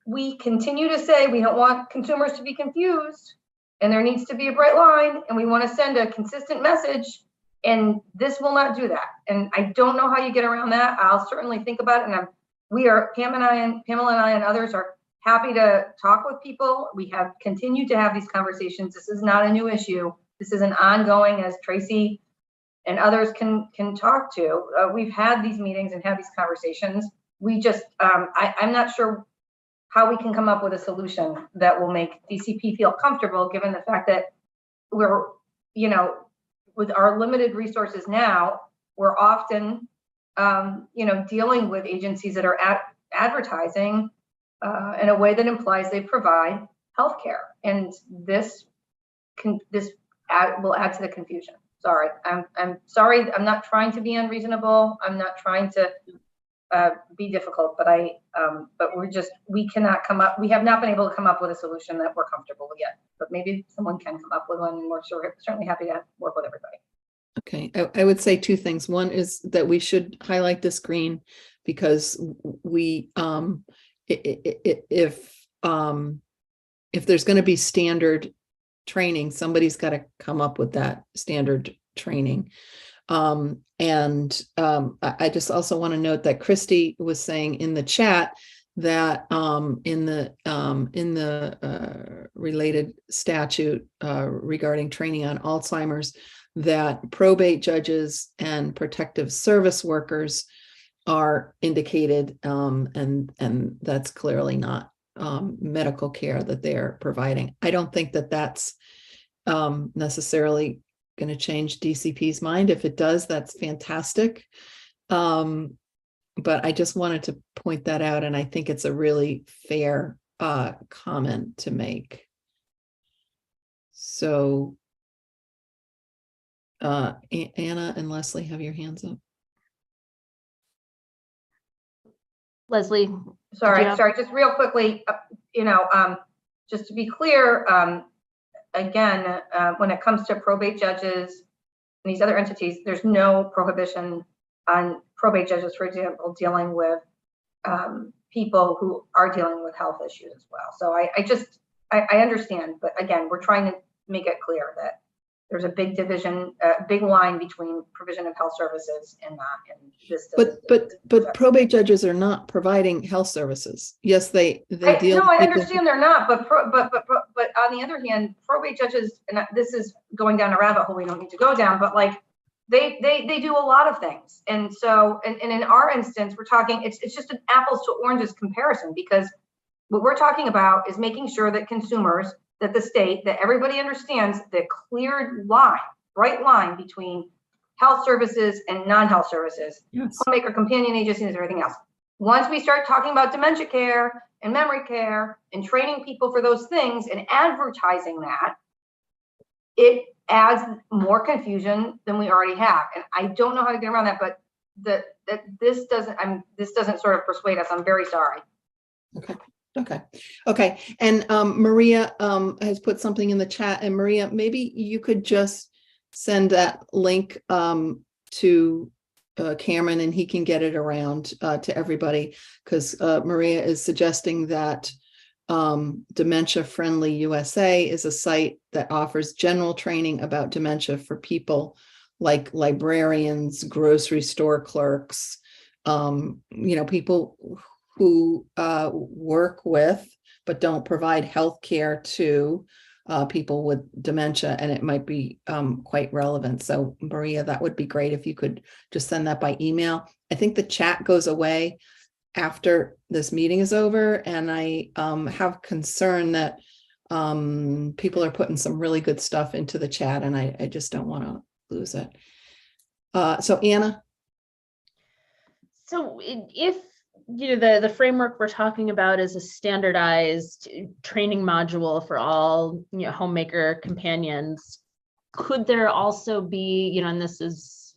we continue to say we don't want consumers to be confused, and there needs to be a bright line, and we want to send a consistent message, and this will not do that. And I don't know how you get around that. I'll certainly think about it, and Pamela and I and others are happy to talk with people. We have continued to have these conversations. This is not a new issue. This is an ongoing, as Tracy and others can talk to. We've had these meetings and had these conversations. We just, I'm not sure how we can come up with a solution that will make DCP feel comfortable, given the fact that we're, with our limited resources now, we're often, dealing with agencies that are advertising in a way that implies they provide healthcare, and this will add to the confusion. Sorry, I'm sorry. I'm not trying to be unreasonable. I'm not trying to be difficult, but we cannot come up. We have not been able to come up with a solution that we're comfortable with yet. But maybe someone can come up with one, and we're certainly happy to work with everybody. Okay, I would say two things. One is that we should highlight this green because we, if there's going to be standard training, somebody's got to come up with that standard training. I just also want to note that Christy was saying in the chat that in the related statute regarding training on Alzheimer's, that probate judges and protective service workers are indicated, and that's clearly not medical care that they're providing. I don't think that that's necessarily going to change DCP's mind. If it does, that's fantastic. But I just wanted to point that out, and I think it's a really fair comment to make. So Anna and Leslie, have your hands up. Leslie. Sorry, Yeah. sorry, just real quickly, just to be clear, again, when it comes to probate judges and these other entities, there's no prohibition on probate judges, for example, dealing with people who are dealing with health issues as well. So I understand, but again, we're trying to make it clear that there's a big division, a big line between provision of health services and that. And this. But probate judges are not providing health services. Yes, they deal. No, I understand they're not, but on the other hand, probate judges, and this is going down a rabbit hole we don't need to go down, but like they do a lot of things. And so, and in our instance, we're talking, it's just an apples to oranges comparison, because what we're talking about is making sure that consumers, that the state, that everybody understands the clear line, bright line between health services and non-health services, yes. Homemaker, companion agencies, and everything else. Once we start talking about dementia care and memory care and training people for those things and advertising that, it adds more confusion than we already have. And I don't know how to get around that, but this doesn't sort of persuade us. I'm very sorry. Okay. And Maria has put something in the chat, and Maria, maybe you could just send that link to Cameron, and he can get it around to everybody, because Maria is suggesting that Dementia Friendly USA is a site that offers general training about dementia for people like librarians, grocery store clerks, people who work with but don't provide health care to people with dementia, and it might be quite relevant. So Maria, that would be great if you could just send that by email. I think the chat goes away after this meeting is over, and I have concern that people are putting some really good stuff into the chat, and I just don't want to lose it. So Anna. So if the framework we're talking about is a standardized training module for all homemaker companions, could there also be, and this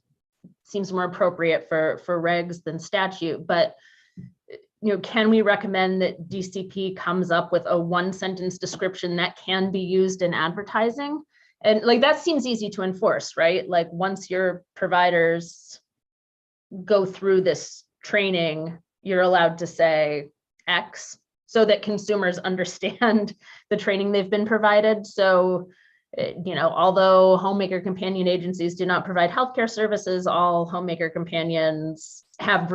seems more appropriate for regs than statute, but can we recommend that DCP comes up with a one-sentence description that can be used in advertising? And like, that seems easy to enforce, right? Like, once your providers go through this training, you're allowed to say X so that consumers understand the training they've been provided. So, although homemaker companion agencies do not provide healthcare services, all homemaker companions have,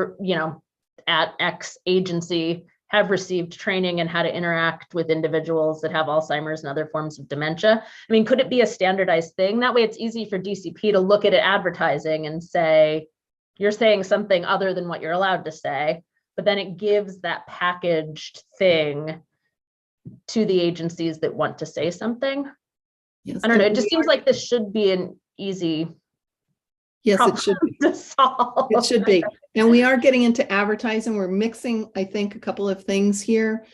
at X agency have received training in how to interact with individuals that have Alzheimer's and other forms of dementia. I mean, could it be a standardized thing? That way it's easy for DCP to look at it advertising and say, you're saying something other than what you're allowed to say, but then it gives that packaged thing to the agencies that want to say something. Yes, I don't know. It just seems like this should be an easy yes, it should be. to solve. It should be. And we are getting into advertising. We're mixing, I think, a couple of things here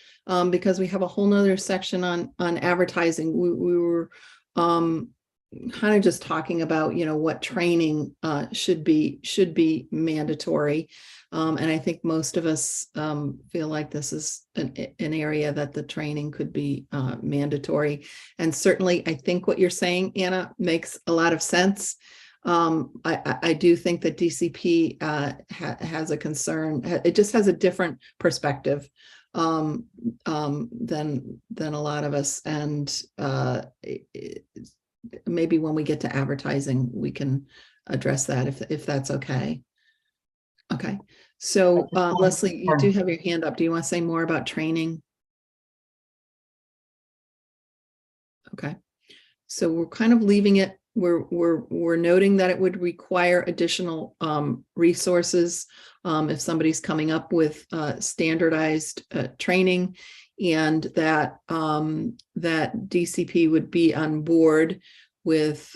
because we have a whole nother section on advertising. We were kind of just talking about, what training should be mandatory. And I think most of us feel like this is an area that the training could be mandatory. And certainly, I think what you're saying, Anna, makes a lot of sense. I do think that DCP has a concern. It just has a different perspective than a lot of us. And maybe when we get to advertising, we can address that if that's okay. Okay. So Leslie, you do have your hand up. Do you want to say more about training? Okay. So we're kind of leaving it. We're noting that it would require additional resources if somebody's coming up with standardized training, and that that DCP would be on board with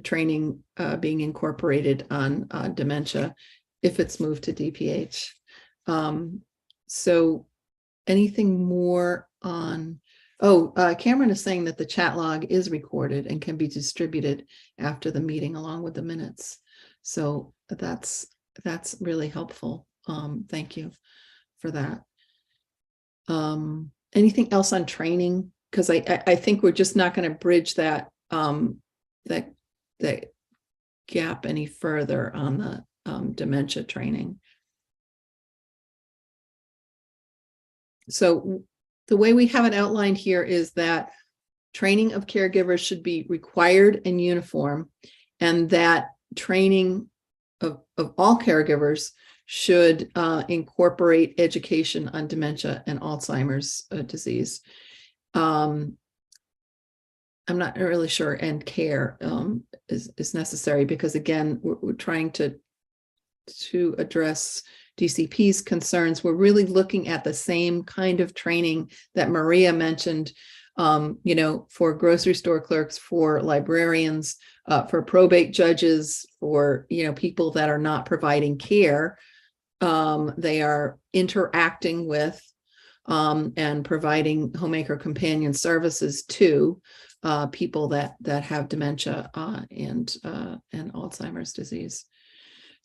training being incorporated on dementia if it's moved to DPH. So anything more on? Oh, Cameron is saying that the chat log is recorded and can be distributed after the meeting along with the minutes. So that's really helpful. Thank you for that. Anything else on training? Because I think we're just not going to bridge that that gap any further on the dementia training. So the way we have it outlined here is that training of caregivers should be required and uniform, and that training of all caregivers should incorporate education on dementia and Alzheimer's disease. I'm not really sure, and care is necessary, because again, we're trying to address DCP's concerns. We're really looking at the same kind of training that Maria mentioned, you know, for grocery store clerks, for librarians, for probate judges, for, you know, people that are not providing care. They are interacting with and providing homemaker companion services to people that have dementia and Alzheimer's disease.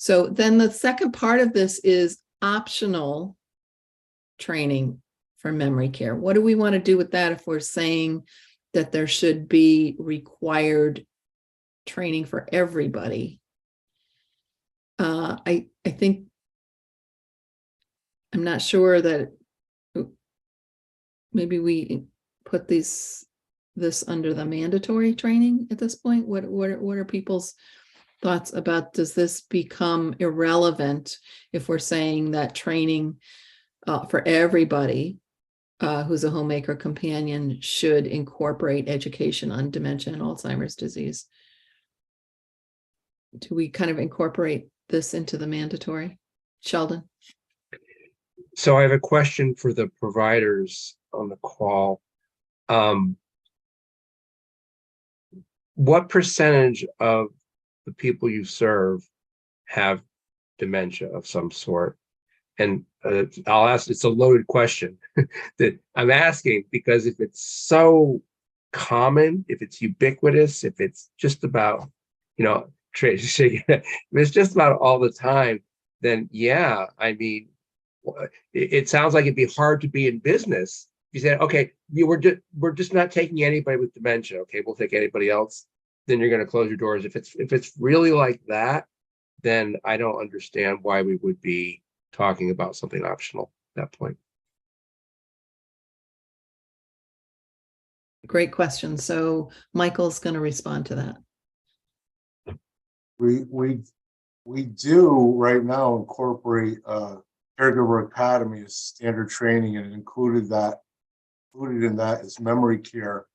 So then the second part of this is optional training for memory care. What do we want to do with that if we're saying that there should be required training for everybody? I think, I'm not sure that maybe we put this under the mandatory training at this point. What are people's thoughts about, does this become irrelevant if we're saying that training for everybody who's a homemaker companion should incorporate education on dementia and Alzheimer's disease? Do we kind of incorporate this into the mandatory? Sheldon? So I have a question for the providers on the call. What percentage of the people you serve have dementia of some sort? And I'll ask, it's a loaded question that I'm asking, because if it's so common, if it's ubiquitous, if it's just about, you know, if it's just about all the time, then yeah, I mean, it sounds like it'd be hard to be in business. You said, okay, we're just not taking anybody with dementia. Okay, we'll take anybody else. Then you're going to close your doors. If it's really like that, then I don't understand why we would be talking about something optional at that point. Great question. So Michael's going to respond to that. We do right now incorporate Caregiver Academy as standard training, and included in that is memory care.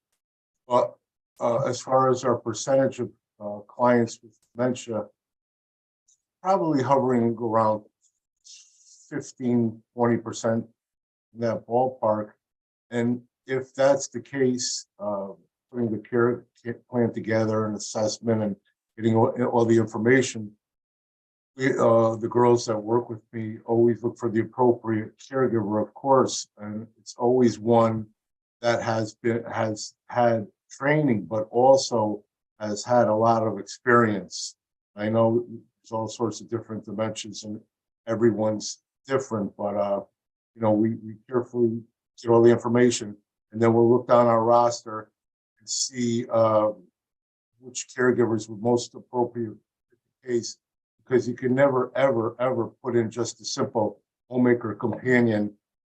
But as far as our percentage of clients with dementia, probably hovering around 15-20% in that ballpark. And if that's the case, putting the care plan together, an assessment, and getting all the information, the girls that work with me always look for the appropriate caregiver, of course, and it's always one that has had training, but also has had a lot of experience. I know there's all sorts of different dimensions, and everyone's different, but you know, we carefully get all the information, and then we'll look down our roster and see which caregivers were most appropriate in the case, because you can never, ever put in just a simple homemaker companion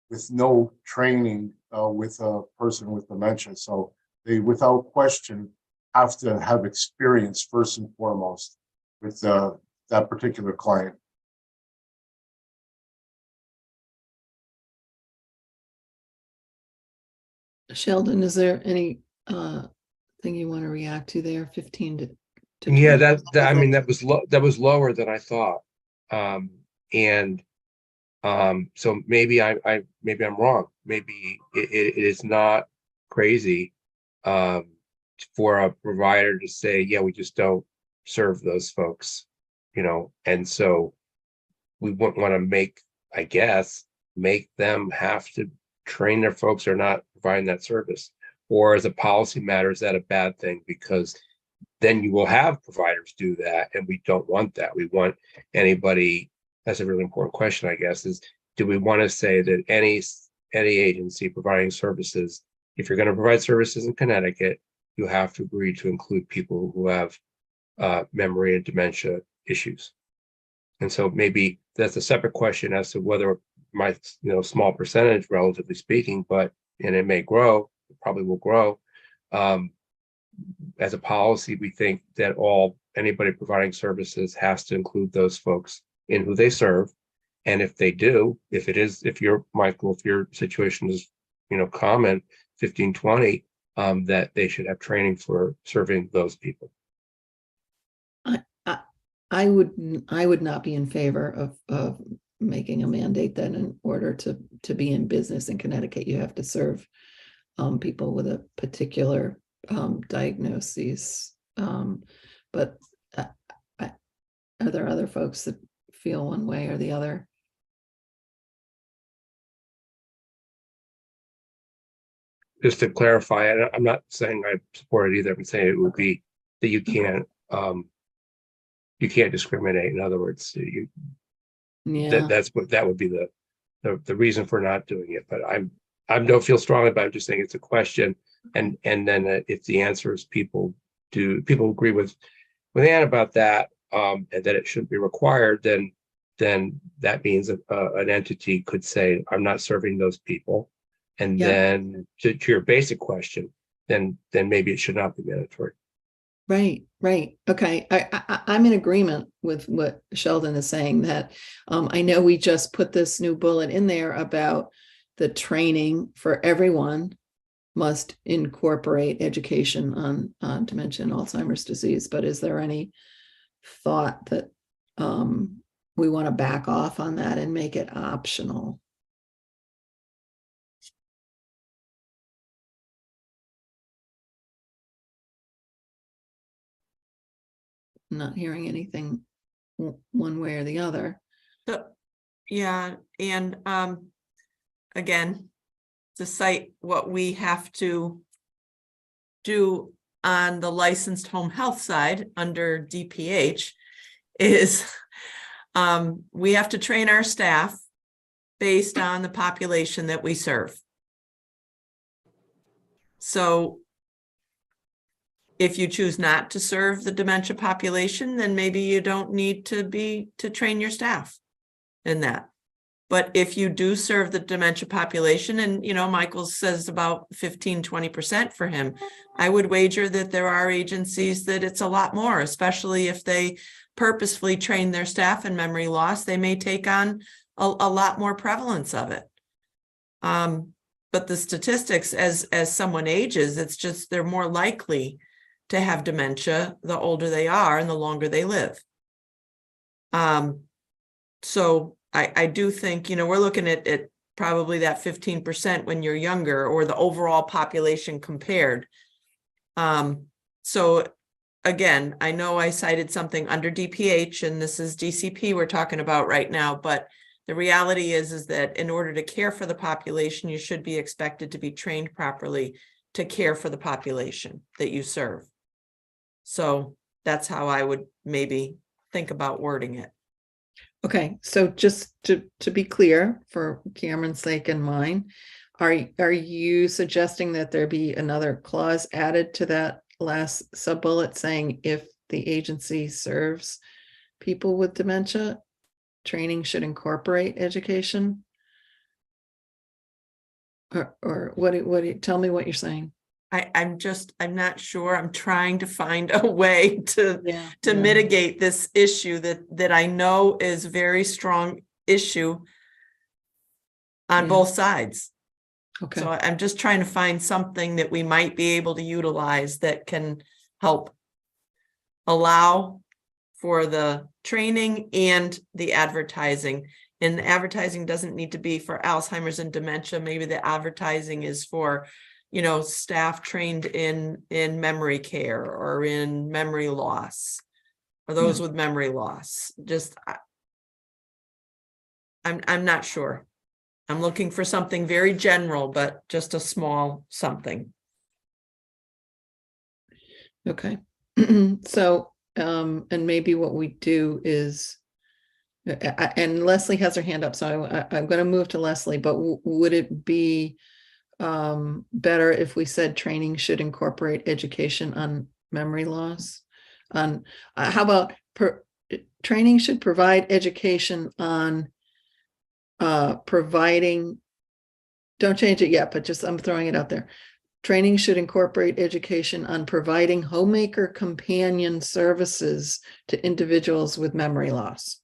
with no training with a person with dementia. So they, without question, have to have experience first and foremost with that particular client. Sheldon, is there any thing you want to react to there? 15 to Yeah, 20? I mean, that was lower than I thought. And so maybe maybe I'm wrong. Maybe it is not crazy for a provider to say, yeah, we just don't serve those folks, and so we wouldn't want to I guess, make them have to train their folks or not providing that service. Or as a policy matter, is that a bad thing? Because then you will have providers do that, and we don't want that. We want anybody. That's a really important question, I guess, is do we want to say that any agency providing services, if you're going to provide services in Connecticut, you have to agree to include people who have memory and dementia issues? And so maybe that's a separate question as to whether my small percentage, relatively speaking, and it may grow, it probably will grow. As a policy, we think that anybody providing services has to include those folks in who they serve. And if they do, if your situation is, common 15, 20, that they should have training for serving those people. I would not be in favor of making a mandate that in order to be in business in Connecticut, you have to serve people with a particular diagnoses. But are there other folks that feel one way or the other? Just to clarify, I'm not saying I support it either. I'm saying it would be that you can't discriminate. In other words, that would be the reason for not doing it. But I don't feel strongly about it. I'm just saying it's a question. And then if the answer is people agree with Ann about that, and that it shouldn't be required, then that means an entity could say, I'm not serving those people. And then to your basic question, then maybe it should not be mandatory. Right. Okay. I'm in agreement with what Sheldon is saying, that I know we just put this new bullet in there about the training for everyone must incorporate education on dementia and Alzheimer's disease. But is there any thought that we want to back off on that and make it optional? Not hearing anything one way or the other. So, yeah, and again, to cite what we have to do on the licensed home health side under DPH is we have to train our staff based on the population that we serve. So if you choose not to serve the dementia population, then maybe you don't need to train your staff in that. But if you do serve the dementia population, and Michael says about 15-20% for him, I would wager that there are agencies that it's a lot more, especially if they purposefully train their staff in memory loss. They may take on a lot more prevalence of it. But the statistics, as someone ages, it's just they're more likely to have dementia the older they are and the longer they live. So I do think, we're looking at probably that 15% when you're younger, or the overall population compared. So again, I know I cited something under DPH, and this is DCP we're talking about right now, but the reality is that in order to care for the population, you should be expected to be trained properly to care for the population that you serve. So that's how I would maybe think about wording it. Okay, so just to be clear, for Cameron's sake and mine, are you suggesting that there be another clause added to that last sub-bullet saying if the agency serves people with dementia, training should incorporate education? Or what tell me what you're saying. I'm not sure. I'm trying to find a way to mitigate this issue that I know is a very strong issue on both sides. Okay. So I'm just trying to find something that we might be able to utilize that can help allow for the training and the advertising. And the advertising doesn't need to be for Alzheimer's and dementia. Maybe the advertising is for, you know, staff trained in memory care or in memory loss, or those with memory loss. Just I'm not sure. I'm looking for something very general, but just a small something. Okay. So, and maybe what we do is, and Leslie has her hand up, so I'm going to move to Leslie, but would it be better if we said training should incorporate education on memory loss? On how about training should provide education on providing, don't change it yet, but just I'm throwing it out there. Training should incorporate education on providing homemaker companion services to individuals with memory loss.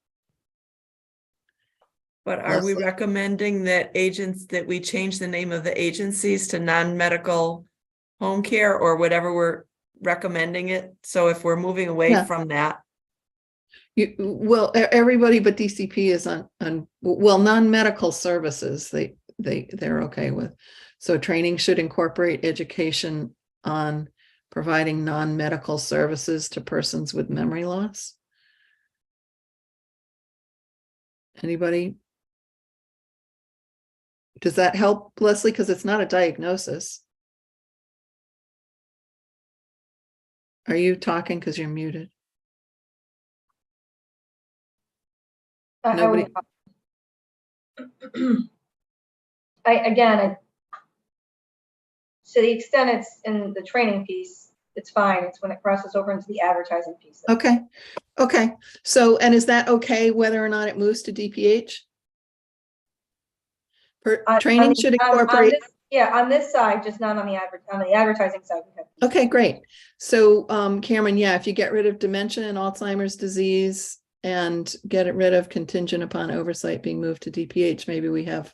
But are we Leslie? recommending that we change the name of the agencies to non-medical home care or whatever we're recommending it? So if we're moving away from that. Well, everybody but DCP is on well, non-medical services, they're okay with. So training should incorporate education on providing non-medical services to persons with memory loss. Anybody? Does that help, Leslie? Because it's not a diagnosis. Are you talking because you're muted? Nobody. Again, to the extent it's in the training piece, it's fine. It's when it crosses over into the advertising piece. Okay. Okay. So, and is that okay whether or not it moves to DPH? Training should incorporate. On this side, just not on the advertising side. Okay, great. So, Cameron, yeah, if you get rid of dementia and Alzheimer's disease and get rid of contingent upon oversight being moved to DPH, maybe we have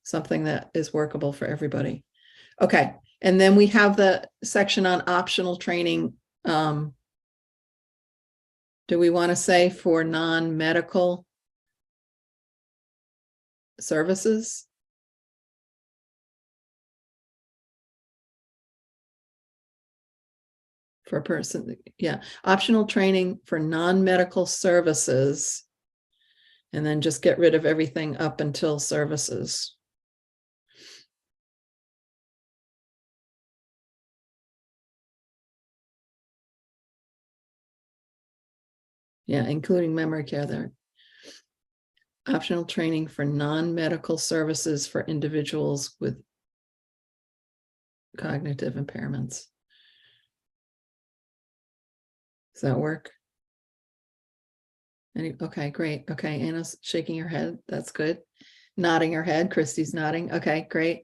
something that is workable for everybody. Okay. And then we have the section on optional training. Do we want to say for non-medical services? For a person, yeah, optional training for non-medical services, and then just get rid of everything up until services. Yeah, including memory care there. Optional training for non-medical services for individuals with cognitive impairments. Does that work? Okay, great. Okay, Anna's shaking her head. That's good. Nodding her head. Christy's nodding. Okay, great.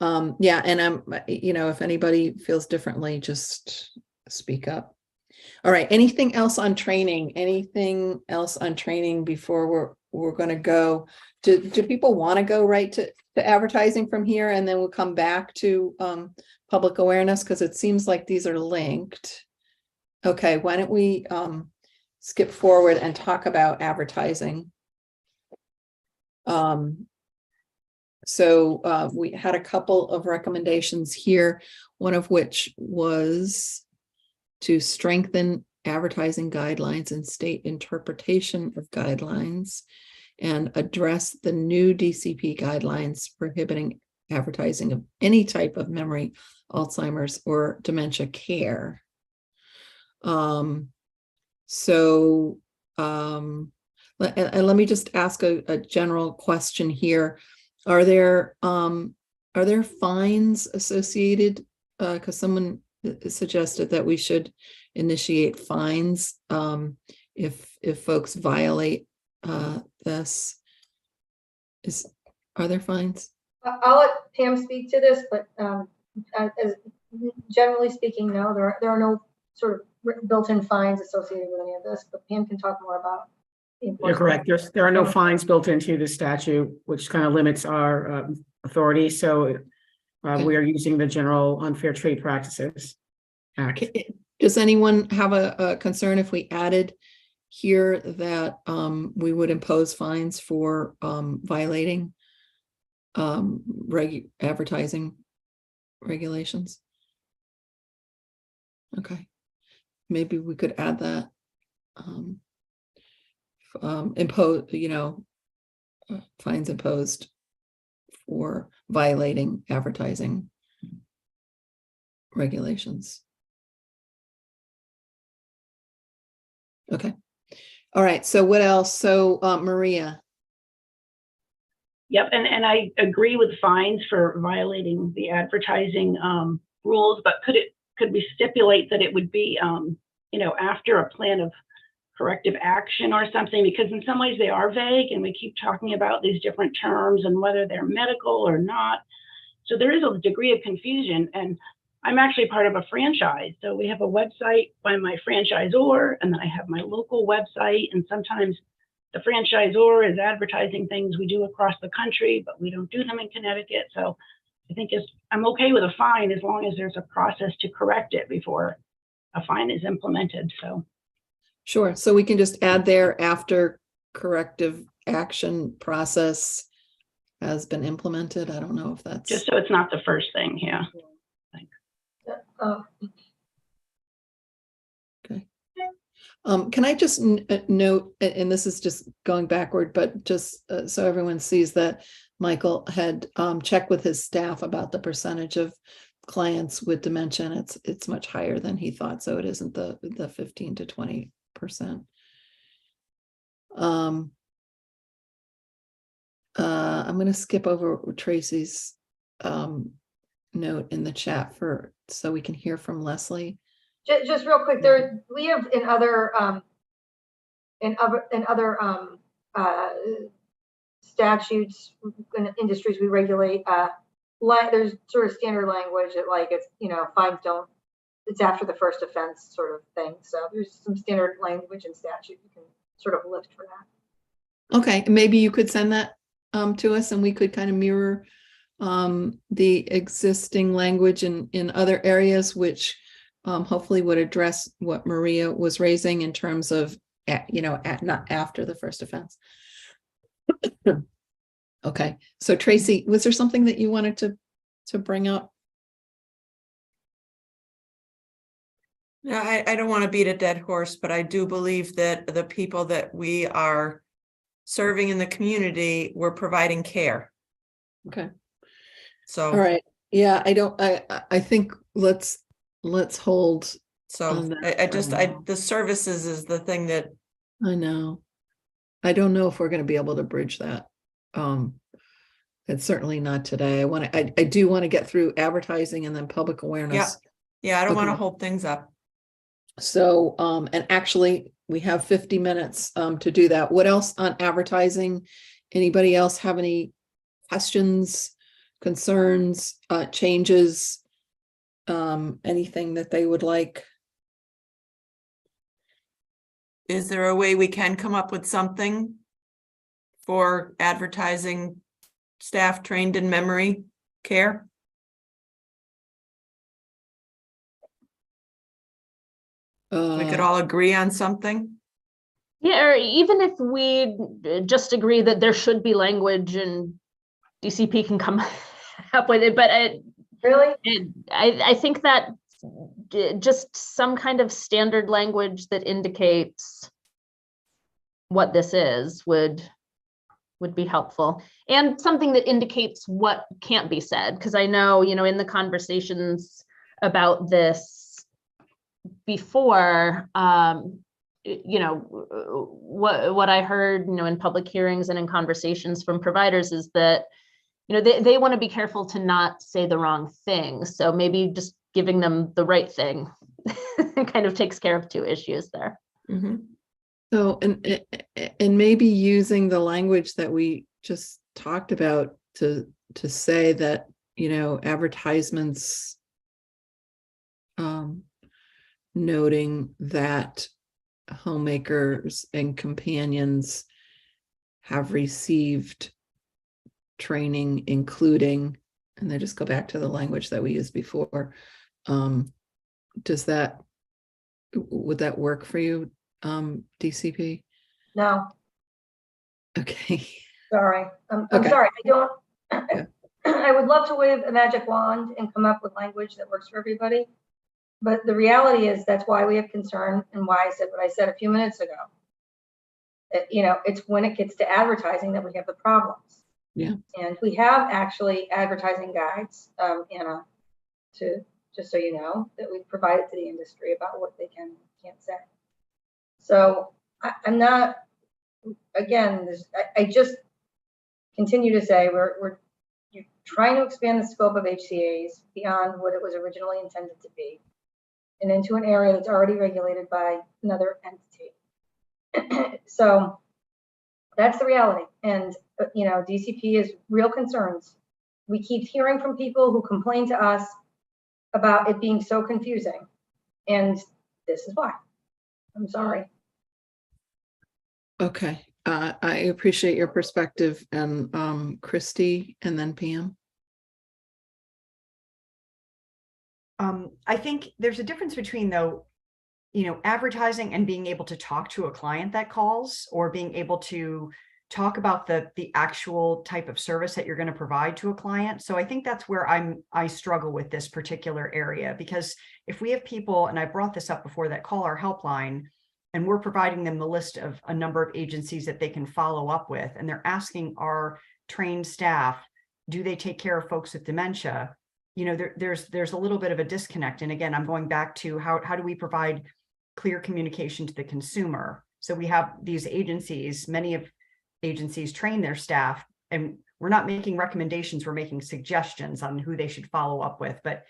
Yeah, and I'm, if anybody feels differently, just speak up. All right, anything else on training? Anything else on training before we're going to go? Do people want to go right to advertising from here, and then we'll come back to public awareness, because it seems like these are linked. Okay, why don't we skip forward and talk about advertising? So we had a couple of recommendations here, one of which was to strengthen advertising guidelines and state interpretation of guidelines and address the new DCP guidelines prohibiting advertising of any type of memory, Alzheimer's, or dementia care. Let me just ask a general question here. Are there fines associated? Because someone suggested that we should initiate fines if folks violate this. Are there fines? I'll let Pam speak to this, but as generally speaking, no, there are no sort of built-in fines associated with any of this, but Pam can talk more about the You're correct. There are no fines built into the statute, which kind of limits our authority. So We are using the General Unfair Trade Practices Act. Does anyone have a concern if we added here that we would impose fines for violating advertising regulations? Okay, maybe we could add that. Impose, fines imposed for violating advertising regulations. Okay. All right. So what else? So Maria. Yep, and I agree with fines for violating the advertising rules, but could we stipulate that it would be after a plan of corrective action or something? Because in some ways they are vague, and we keep talking about these different terms and whether they're medical or not. So there is a degree of confusion, and I'm actually part of a franchise. So we have a website by my franchisor, and then I have my local website, and sometimes the franchisor is advertising things we do across the country, but we don't do them in Connecticut. So I think I'm okay with a fine as long as there's a process to correct it before a fine is implemented. So Sure. So we can just add there after corrective action process has been implemented. I don't know if that's just so it's not the first thing. Yeah. Okay. Can I just note, and this is just going backward, but just so everyone sees that Michael had checked with his staff about the percentage of clients with dementia. It's much higher than he thought, so it isn't the 15 to 20%. I'm going to skip over Tracy's note in the chat so we can hear from Leslie. Just real quick, we have in other statutes in industries we regulate, there's sort of standard language that, like, it's fines don't, it's after the first offense sort of thing. So there's some standard language in statute you can sort of lift for that. Okay, maybe you could send that to us, and we could kind of mirror the existing language in other areas, which hopefully would address what Maria was raising in terms of, not after the first offense. Okay, so Tracy, was there something that you wanted to bring up? No, I don't want to beat a dead horse, but I do believe that the people that we are serving in the community, we're providing care. Okay. So, all right. Yeah, I think let's hold. So the services is the thing that I know. I don't know if we're going to be able to bridge that. It's certainly not today. I do want to get through advertising and then public awareness. Yeah, I don't want to hold things up. So, and actually we have 50 minutes to do that. What else on advertising? Anybody else have any questions, concerns, changes, anything that they would like? Is there a way we can come up with something for advertising staff trained in memory care? We could all agree on something. Yeah, or even if we just agree that there should be language and DCP can come up with it, but I think that just some kind of standard language that indicates what this is would be helpful, and something that indicates what can't be said, because I know, in the conversations about this before, what I heard, in public hearings and in conversations from providers is that, they want to be careful to not say the wrong thing. So maybe just giving them the right thing kind of takes care of two issues there. Mm-hmm. So, and maybe using the language that we just talked about to say that, advertisements, noting that homemakers and companions have received training, including and then just go back to the language that we used before. Would that work for you, DCP? No, Okay. sorry. I'm Okay. sorry. I don't, Yeah. I would love to wave a magic wand and come up with language that works for everybody. But the reality is that's why we have concern and why I said what I said a few minutes ago. It's when it gets to advertising that we have the problems. Yeah. And we have actually advertising guides, Anna, just so you know, that we've provided to the industry about what they can and can't say. So I'm not, again, I just continue to say you're trying to expand the scope of HCA's beyond what it was originally intended to be and into an area that's already regulated by another entity. So that's the reality. And, DCP is real concerns. We keep hearing from people who complain to us about it being so confusing. And this is why. I'm sorry. Okay. I appreciate your perspective, and Christy and then Pam. I think there's a difference between, though, advertising and being able to talk to a client that calls, or being able to talk about the actual type of service that you're going to provide to a client. So I think that's where I struggle with this particular area, because if we have people, and I brought this up before, that call our helpline, and we're providing them the list of a number of agencies that they can follow up with, and they're asking our trained staff, do they take care of folks with dementia? There's a little bit of a disconnect. And again, I'm going back to how do we provide clear communication to the consumer? So we have these agencies, many of agencies train their staff, and we're not making recommendations, we're making suggestions on who they should follow up with. But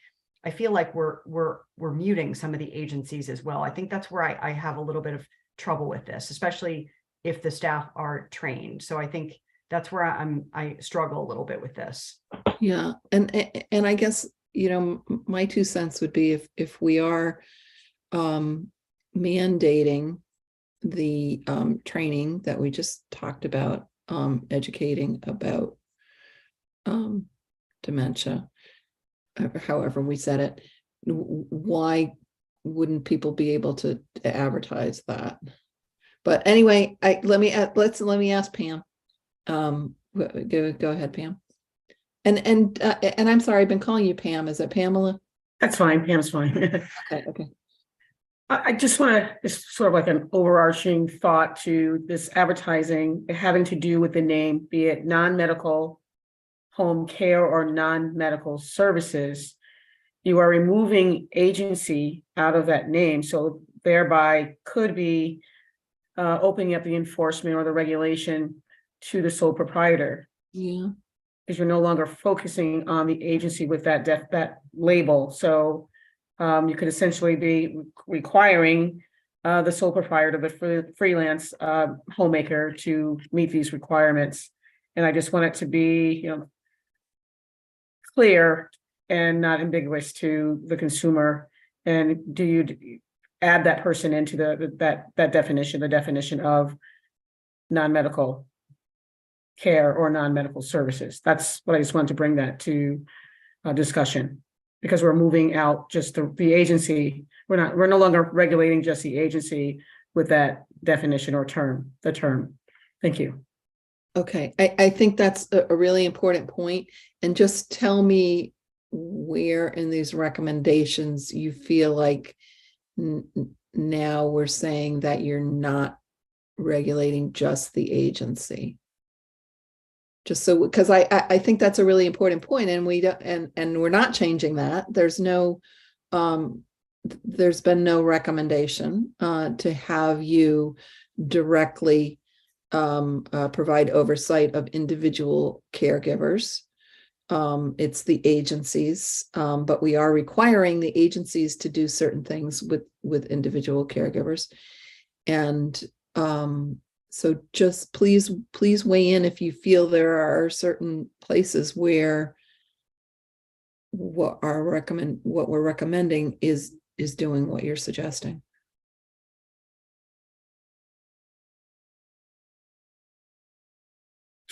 I feel like we're muting some of the agencies as well. I think that's where I have a little bit of trouble with this, especially if the staff are trained. So I think that's where I struggle a little bit with this. Yeah. And I guess, my 2 cents would be if we are mandating the training that we just talked about, educating about dementia, however we said it, why wouldn't people be able to advertise that? But anyway, let me ask Pam. Go ahead, Pam. And I'm sorry, I've been calling you Pam. Is it Pamela? That's fine. Pam's fine. Okay. I just want to, it's sort of like an overarching thought to this advertising having to do with the name, be it non-medical home care or non-medical services. You are removing agency out of that name, so thereby could be opening up the enforcement or the regulation to the sole proprietor. Yeah. Because you're no longer focusing on the agency with that label. So you could essentially be requiring the sole proprietor, the freelance homemaker, to meet these requirements. And I just want it to be, clear and not ambiguous to the consumer. And do you add that person into that definition, the definition of non-medical care or non-medical services? That's what I just wanted to bring that to discussion, because we're moving out just the agency. We're no longer regulating just the agency with that definition or the term. Thank you. Okay, I think that's a really important point. And just tell me where in these recommendations you feel like now we're saying that you're not regulating just the agency. Just so, because I think that's a really important point, and we don't, and we're not changing that. There's been no recommendation to have you directly provide oversight of individual caregivers. It's the agencies, but we are requiring the agencies to do certain things with individual caregivers. And so just please weigh in if you feel there are certain places where what we're recommending is doing what you're suggesting.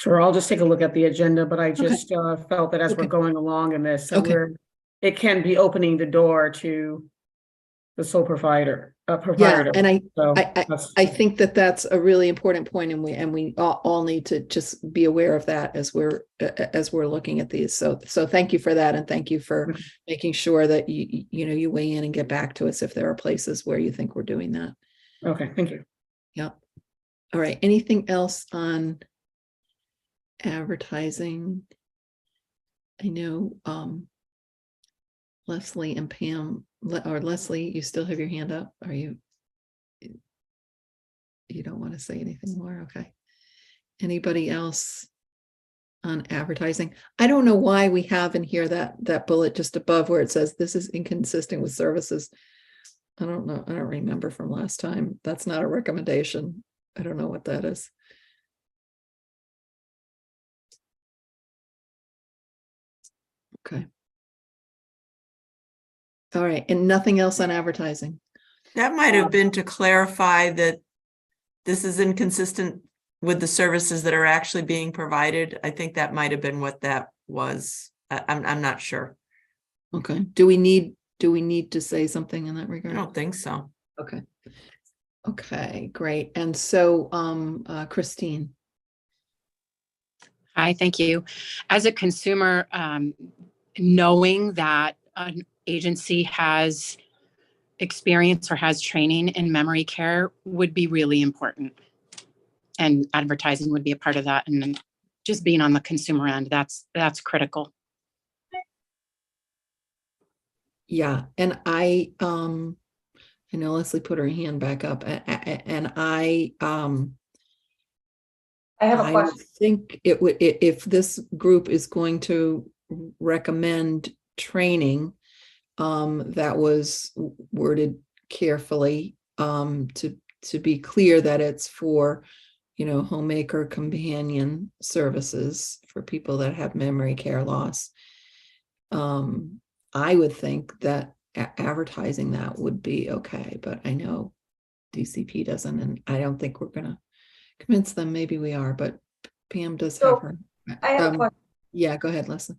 Sure, I'll just take a look at the agenda, but I just felt that as we're Okay. going along in this, so Okay. it can be opening the door to the sole provider, Yeah, provider. and So I think that that's a really important point, and we all need to just be aware of that as we're looking at these. So thank you for that, and thank you for making sure that you weigh in and get back to us if there are places where you think we're doing that. okay, thank you. Yeah. All right. Anything else on advertising? I know Leslie and Pam, or Leslie, you still have your hand up. Are you don't want to say anything more? Okay. Anybody else on advertising? I don't know why we have in here that bullet just above where it says this is inconsistent with services. I don't know. I don't remember from last time. That's not a recommendation. I don't know what that is. Okay. All right. And nothing else on advertising? That might have been to clarify that this is inconsistent with the services that are actually being provided. I think that might have been what that was. I'm not sure. Okay. Do we need to say something in that I regard? don't think so. Okay. Okay, great. And so Christine. Hi, thank you. As a consumer, knowing that an agency has experience or has training in memory care would be really important. And advertising would be a part of that. And then just being on the consumer end, that's critical. Yeah, and I know Leslie put her hand back up, and I have a would question. think it would, if this group is going to recommend training that was worded carefully to be clear that it's for homemaker companion services for people that have memory care loss. I would think that advertising that would be okay, but I know DCP doesn't, and I don't think we're gonna convince them. Maybe we are, but Pam does have her. I have a question. Yeah, go ahead, Leslie.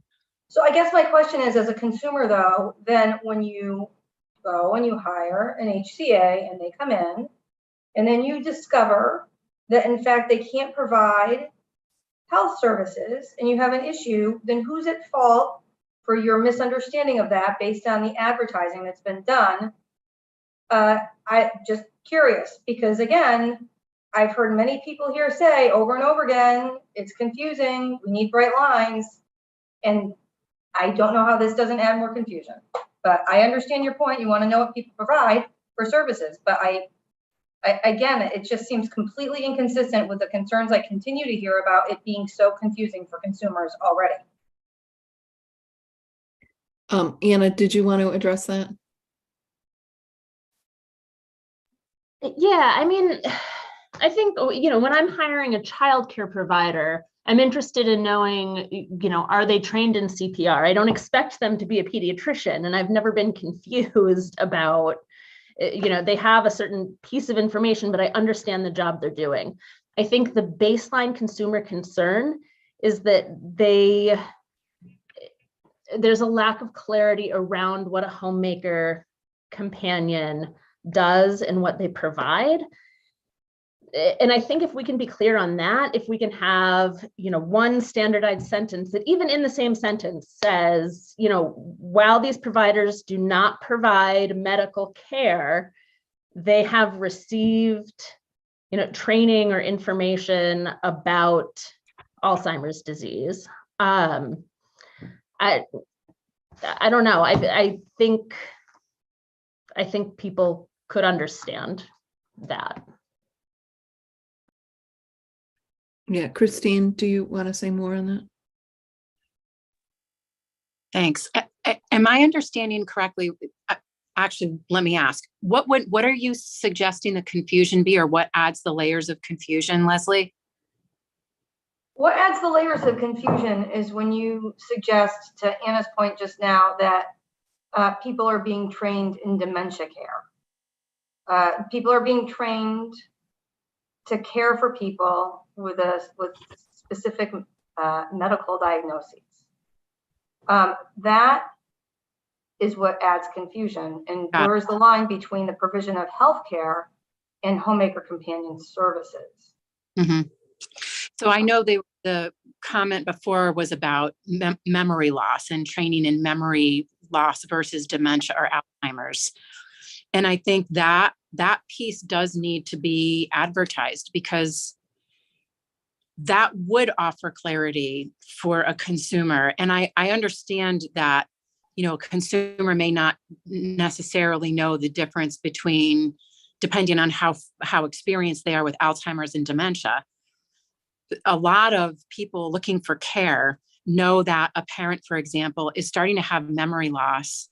So I guess my question is, as a consumer though, then when you go and you hire an HCA and they come in, and then you discover that in fact they can't provide health services and you have an issue, then who's at fault for your misunderstanding of that based on the advertising that's been done? I just curious, because again, I've heard many people here say over and over again, it's confusing, we need bright lines. And I don't know how this doesn't add more confusion, but I understand your point. You want to know what people provide for services, but again, it just seems completely inconsistent with the concerns I continue to hear about it being so confusing for consumers already. Anna, did you want to address that? Yeah, I mean, I think, when I'm hiring a childcare provider, I'm interested in knowing, are they trained in CPR? I don't expect them to be a pediatrician, and I've never been confused about, they have a certain piece of information, but I understand the job they're doing. I think the baseline consumer concern is that there's a lack of clarity around what a homemaker companion does and what they provide. And I think if we can be clear on that, if we can have, one standardized sentence that even in the same sentence says, while these providers do not provide medical care, they have received, training or information about Alzheimer's disease. I don't know. I think people could understand that. Yeah, Christine, do you want to say more on that? Thanks. Am I understanding correctly? Actually, let me ask, what are you suggesting the confusion be, or what adds the layers of confusion, Leslie? What adds the layers of confusion is when you suggest, to Anna's point just now, that people are being trained in dementia care. People are being trained to care for people with specific medical diagnoses. That is what adds confusion and blurs the line between the provision of healthcare and homemaker companion services. Mm-hmm. So I know the comment before was about memory loss and training in memory loss versus dementia or Alzheimer's. And I think that piece does need to be advertised, because that would offer clarity for a consumer. And I understand that, a consumer may not necessarily know the difference between, depending on how experienced they are with Alzheimer's and dementia. A lot of people looking for care know that a parent, for example, is starting to have memory loss,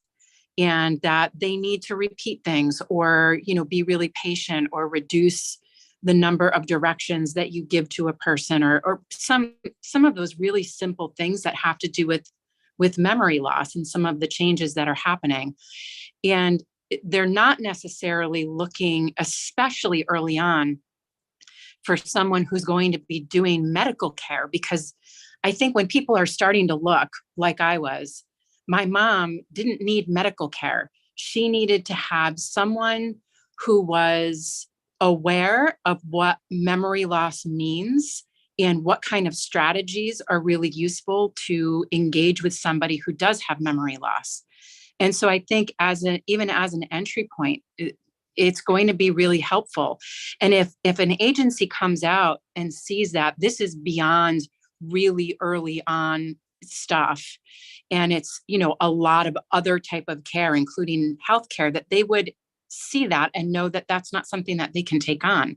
and that they need to repeat things, or, be really patient, or reduce the number of directions that you give to a person, or some of those really simple things that have to do with memory loss and some of the changes that are happening. And they're not necessarily looking, especially early on, for someone who's going to be doing medical care, because I think when people are starting to look, like I was, my mom didn't need medical care. She needed to have someone who was aware of what memory loss means and what kind of strategies are really useful to engage with somebody who does have memory loss. And so I think even as an entry point, it's going to be really helpful. And if an agency comes out and sees that this is beyond really early on stuff, and it's, a lot of other type of care, including healthcare, that they would see that and know that that's not something that they can take on.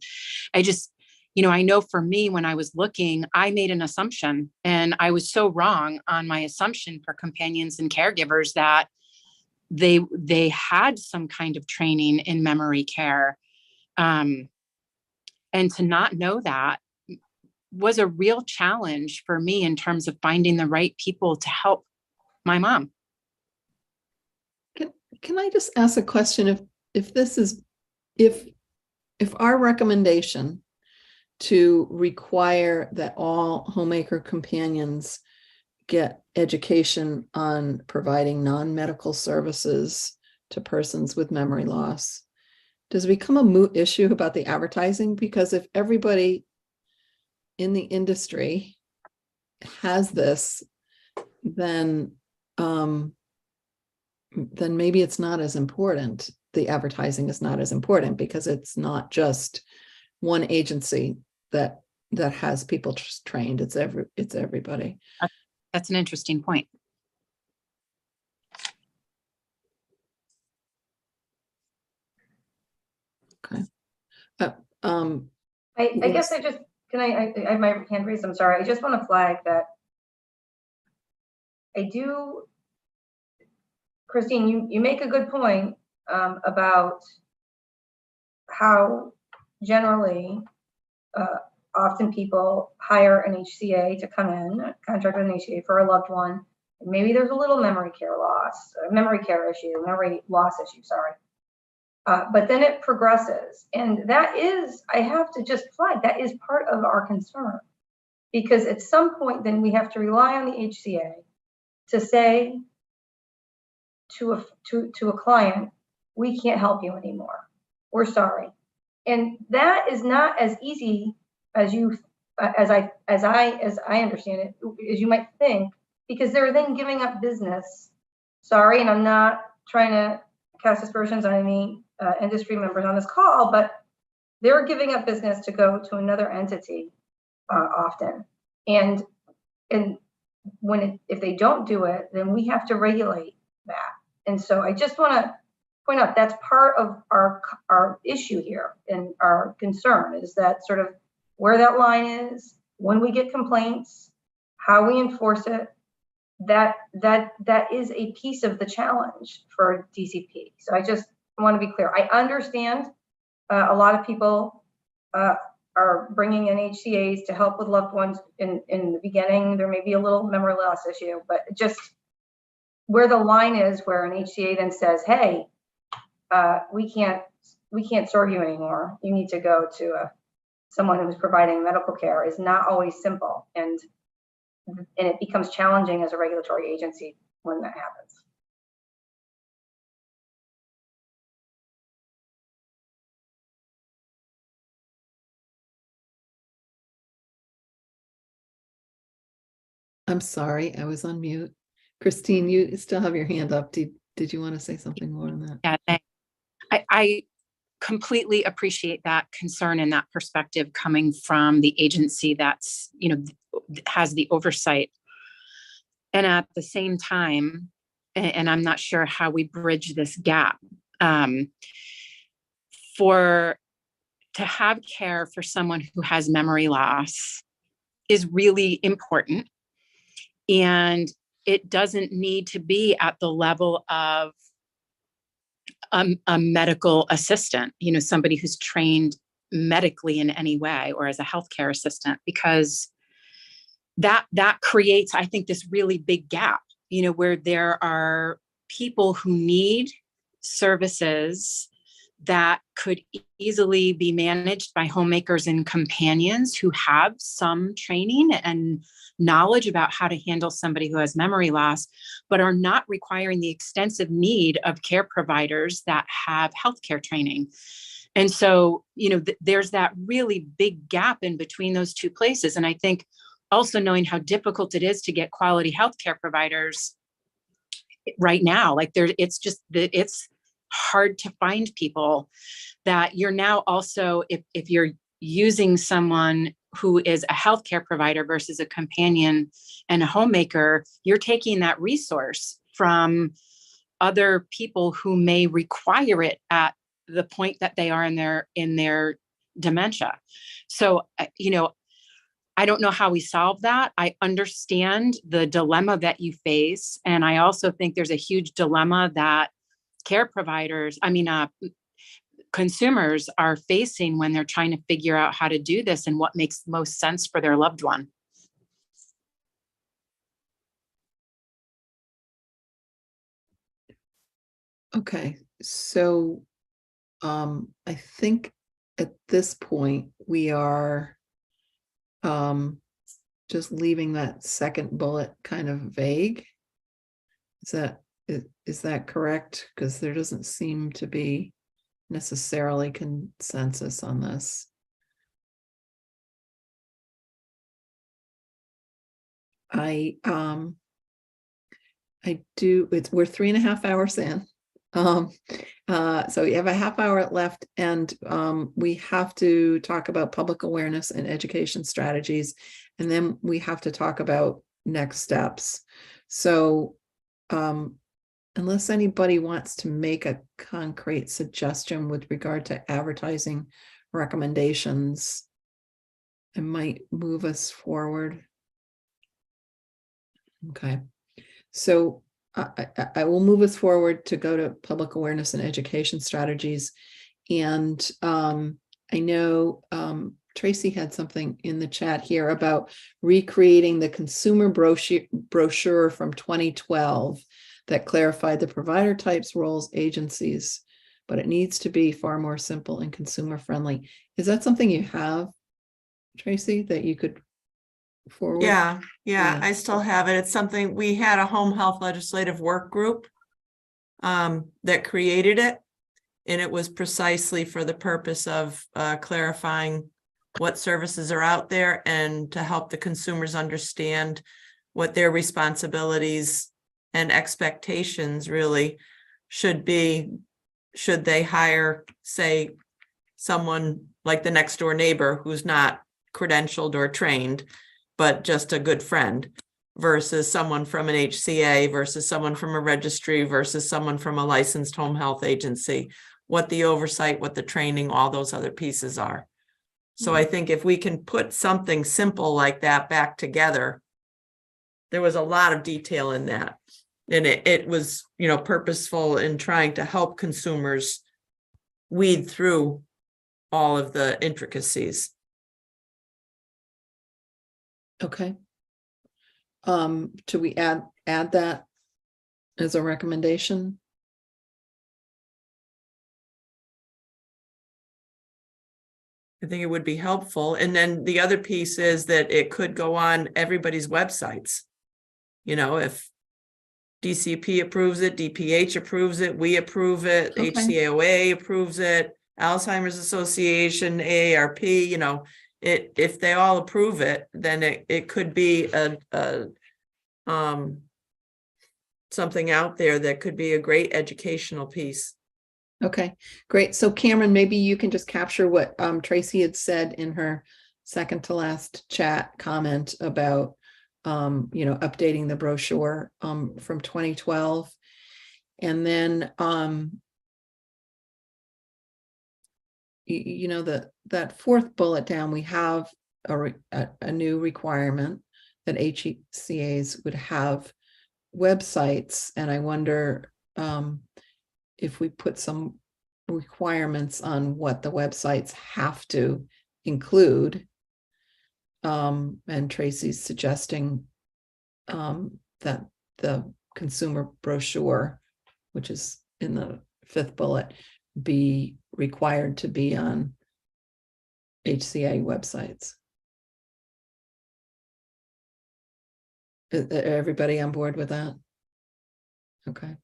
I know for me, when I was looking, I made an assumption, and I was so wrong on my assumption for companions and caregivers that they had some kind of training in memory care. And to not know that was a real challenge for me in terms of finding the right people to help my mom. Can I just ask a question? If our recommendation to require that all homemaker companions get education on providing non-medical services to persons with memory loss, does it become a moot issue about the advertising? Because if everybody in the industry has this, then maybe it's not as important. The advertising is not as important, because it's not just one agency that has people trained. It's everybody. That's an interesting point. Okay. I guess I have my hand raised. I'm sorry. I just want to flag that Christine, you make a good point about how generally often people hire an HCA to come in, contract with an HCA for a loved one. Maybe there's a little memory loss issue, sorry. But then it progresses. And that is, I have to just flag, that is part of our concern. Because at some point, then we have to rely on the HCA to say to a client, we can't help you anymore. We're sorry. And that is not as easy as I understand it, as you might think, because they're then giving up business. Sorry, and I'm not trying to cast aspersions on any industry members on this call, but they're giving up business to go to another entity often. And if they don't do it, then we have to regulate that. And so I just want to point out that's part of our issue here, and our concern is that sort of where that line is, when we get complaints, how we enforce it. That is a piece of the challenge for DCP. So I just want to be clear. I understand a lot of people are bringing in HCAs to help with loved ones in the beginning. There may be a little memory loss issue, but just where the line is, where an HCA then says, hey, we can't serve you anymore. You need to go to someone who's providing medical care is not always simple, and it becomes challenging as a regulatory agency when that happens. I'm sorry, I was on mute. Christine, you still have your hand up. Did you want to say something more on that? Yeah, thanks. I completely appreciate that concern and that perspective coming from the agency that's, has the oversight. And at the same time, and I'm not sure how we bridge this gap, to have care for someone who has memory loss is really important. And it doesn't need to be at the level of a medical assistant, somebody who's trained medically in any way or as a healthcare assistant, because that creates, I think, this really big gap, where there are people who need services that could easily be managed by homemakers and companions who have some training and knowledge about how to handle somebody who has memory loss, but are not requiring the extensive need of care providers that have healthcare training. And so, there's that really big gap in between those two places. And I think also knowing how difficult it is to get quality healthcare providers right now, it's hard to find people that you're now also, if you're using someone who is a healthcare provider versus a companion and a homemaker, you're taking that resource from other people who may require it at the point that they are in their dementia. So, I don't know how we solve that. I understand the dilemma that you face. And I also think there's a huge dilemma that consumers are facing when they're trying to figure out how to do this and what makes most sense for their loved one. Okay, so I think at this point we are just leaving that second bullet kind of vague. Is that correct? Because there doesn't seem to be necessarily consensus on this. We're 3.5 hours in. So we have a half hour left, and we have to talk about public awareness and education strategies, and then we have to talk about next steps. So unless anybody wants to make a concrete suggestion with regard to advertising recommendations, it might move us forward. Okay, so I will move us forward to go to public awareness and education strategies. And I know Tracy had something in the chat here about recreating the consumer brochure from 2012 that clarified the provider types, roles, agencies, but it needs to be far more simple and consumer friendly. Is that something you have, Tracy, that you could forward? Yeah, I still have it. It's something, we had a home health legislative work group that created it. And it was precisely for the purpose of clarifying what services are out there and to help the consumers understand what their responsibilities and expectations really should be, should they hire, say, someone like the next door neighbor who's not credentialed or trained, but just a good friend, versus someone from an HCA, versus someone from a registry, versus someone from a licensed home health agency, what the oversight, what the training, all those other pieces are. So I think if we can put something simple like that back together, there was a lot of detail in that. And it was, purposeful in trying to help consumers weed through all of the intricacies. Okay. Do we add that as a recommendation? I think it would be helpful. And then the other piece is that it could go on everybody's websites. You know, if DCP approves it, DPH approves it, we approve it, Okay. HCAOA approves it, Alzheimer's Association, AARP, you know, if they all approve it, then it could be something out there that could be a great educational piece. Okay, great. So Cameron, maybe you can just capture what Tracy had said in her second to last chat comment about updating the brochure from 2012. And then that fourth bullet down, we have a new requirement that HCAs would have websites, and I wonder if we put some requirements on what the websites have to include. And Tracy's suggesting that the consumer brochure, which is in the fifth bullet, be required to be on HCA websites. Is everybody on board with that? Okay.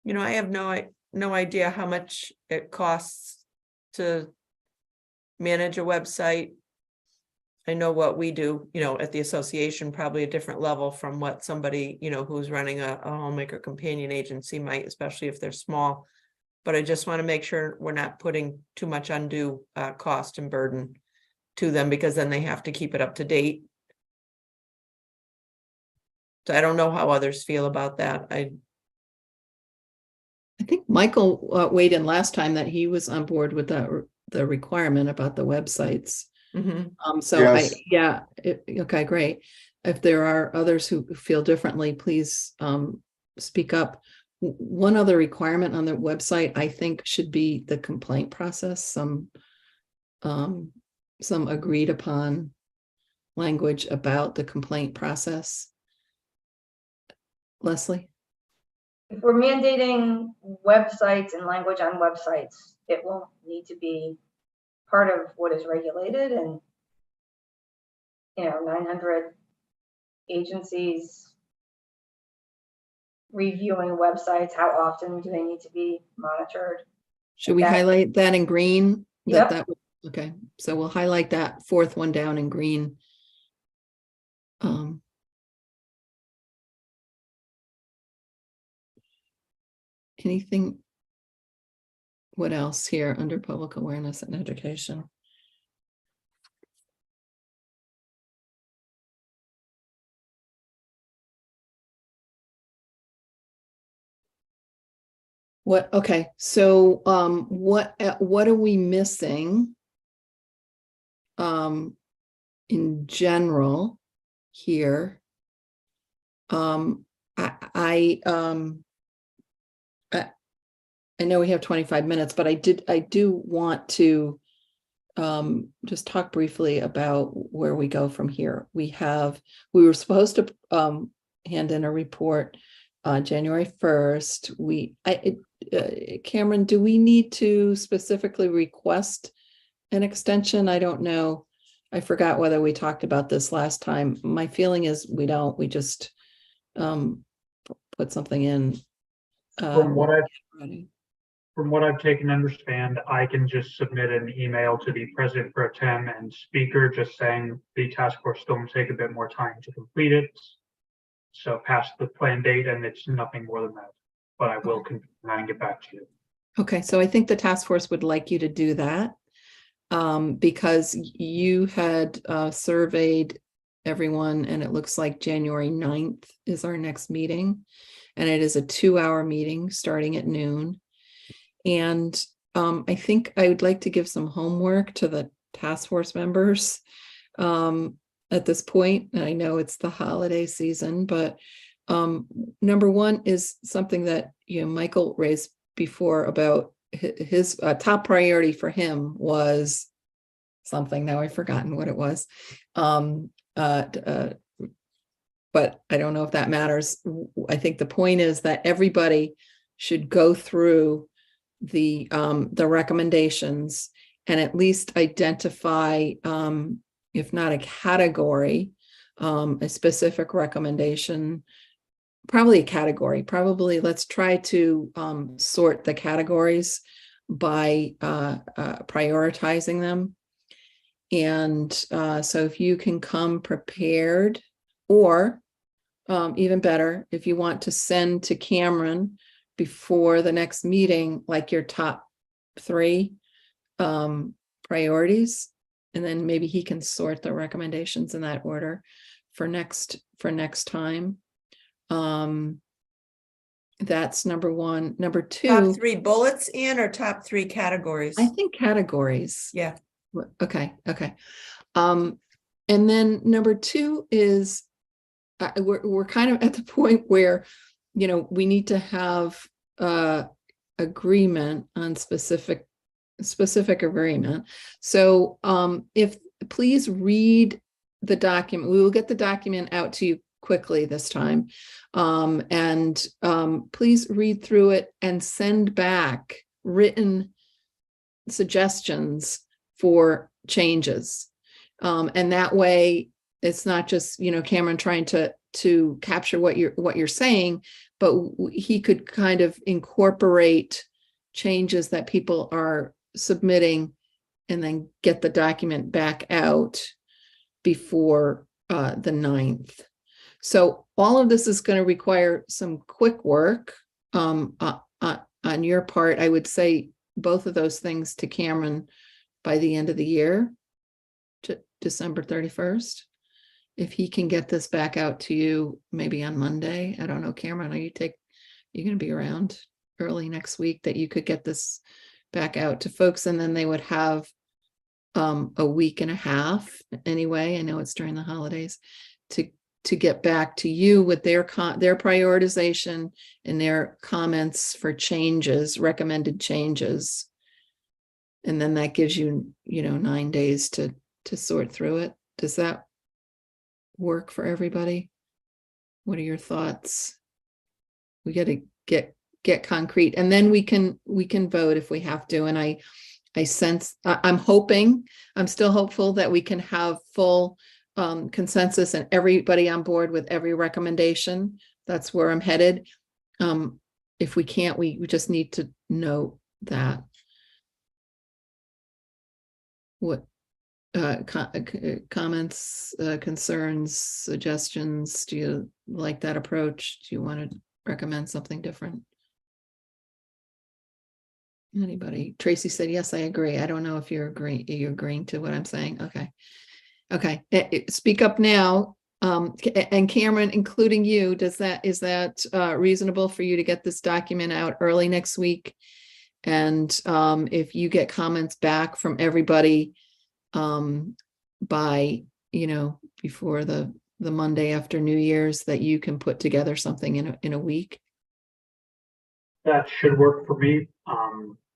You know, I have no idea how much it costs to manage a website. I know what we do, you know, at the association, probably a different level from what somebody, you know, who's running a homemaker companion agency might, especially if they're small. But I just want to make sure we're not putting too much undue cost and burden to them, because then they have to keep it up to date. So I don't know how others feel about that. I think Michael weighed in last time that he was on board with the requirement about the websites. Mm-hmm. So Yes. Okay, great. If there are others who feel differently, please speak up. One other requirement on the website, I think, should be the complaint process. Some agreed upon language about the complaint process. Leslie? If we're mandating websites and language on websites, it won't need to be part of what is regulated, and 900 agencies reviewing websites. How often do they need to be monitored? Should we highlight that in green? Yep. Okay, so we'll highlight that fourth one down in green. Anything? What else here under public awareness and education? Okay, so what are we missing in general here? I know we have 25 minutes, but I do want to just talk briefly about where we go from here. We were supposed to hand in a report January 1st. Cameron, do we need to specifically request an extension? I don't know. I forgot whether we talked about this last time. My feeling is we don't. We just put something in. From what I've taken to understand, I can just submit an email to the president pro tem and speaker, just saying the task force still will take a bit more time to complete it. So past the planned date, and it's nothing more than that. But I will confirm that and get back to you. Okay, so I think the task force would like you to do that because you had surveyed everyone, and it looks like January 9th is our next meeting, and it is a 2-hour meeting starting at noon. And I think I would like to give some homework to the task force members at this point. And I know it's the holiday season, but number one is something that Michael raised before about his top priority for him was something. Now I've forgotten what it was. But I don't know if that matters. I think the point is that everybody should go through the recommendations and at least identify, if not a category, a specific recommendation, probably a category. Probably let's try to sort the categories by prioritizing them. And so if you can come prepared, or even better, if you want to send to Cameron before the next meeting, like your top 3 priorities, and then maybe he can sort the recommendations in that order for next time. That's number 1. Number 2, Top 3 bullets in, or top 3 categories? I think categories. Yeah. Okay. And then number 2 is we're kind of at the point where, we need to have agreement on specific agreement. So if please read the document, we will get the document out to you quickly this time. And please read through it and send back written suggestions for changes. And that way it's not just, Cameron trying to capture what you're saying, but he could kind of incorporate changes that people are submitting and then get the document back out before the 9th. So all of this is going to require some quick work on your part. I would say both of those things to Cameron by the end of the year, to December 31st. If he can get this back out to you maybe on Monday. I don't know, Cameron, you're going to be around early next week, that you could get this back out to folks, and then they would have a week and a half anyway. I know it's during the holidays to get back to you with their prioritization and their comments for changes, recommended changes. And then that gives you, 9 days to sort through it. Does that work for everybody? What are your thoughts? We got to get concrete, and then we can vote if we have to. And I sense, I'm still hopeful that we can have full consensus and everybody on board with every recommendation. That's where I'm headed. If we can't, we just need to know that. What comments, concerns, suggestions? Do you like that approach? Do you want to recommend something different? Anybody? Tracy said, yes, I agree. I don't know if you're agreeing to what I'm saying. Okay. Speak up now. And Cameron, including you, is that reasonable for you to get this document out early next week? And if you get comments back from everybody by, before the Monday after New Year's, that you can put together something in a week? That should work for me.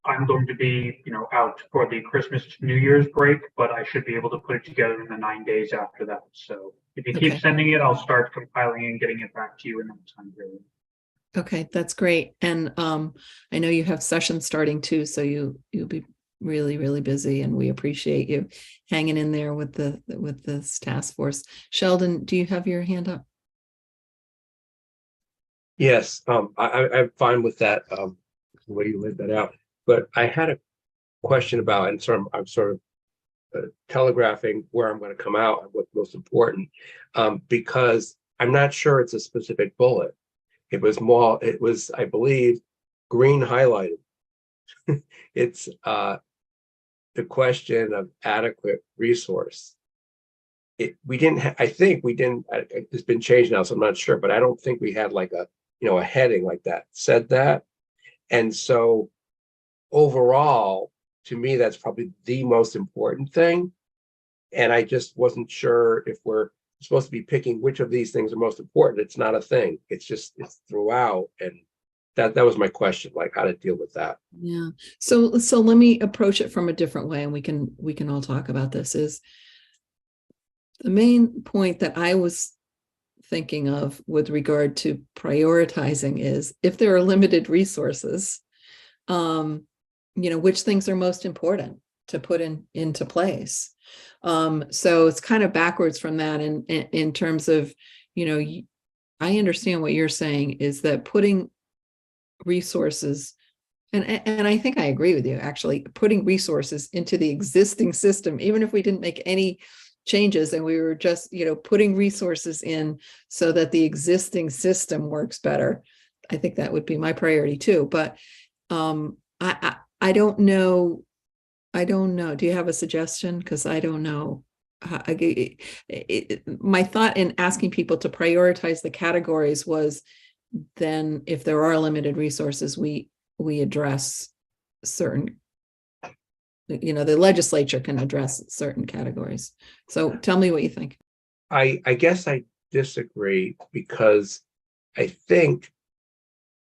I'm going to be, out for the Christmas to New Year's break, but I should be able to put it together in the 9 days after that. So if you keep sending it, I'll start compiling and getting it back to you in that time period. Okay, that's great. And I know you have sessions starting too, so you'll be really, really busy, and we appreciate you hanging in there with this task force. Sheldon, do you have your hand up? Yes, I'm fine with that, the way you laid that out. But I had a question about, and so I'm sort of telegraphing where I'm going to come out and what's most important, because I'm not sure it's a specific bullet. It was, I believe, green highlighted. It's the question of adequate resource. I think we didn't, it's been changed now, so I'm not sure, but I don't think we had like a heading like that said that. And so overall, to me, that's probably the most important thing. And I just wasn't sure if we're supposed to be picking which of these things are most important. It's not a thing. It's throughout. And that was my question, like how to deal with that. Yeah. So let me approach it from a different way, and we can all talk about this. Is the main point that I was thinking of with regard to prioritizing is, if there are limited resources, which things are most important to put into place. So it's kind of backwards from that in terms of, I understand what you're saying is that putting resources, and I think I agree with you, actually, putting resources into the existing system, even if we didn't make any changes and we were just, putting resources in so that the existing system works better. I think that would be my priority too. But I don't know. Do you have a suggestion? Because I don't know. My thought in asking people to prioritize the categories was, then if there are limited resources, we address certain, the legislature can address certain categories. So tell me what you think. I guess I disagree, because I think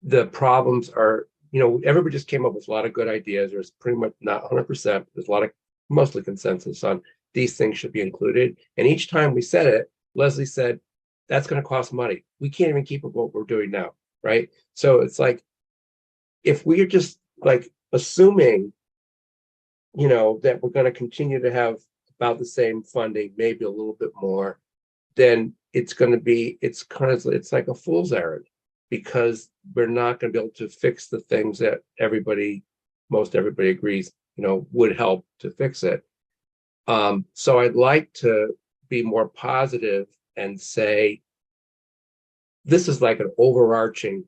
the problems are, everybody just came up with a lot of good ideas. There's pretty much not 100%, there's a lot of mostly consensus on these things should be included. And each time we said it, Leslie said, that's going to cost money. We can't even keep up what we're doing now, right? So it's like, if we're just like assuming, that we're going to continue to have about the same funding, maybe a little bit more, then it's like a fool's errand, because we're not going to be able to fix the things that most everybody agrees, would help to fix it. So I'd like to be more positive and say, this is like an overarching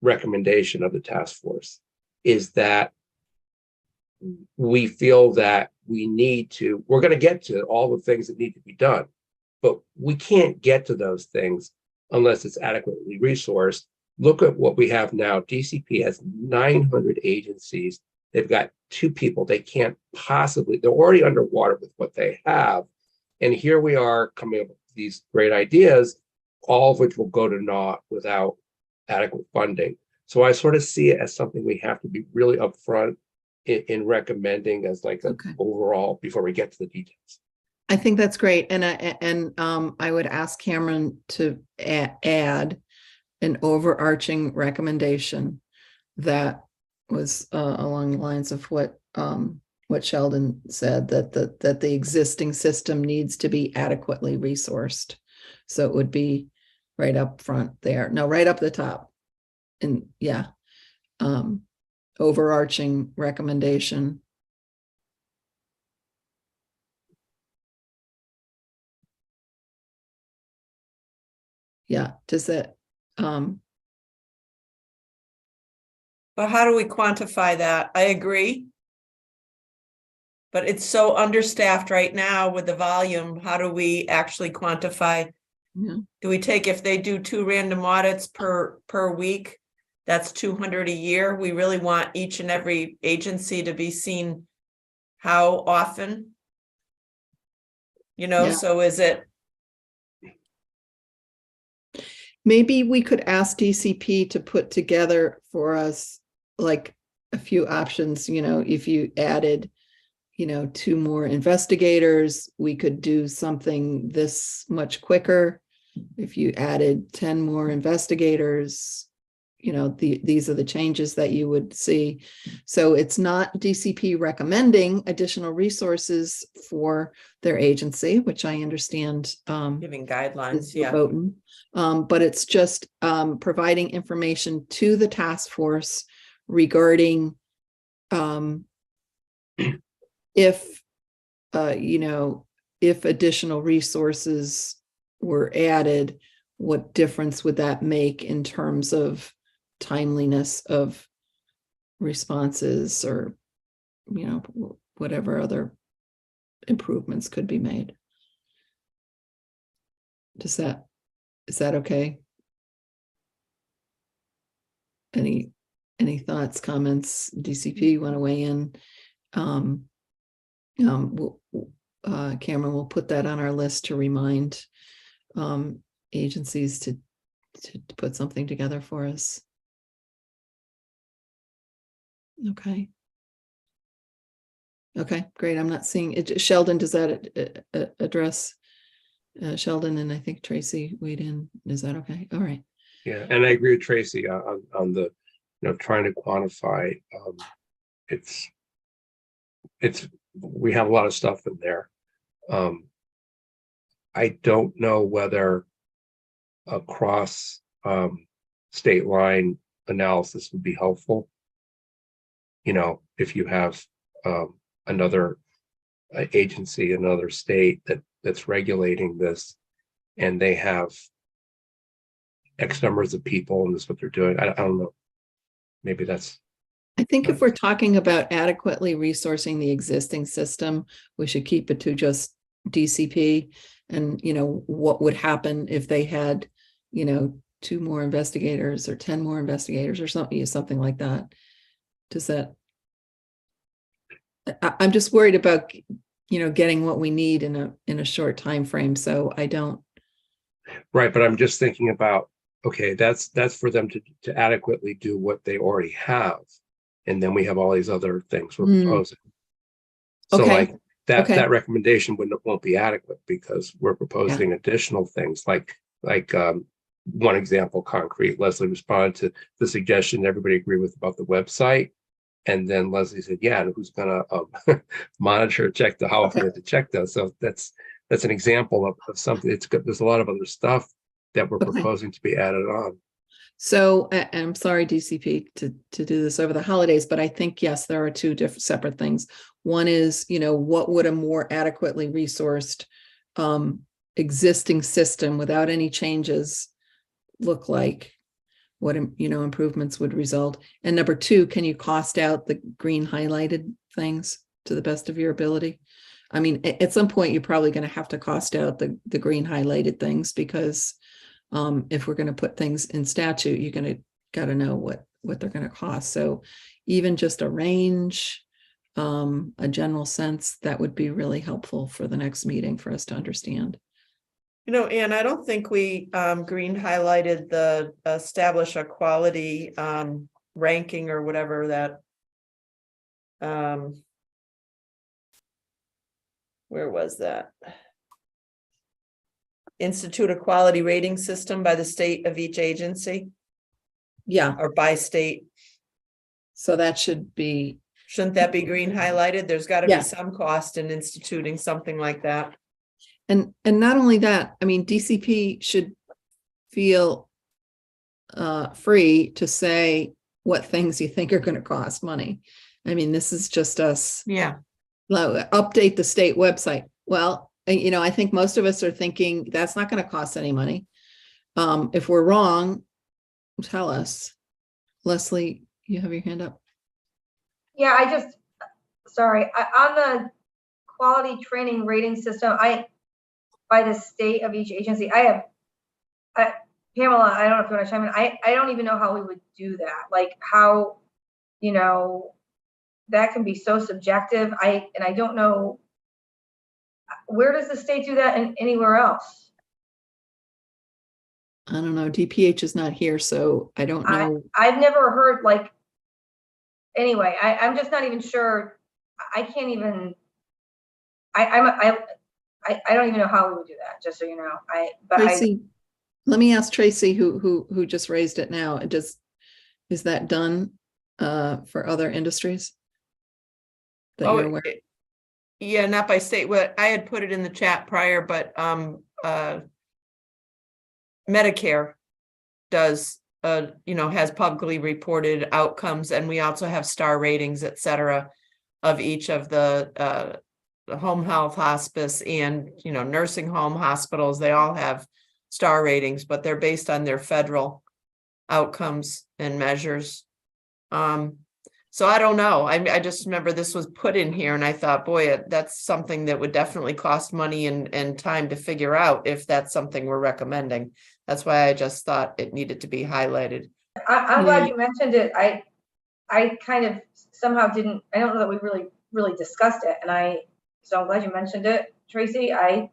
recommendation of the task force, is that we feel that we're going to get to all the things that need to be done, but we can't get to those things unless it's adequately resourced. Look at what we have now. DCP has 900 agencies. They've got 2 people. They're already underwater with what they have. And here we are coming up with these great ideas, all of which will go to naught without adequate funding. So I sort of see it as something we have to be really upfront in recommending as like an overall before we get to the details. I think that's great. And I would ask Cameron to add an overarching recommendation that was along the lines of what Sheldon said, that the existing system needs to be adequately resourced. So it would be right up front there. No, right up the top. And overarching recommendation. Yeah, does that But how do we quantify that? I agree. But it's so understaffed right now with the volume. How do we actually quantify? Yeah. Do we take, if they do 2 random audits per week, that's 200 a year? We really want each and every agency to be seen how often? Yeah. So is it? Maybe we could ask DCP to put together for us like a few options, if you added, 2 more investigators, we could do something this much quicker. If you added 10 more investigators, these are the changes that you would see. So it's not DCP recommending additional resources for their agency, which I understand. Giving guidelines, But it's just providing information to the task force regarding if additional resources were added, what difference would that make in terms of timeliness of responses, or whatever other improvements could be made. Is that okay? Any thoughts, comments? DCP, want to weigh in? Cameron will put that on our list to remind agencies to put something together for us. Okay, great. I'm not seeing it. Sheldon, does that address Sheldon? And I think Tracy weighed in. Is that okay? All right. Yeah, and I agree with Tracy on the trying to quantify we have a lot of stuff in there. I don't know whether across state line analysis would be helpful. You know, if you have another agency, another state that's regulating this, and they have X numbers of people, and this is what they're doing. I don't know. Maybe that's. I think if we're talking about adequately resourcing the existing system, we should keep it to just DCP. And, you know, what would happen if they had, you know, 2 more investigators or 10 more investigators or something like that. Does that? I'm just worried about, you know, getting what we need in a short time frame. So I don't. Right, but I'm just thinking about, okay, that's for them to adequately do what they already have, and then we have all these other things we're proposing. So Okay. like that Okay. that recommendation won't be adequate because we're proposing additional things like one example, concrete. Leslie responded to the suggestion everybody agreed with about the website, and then Leslie said, "Yeah, and who's gonna monitor, check how often you have to check those?" So that's an example of something. It's good. There's a lot of other stuff that we're proposing to be added on. So, and I'm sorry, DCP, to do this over the holidays, but I think, yes, there are 2 different separate things. One is, you know, what would a more adequately resourced existing system without any changes look like? What, you know, improvements would result? And number 2, can you cost out the green highlighted things to the best of your ability? I mean, at some point, you're probably going to have to cost out the green highlighted things, because if we're going to put things in statute, you're going to got to know what they're going to cost. So even just a range, a general sense, that would be really helpful for the next meeting for us to understand. You know, Anne, I don't think we green highlighted the establish a quality ranking or whatever that. Where was that? Institute a quality rating system by the state of each agency. Yeah. Or by state. So that should be. Shouldn't that be green highlighted? There's got to be some cost in instituting something like that. And not only that, I mean, DCP should feel free to say what things you think are going to cost money. I mean, this is just us. Yeah. Update the state website. Well, you know, I think most of us are thinking that's not going to cost any money. If we're wrong, tell us. Leslie, you have your hand up. Yeah, sorry, on the quality training rating system, by the state of each agency, Pamela, I don't know if you want to chime in. I don't even know how we would do that. Like how, you know, that can be so subjective. I don't know, where does the state do that and anywhere else? I don't know. DPH is not here, so I don't know. I've never heard, like, anyway, I'm just not even sure. I can't even, I don't even know how we would do that, just so you know. Tracy, let me ask Tracy, who just raised it now. Is that done for other industries that you're aware? Yeah, not by state. What I had put it in the chat prior, but Medicare does, you know, has publicly reported outcomes, and we also have star ratings, et cetera, of each of the home health, hospice, and, you know, nursing home, hospitals. They all have star ratings, but they're based on their federal outcomes and measures. So I don't know. I just remember this was put in here, and I thought, boy, that's something that would definitely cost money and time to figure out if that's something we're recommending. That's why I just thought it needed to be highlighted. I'm glad you mentioned it. I kind of somehow didn't, I don't know that we really discussed it. So I'm glad you mentioned it, Tracy. I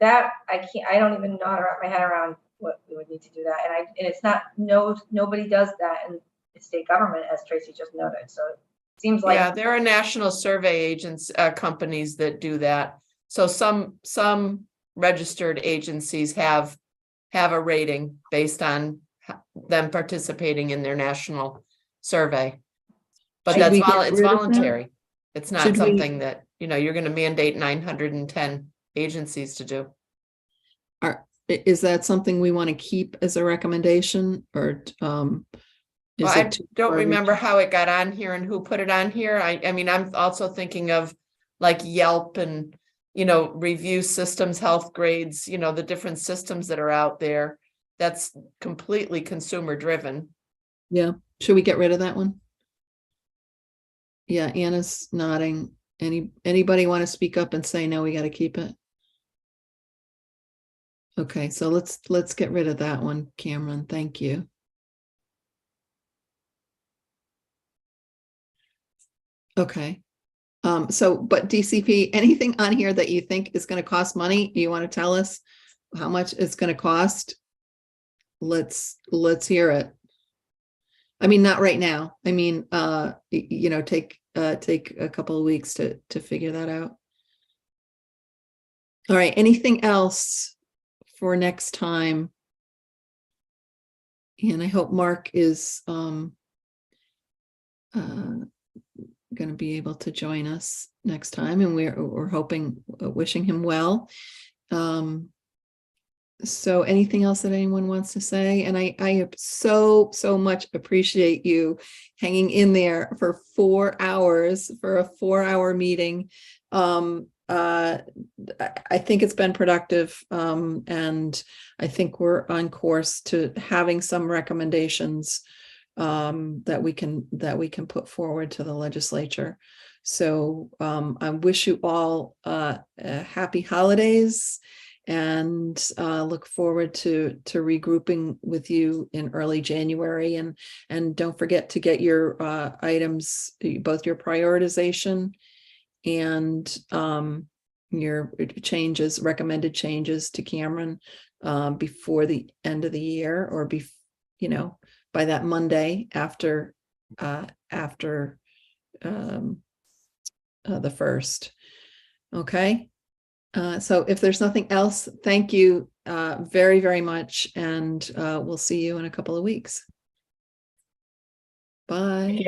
don't even know how to wrap my head around what we would need to do that. And it's not, nobody does that in the state government, as Tracy just noted. So it seems like. Yeah, there are national survey agents, companies that do that. So some registered agencies have a rating based on them participating in their national survey. But Should that's we get it's rid of that? voluntary. It's not Should we- something that, you're gonna mandate 910 agencies to do. Is that something we want to keep as a recommendation, or is Well, I it too don't far remember reaching? how it got on here and who put it on here. I mean, I'm also thinking of like Yelp and, review systems, health grades, the different systems that are out there. That's completely consumer driven. Yeah, should we get rid of that one? Yeah, Anna's nodding. Anybody want to speak up and say, no, we got to keep it? Okay, so let's get rid of that one, Cameron. Thank you. Okay. But DCP, anything on here that you think is going to cost money? You want to tell us how much it's going to cost? Let's hear it. I mean, not right now. I mean, take a couple of weeks to figure that out. All right. Anything else for next time? And I hope Mark is going to be able to join us next time, and we're hoping, wishing him well. So anything else that anyone wants to say? And I so much appreciate you hanging in there for 4 hours for a 4-hour meeting. I think it's been productive, and I think we're on course to having some recommendations that we can put forward to the legislature. So I wish you all happy holidays, and look forward to regrouping with you in early January. And don't forget to get your items, both your prioritization and your recommended changes to Cameron before the end of the year, or by that Monday after the 1st. Okay. So if there's nothing else, thank you very, very much. And we'll see you in a couple of weeks. Bye.